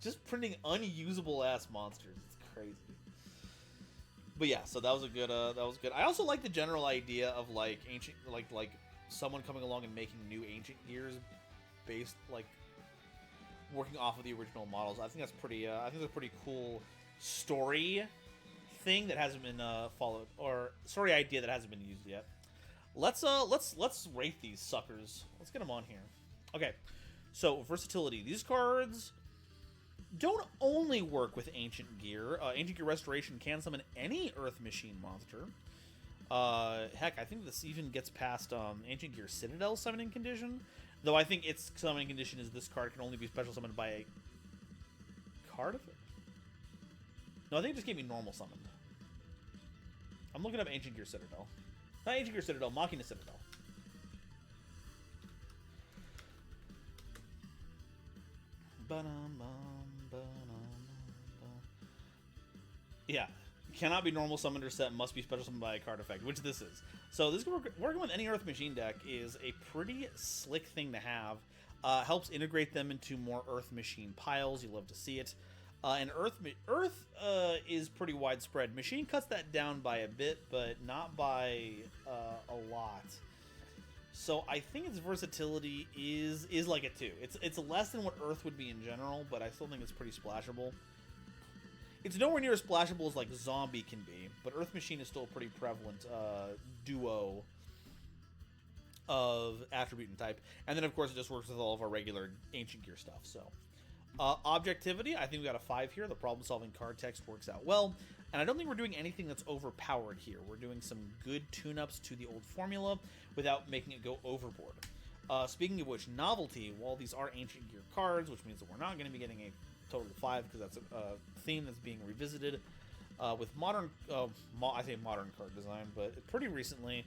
Just printing unusable ass monsters. It's crazy. But yeah, so that was a good. That was good. I also like the general idea of like ancient, like someone coming along and making new Ancient Gears, based like working off of the original models. I think that's pretty. I think that's a pretty cool story thing that hasn't been followed, or story idea that hasn't been used yet. Let's rate these suckers. Let's get them on here. Okay, so versatility. These cards don't only work with Ancient Gear. Ancient Gear Restoration can summon any Earth Machine monster. Heck, I think this even gets past Ancient Gear Citadel summoning condition. Though I think its summoning condition is this card can only be special summoned by a card of it. No, I think it just gave me normal summoned. I'm looking up Ancient Gear Citadel. Not Ancient Gear Citadel, Machina Citadel. Yeah, cannot be normal summoned or set, must be special summoned by a card effect, which this is. So this working with any Earth Machine deck is a pretty slick thing to have. Helps integrate them into more Earth Machine piles. You love to see it. And Earth is pretty widespread. Machine cuts that down by a bit, but not by a lot. So I think its versatility is like it too. It's less than what Earth would be in general, but I still think it's pretty splashable. It's nowhere near as splashable as like Zombie can be, but Earth Machine is still a pretty prevalent duo of attribute and type. And then of course it just works with all of our regular Ancient Gear stuff. So objectivity, I think we got a 5 here. The problem solving card text works out well. And I don't think we're doing anything that's overpowered here. We're doing some good tune-ups to the old formula without making it go overboard. Speaking of which, novelty, while these are Ancient Gear cards, which means that we're not going to be getting a total of 5 because that's a theme that's being revisited with modern, I say modern card design, but pretty recently.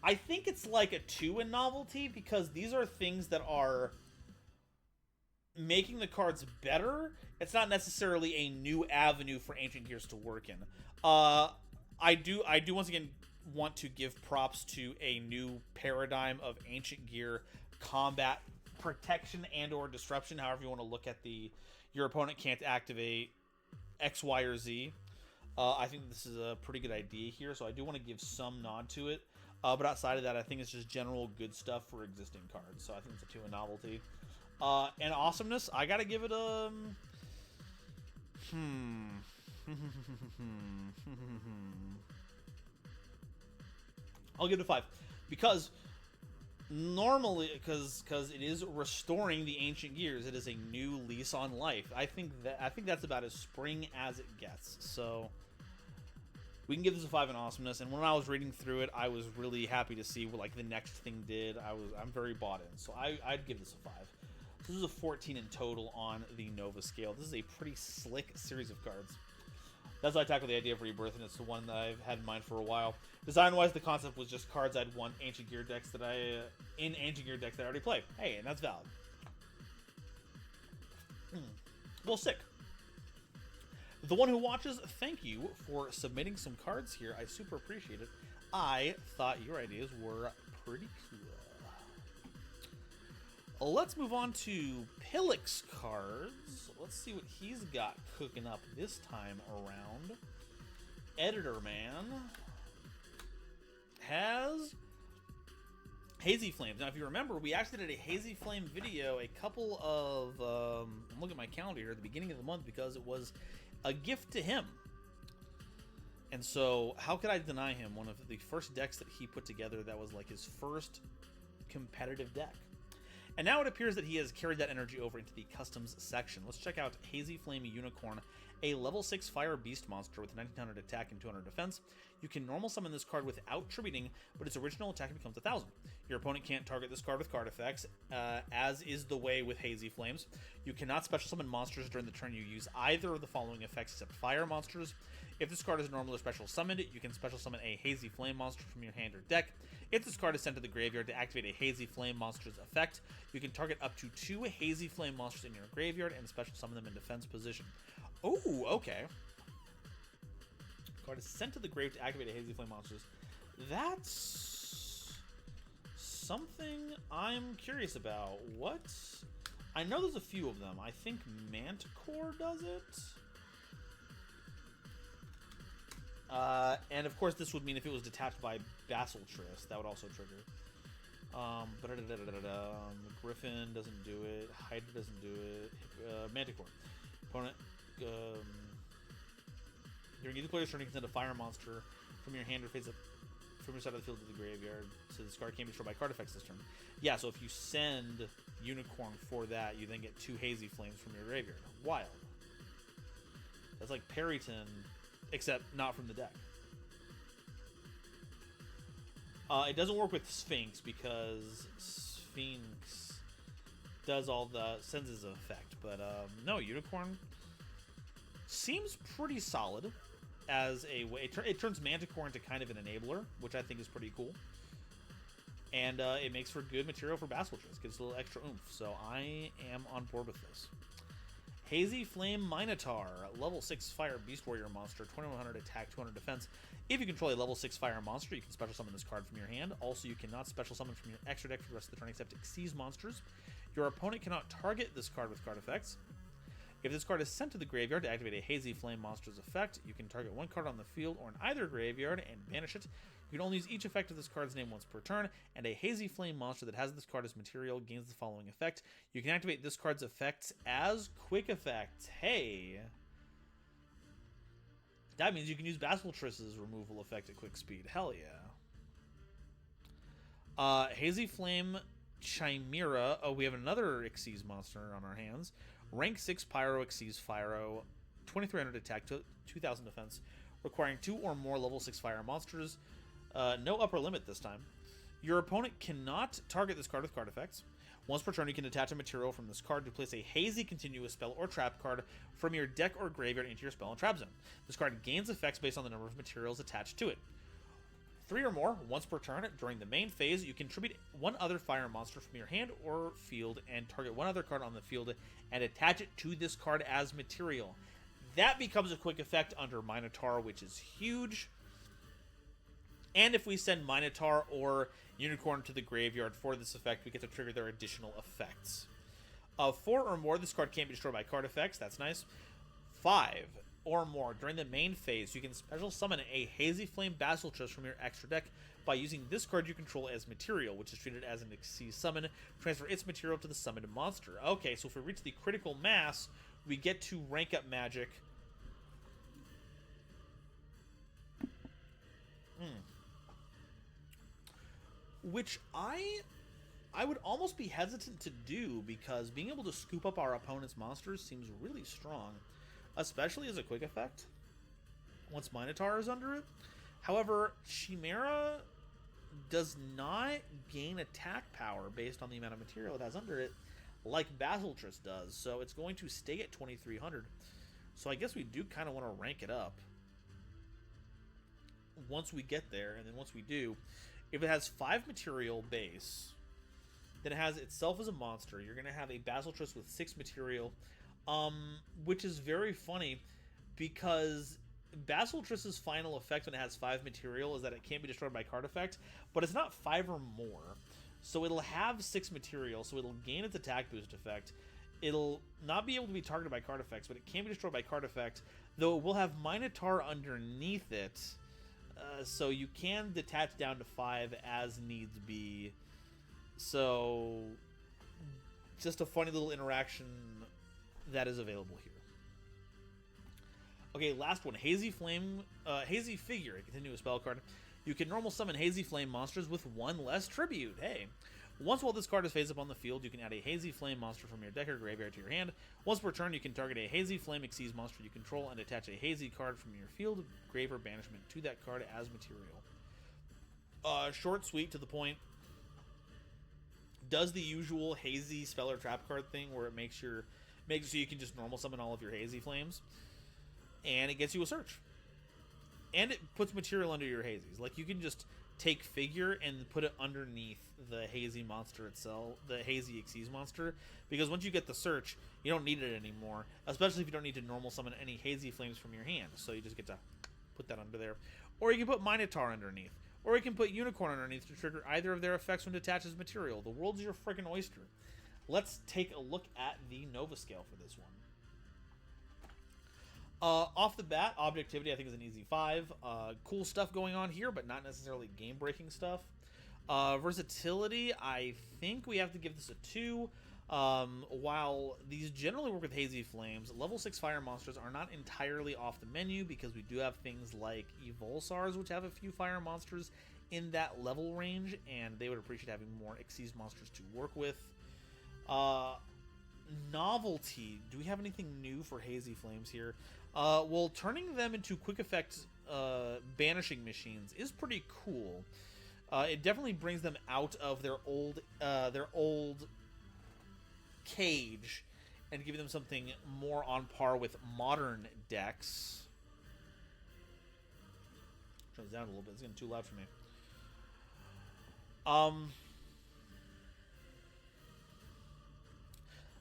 I think it's like a 2 in novelty because these are things that are making the cards better. It's not necessarily a new avenue for Ancient Gears to work in. I do once again want to give props to a new paradigm of Ancient Gear combat protection and or disruption, however you want to look at your opponent can't activate X, Y, or Z. I think this is a pretty good idea here, so I do want to give some nod to it. But outside of that, I think it's just general good stuff for existing cards. So I think it's a 2 in novelty. And awesomeness, I gotta give it a... I'll give it a 5. Because normally, because it is restoring the ancient gears, it is a new lease on life. I think that's about as spring as it gets. So we can give this a 5 in awesomeness. And when I was reading through it, I was really happy to see what like the next thing did. I'm very bought in. So I'd give this a 5. This is a 14 in total on the Nova scale. This is a pretty slick series of cards. That's why I tackled the idea of Rebirth, and it's the one that I've had in mind for a while. Design-wise, the concept was just cards I'd want Ancient Gear decks that in Ancient Gear decks that I already play. Hey, and that's valid. Well, sick. The one who watches, thank you for submitting some cards here. I super appreciate it. I thought your ideas were pretty cool. Let's move on to Pillix cards. Let's see what he's got cooking up this time around. Editor Man has Hazy Flames. Now, if you remember, we actually did a Hazy Flame video a couple of... I'm looking at my calendar here at the beginning of the month because it was a gift to him. And so, how could I deny him one of the first decks that he put together that was like his first competitive deck? And now it appears that he has carried that energy over into the customs section. Let's check out Hazy Flame Unicorn, a level 6 fire beast monster with 1900 attack and 200 defense. You can normal summon this card without tributing, but its original attack becomes 1000. Your opponent can't target this card with card effects, as is the way with Hazy Flames. You cannot special summon monsters during the turn you use either of the following effects except fire monsters. If this card is normal or special summoned, you can special summon a Hazy Flame monster from your hand or deck. If this card is sent to the graveyard to activate a Hazy Flame monster's effect, you can target up to 2 Hazy Flame monsters in your graveyard and special summon them in defense position. Oh, okay. Card is sent to the grave to activate a Hazy Flame monsters. That's something I'm curious about. What? I know there's a few of them. I think Manticore does it. And of course, this would mean if it was detached by Basiltris, that would also trigger. Griffin doesn't do it. Hydra doesn't do it. Manticore. Opponent. During either player's turn, you can send a fire monster from your hand or face up from your side of the field to the graveyard. So this card can't be destroyed by card effects this turn. Yeah, so if you send Unicorn for that, you then get 2 Hazy Flames from your graveyard. Wild. That's like Periton, except not from the deck. It doesn't work with Sphinx because Sphinx does all the sends his effect, but no, Unicorn seems pretty solid as a way. It turns Manticore into kind of an enabler, which I think is pretty cool, and it makes for good material for Basiltris. Gives a little extra oomph, so I am on board with this. Hazy Flame Minotaur, level 6 Fire Beast Warrior monster, 2100 attack, 200 defense. If you control a level 6 fire monster, you can special summon this card from your hand. Also, you cannot special summon from your extra deck for the rest of the turn except Xyz monsters. Your opponent cannot target this card with card effects. If this card is sent to the graveyard to activate a Hazy Flame monster's effect, you can target one card on the field or in either graveyard and banish it. You can only use each effect of this card's name once per turn, and a Hazy Flame monster that has this card as material gains the following effect. You can activate this card's effects as quick effects. Hey! That means you can use Basiltris's removal effect at quick speed. Hell yeah. Hazy Flame Chimera. Oh, we have another Xyz monster on our hands. Rank 6 Pyro Xyz Fyro. 2300 attack, 2000 defense. Requiring 2 or more level 6 fire monsters. No upper limit this time. Your opponent cannot target this card with card effects. Once per turn, you can attach a material from this card to place a Hazy Continuous spell or trap card from your deck or graveyard into your spell and trap zone. This card gains effects based on the number of materials attached to it. 3 or more, once per turn, during the main phase, you can tribute one other fire monster from your hand or field and target one other card on the field and attach it to this card as material. That becomes a quick effect under Minotaur, which is huge. And if we send Minotaur or Unicorn to the graveyard for this effect, we get to trigger their additional effects. 4 or more, this card can't be destroyed by card effects. That's nice. 5 or more, during the main phase, you can special summon a Hazy Flame Basilisk from your extra deck by using this card you control as material, which is treated as an Xyz summon. Transfer its material to the summoned monster. Okay, so if we reach the critical mass, we get to rank up Magic. Which I would almost be hesitant to do, because being able to scoop up our opponent's monsters seems really strong, especially as a quick effect once Minotaur is under it. However, Chimera does not gain attack power based on the amount of material it has under it like Basilisk does, so it's going to stay at 2300. So I guess we do kind of want to rank it up once we get there, and then once we do, if it has 5 material base, then it has itself as a monster. You're going to have a Basilisk with 6 material, which is very funny because Basilisk's final effect when it has 5 material is that it can't be destroyed by card effect, but it's not 5 or more. So it'll have 6 material, so it'll gain its attack boost effect. It'll not be able to be targeted by card effects, but it can be destroyed by card effect, though it will have Minotaur underneath it. So you can detach down to 5 as needs be. So just a funny little interaction that is available here. Okay, last one. Hazy Flame, Hazy Figure, a continuous spell card. You can normal summon Hazy Flame monsters with 1 less tribute. Hey. Once while this card is phased up on the field, you can add a Hazy Flame monster from your deck or graveyard to your hand. Once per turn, you can target a Hazy Flame Xyz monster you control and attach a Hazy card from your field, grave, or banishment to that card as material. Short, sweet, to the point. Does the usual Hazy spell or trap card thing where it makes so you can just normal summon all of your Hazy Flames, and it gets you a search. And it puts material under your Hazies. Like, you can just take Figure and put it underneath the Hazy monster itself, the Hazy Xyz monster, because once you get the search, you don't need it anymore, especially if you don't need to normal summon any Hazy Flames from your hand, so you just get to put that under there. Or you can put Minotaur underneath, or you can put Unicorn underneath to trigger either of their effects when it attaches material. The world's your freaking oyster. Let's take a look at the Nova Scale for this one. Off the bat, Objectivity I think is an easy 5. Cool stuff going on here, but not necessarily game-breaking stuff. Versatility, I think we have to give this a 2. While these generally work with Hazy Flames, level 6 fire monsters are not entirely off the menu because we do have things like Evolsars, which have a few fire monsters in that level range, and they would appreciate having more Xyz monsters to work with. Novelty, do we have anything new for Hazy Flames here? Well, turning them into quick effect banishing machines is pretty cool. It definitely brings them out of their old cage and giving them something more on par with modern decks. Turn this down a little bit. It's getting too loud for me.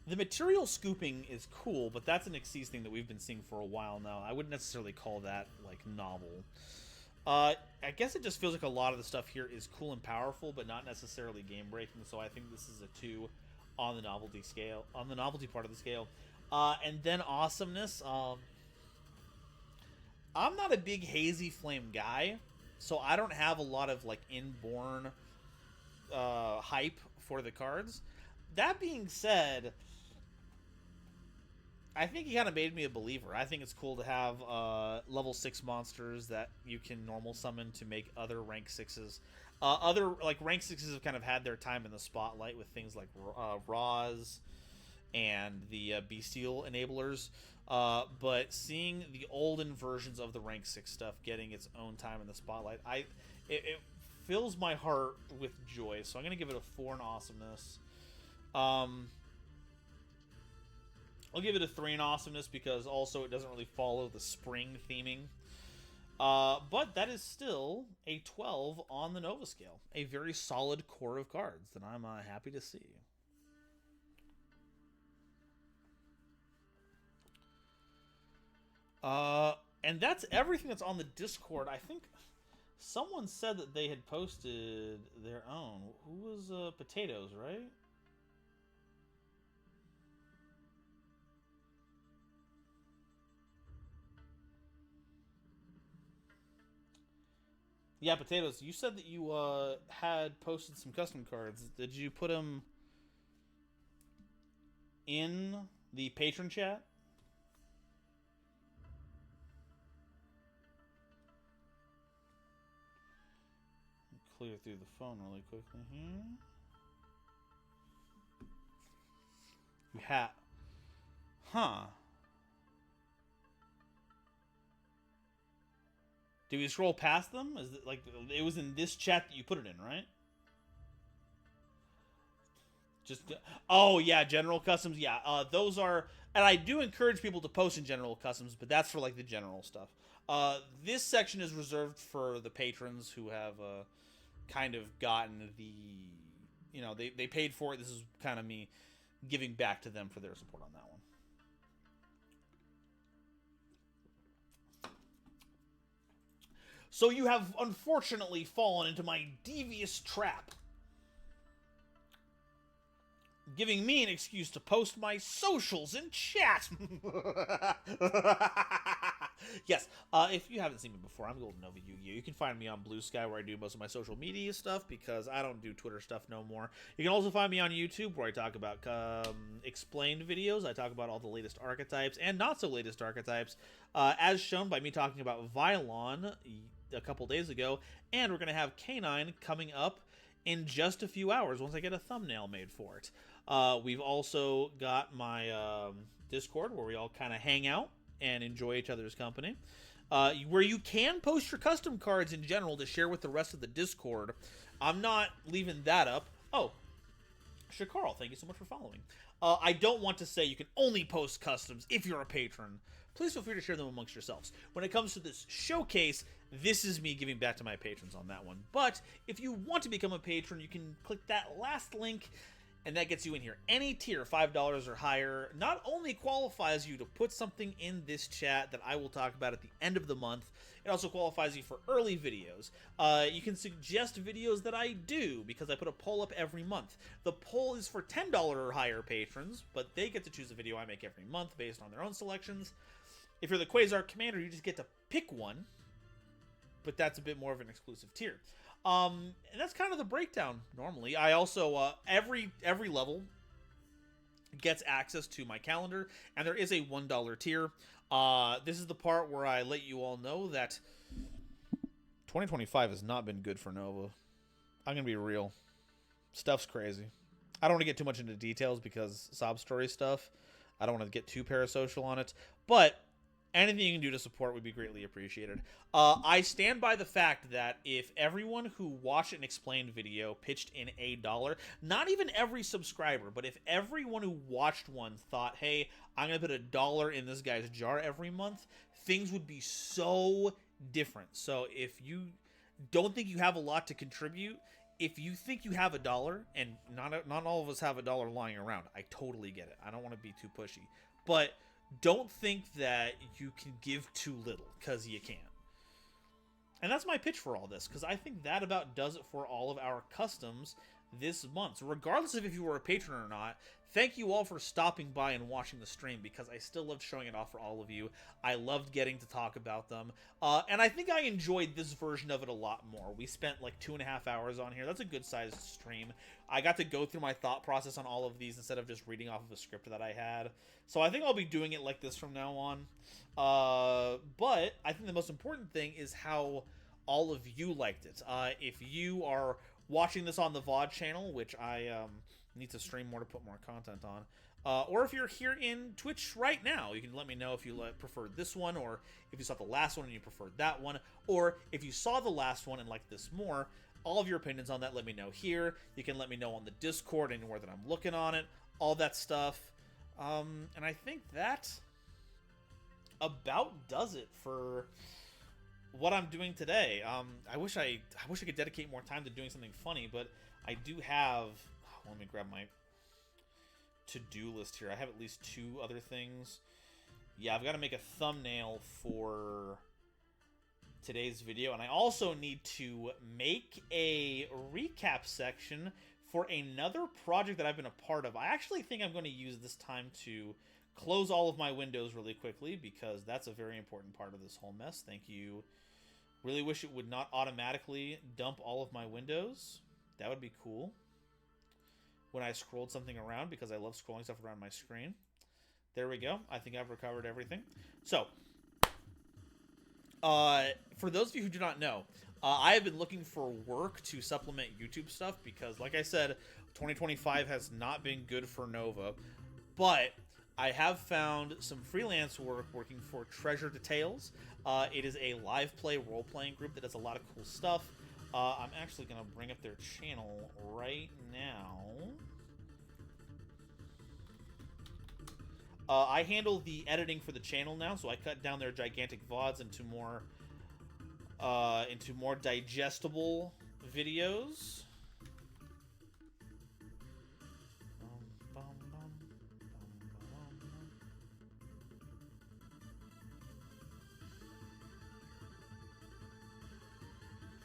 The material scooping is cool, but that's an Xyz thing that we've been seeing for a while now. I wouldn't necessarily call that, like, novel. I guess it just feels like a lot of the stuff here is cool and powerful, but not necessarily game-breaking, so I think this is a 2 on the novelty scale, on the novelty part of the scale. And then awesomeness. I'm not a big Hazy Flame guy, so I don't have a lot of, like, inborn hype for the cards. That being said, I think he kind of made me a believer. I think it's cool to have level 6 monsters that you can normal summon to make other rank 6s. Rank 6s have kind of had their time in the spotlight with things like Roz and the Bestial enablers. But seeing the olden versions of the rank 6 stuff getting its own time in the spotlight, it fills my heart with joy. So I'm going to give it a 4 in awesomeness. I'll give it a 3 in awesomeness because also it doesn't really follow the spring theming. But that is still a 12 on the Nova Scale. A very solid core of cards that I'm happy to see. And that's everything that's on the Discord. I think Someone said that they had posted their own. Who was Potatoes, right? Yeah, Potatoes. You said that you had posted some custom cards. Did you put them in the patron chat? Clear through the phone really quickly here. You have, huh? Did we scroll past them? Is it like it was in this chat that you put it in, right? Just oh yeah, general customs. Yeah, those are, and I do encourage people to post in general customs, but that's for like the general stuff. This section is reserved for the patrons who have kind of gotten the, they paid for it. This is kind of me giving back to them for their support on that one. So you have unfortunately fallen into my devious trap, giving me an excuse to post my socials in chat. Yes, if you haven't seen me before, I'm Golden Nova Yu-Gi-Oh! You can find me on Blue Sky, where I do most of my social media stuff, because I don't do Twitter stuff no more. You can also find me on YouTube, where I talk about explained videos. I talk about all the latest archetypes and not so latest archetypes, as shown by me talking about Vylon a couple days ago, and we're going to have K9 coming up in just a few hours once I get a thumbnail made for it. We've also got my Discord, where we all kind of hang out and enjoy each other's company, where you can post your custom cards in general to share with the rest of the Discord. I'm not leaving that up. Oh, Shakarl, thank you so much for following. I don't want to say you can only post customs if you're a patron. Please feel free to share them amongst yourselves. When it comes to this showcase, this is me giving back to my patrons on that one. But if you want to become a patron, you can click that last link, and that gets you in here. Any tier, $5 or higher, not only qualifies you to put something in this chat that I will talk about at the end of the month, it also qualifies you for early videos. You can suggest videos that I do, because I put a poll up every month. The poll is for $10 or higher patrons, but they get to choose a video I make every month based on their own selections. If you're the Quasar Commander, you just get to pick one, but that's a bit more of an exclusive tier. And that's kind of the breakdown normally. I also, every level gets access to my calendar, and there is a $1 tier. This is the part where I let you all know that 2025 has not been good for Nova. I'm going to be real. Stuff's crazy. I don't want to get too much into details because sob story stuff. I don't want to get too parasocial on it, but anything you can do to support would be greatly appreciated. I stand by the fact that if everyone who watched an explained video pitched in $1, not even every subscriber, but if everyone who watched one thought, hey, I'm going to put $1 in this guy's jar every month, things would be so different. So if you don't think you have a lot to contribute, if you think you have $1, and not all of us have $1 lying around, I totally get it. I don't want to be too pushy. But don't think that you can give too little, because you can't. And that's my pitch for all this, because I think that about does it for all of our customs this month. So regardless of if you were a patron or not, thank you all for stopping by and watching the stream, because I still loved showing it off for all of you. I loved getting to talk about them. And I think I enjoyed this version of it a lot more. We spent like 2.5 hours on here. That's a good sized stream. I got to go through my thought process on all of these instead of just reading off of a script that I had. So I think I'll be doing it like this from now on. But I think the most important thing is how all of you liked it. If you are watching this on the VOD channel, which I need to stream more to put more content on, or if you're here in Twitch right now, you can let me know if you preferred this one, or if you saw the last one and you preferred that one, or if you saw the last one and liked this more. All of your opinions on that, let me know here. You can let me know on the Discord, anywhere that I'm looking on it, all that stuff. And I think that about does it for what I'm doing today. I wish I could dedicate more time to doing something funny, but I do have. Let me grab my to-do list here. I have at least 2 other things. Yeah, I've got to make a thumbnail for today's video, and I also need to make a recap section for another project that I've been a part of. I actually think I'm going to use this time to close all of my windows really quickly, because that's a very important part of this whole mess. Thank you. Really wish it would not automatically dump all of my windows. That would be cool when I scrolled something around, because I love scrolling stuff around my screen. There we go. I think I've recovered everything. So, for those of you who do not know, I have been looking for work to supplement YouTube stuff, because, like I said, 2025 has not been good for Nova. But I have found some freelance work working for Treasure Details. It is a live play role-playing group that does a lot of cool stuff. I'm actually going to bring up their channel right now. I handle the editing for the channel now, so I cut down their gigantic VODs into more digestible videos.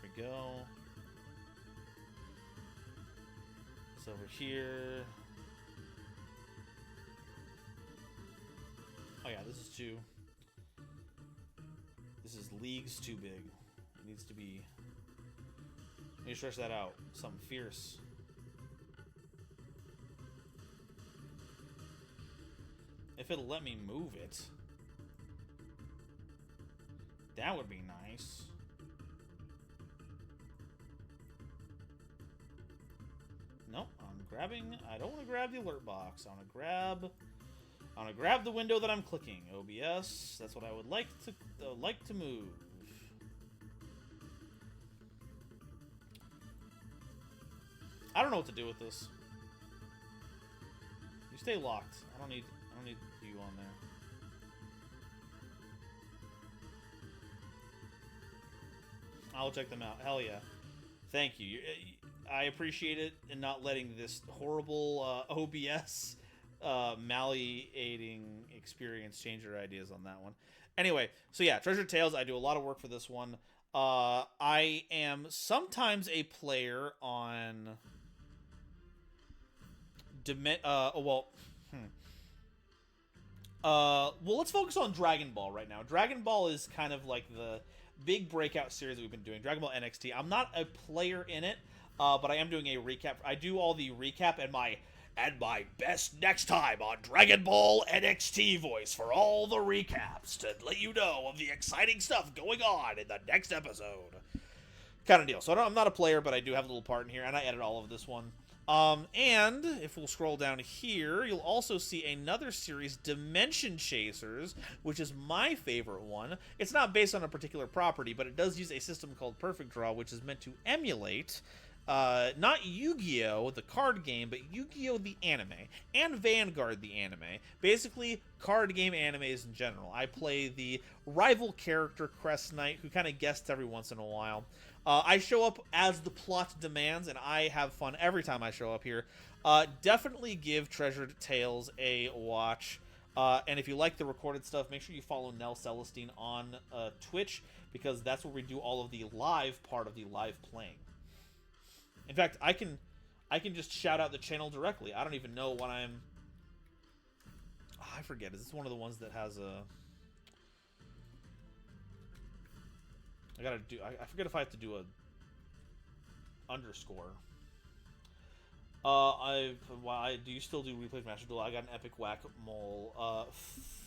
There we go. It's over here. Oh yeah, this is leagues too big. It needs to be... Let me stretch that out. Something fierce. If it'll let me move it. That would be nice. Nope, I don't want to grab the alert box. I want to grab the window that I'm clicking. OBS. That's what I would like to move. I don't know what to do with this. You stay locked. I don't need you on there. I'll check them out. Hell yeah. Thank you. I appreciate it, and not letting this horrible OBS malleating experience change your ideas on that one. Anyway, so yeah, Treasure Tales, I do a lot of work for this one. I am sometimes a player on well, let's focus on Dragon Ball right now. Dragon Ball is kind of like the big breakout series that we've been doing. Dragon Ball NXT. I'm not a player in it, but I am doing a recap. I do all the recap and my best next time on Dragon Ball NXT voice for all the recaps to let you know of the exciting stuff going on in the next episode. Kind of deal. So I'm not a player, but I do have a little part in here, and I edit all of this one. And if we'll scroll down here, you'll also see another series, Dimension Chasers, which is my favorite one. It's not based on a particular property, but it does use a system called Perfect Draw, which is meant to emulate not Yu-Gi-Oh! The card game, but Yu-Gi-Oh! The anime, and Vanguard the anime. Basically, card game animes in general. I play the rival character, Crest Knight, who kind of guests every once in a while. I show up as the plot demands, and I have fun every time I show up here. Definitely give Treasure Tales a watch. And if you like the recorded stuff, make sure you follow Nell Celestine on Twitch, because that's where we do all of the live part of the live playing. In fact, I can just shout out the channel directly. I don't even know what I'm... Oh, I forget. Is this one of the ones that has a... I gotta do... I forget if I have to do a underscore. Do you still do replays Master Duel? I got an epic whack-a-mole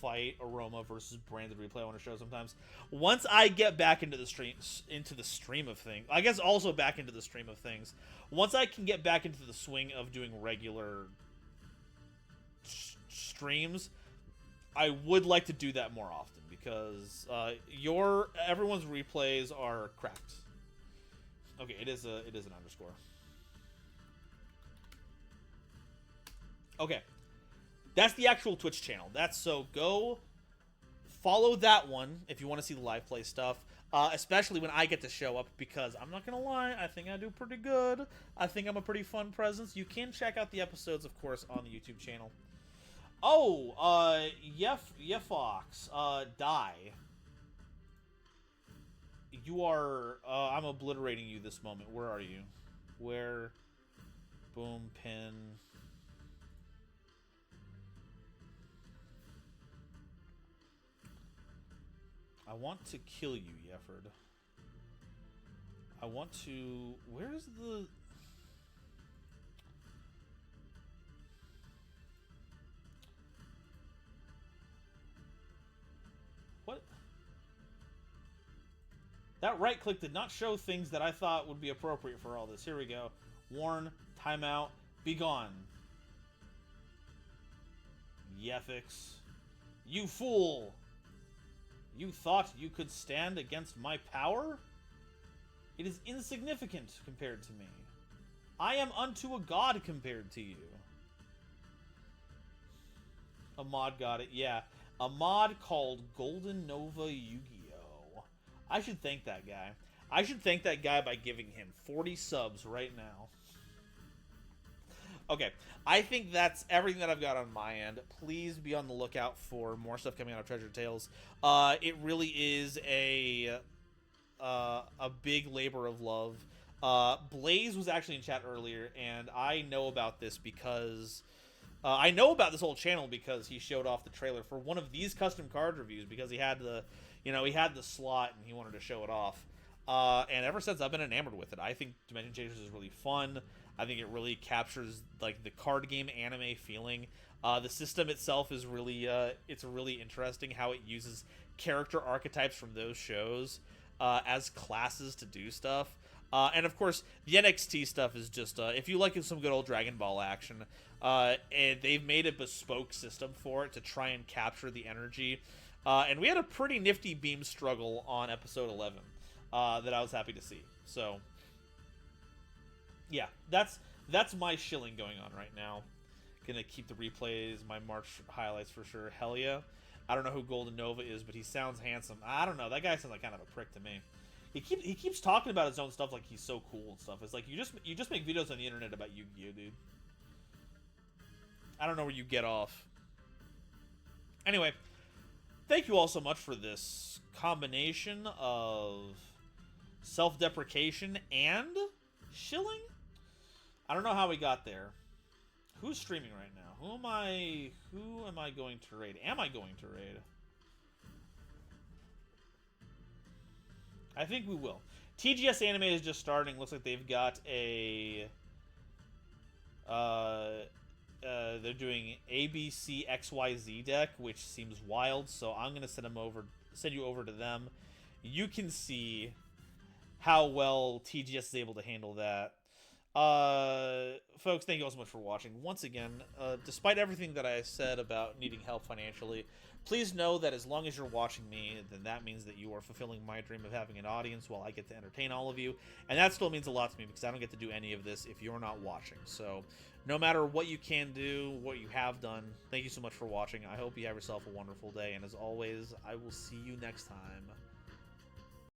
fight Aroma versus branded replay I want to show sometimes. Once I get back into the stream of things, I guess also back into the stream of things. Once I can get back into the swing of doing regular streams, I would like to do that more often, because everyone's replays are cracked. Okay, it is an underscore. Okay, that's the actual Twitch channel. So go follow that one if you want to see the live play stuff, especially when I get to show up, because I'm not gonna lie, I think I do pretty good. I think I'm a pretty fun presence. You can check out the episodes, of course, on the YouTube channel. Oh, Yefox, Die. You are... I'm obliterating you this moment. Where are you? Where? Boom, pin... I want to kill you, Yefford. I want to... Where's the... What? That right click did not show things that I thought would be appropriate for all this. Here we go. Warn, timeout, be gone. Yefix. You fool! You thought you could stand against my power? It is insignificant compared to me. I am unto a god compared to you. A mod got it, yeah. A mod called Golden Nova Yu-Gi-Oh! I should thank that guy. I should thank that guy by giving him 40 subs right now. Okay, I think that's everything that I've got on my end. Please be on the lookout for more stuff coming out of Treasure Tales. It really is a big labor of love. Blaze was actually in chat earlier, and I know about this because... I know about this whole channel because he showed off the trailer for one of these custom card reviews because he had the, he had the slot and he wanted to show it off. And ever since, I've been enamored with it. I think Dimension Chasers is really fun. I think it really captures like the card game anime feeling. The system itself is really, it's really interesting how it uses character archetypes from those shows as classes to do stuff. And of course, the NXT stuff is just, if you like some good old Dragon Ball action, and they've made a bespoke system for it to try and capture the energy. And we had a pretty nifty beam struggle on episode 11 that I was happy to see. So, yeah, that's my shilling going on right now. Gonna keep the replays, my March highlights for sure. Hell yeah. I don't know who Golden Nova is, but he sounds handsome. I don't know. That guy sounds like kind of a prick to me. He keeps talking about his own stuff like he's so cool and stuff. It's like you just make videos on the internet about Yu-Gi-Oh, dude. I don't know where you get off. Anyway, thank you all so much for this combination of self-deprecation and shilling. I don't know how we got there. Who's streaming right now? Who am I going to raid? Am I going to raid? I think we will. TGS Anime is just starting. Looks like they've got a... they're doing ABC XYZ deck, which seems wild, so I'm going to send you over to them. You can see how well TGS is able to handle that. Folks, thank you all so much for watching. Once again, despite everything that I said about needing help financially, please know that as long as you're watching me, then that means that you are fulfilling my dream of having an audience while I get to entertain all of you. And that still means a lot to me because I don't get to do any of this if you're not watching. So no matter what you can do, what you have done, thank you so much for watching. I hope you have yourself a wonderful day. And as always, I will see you next time.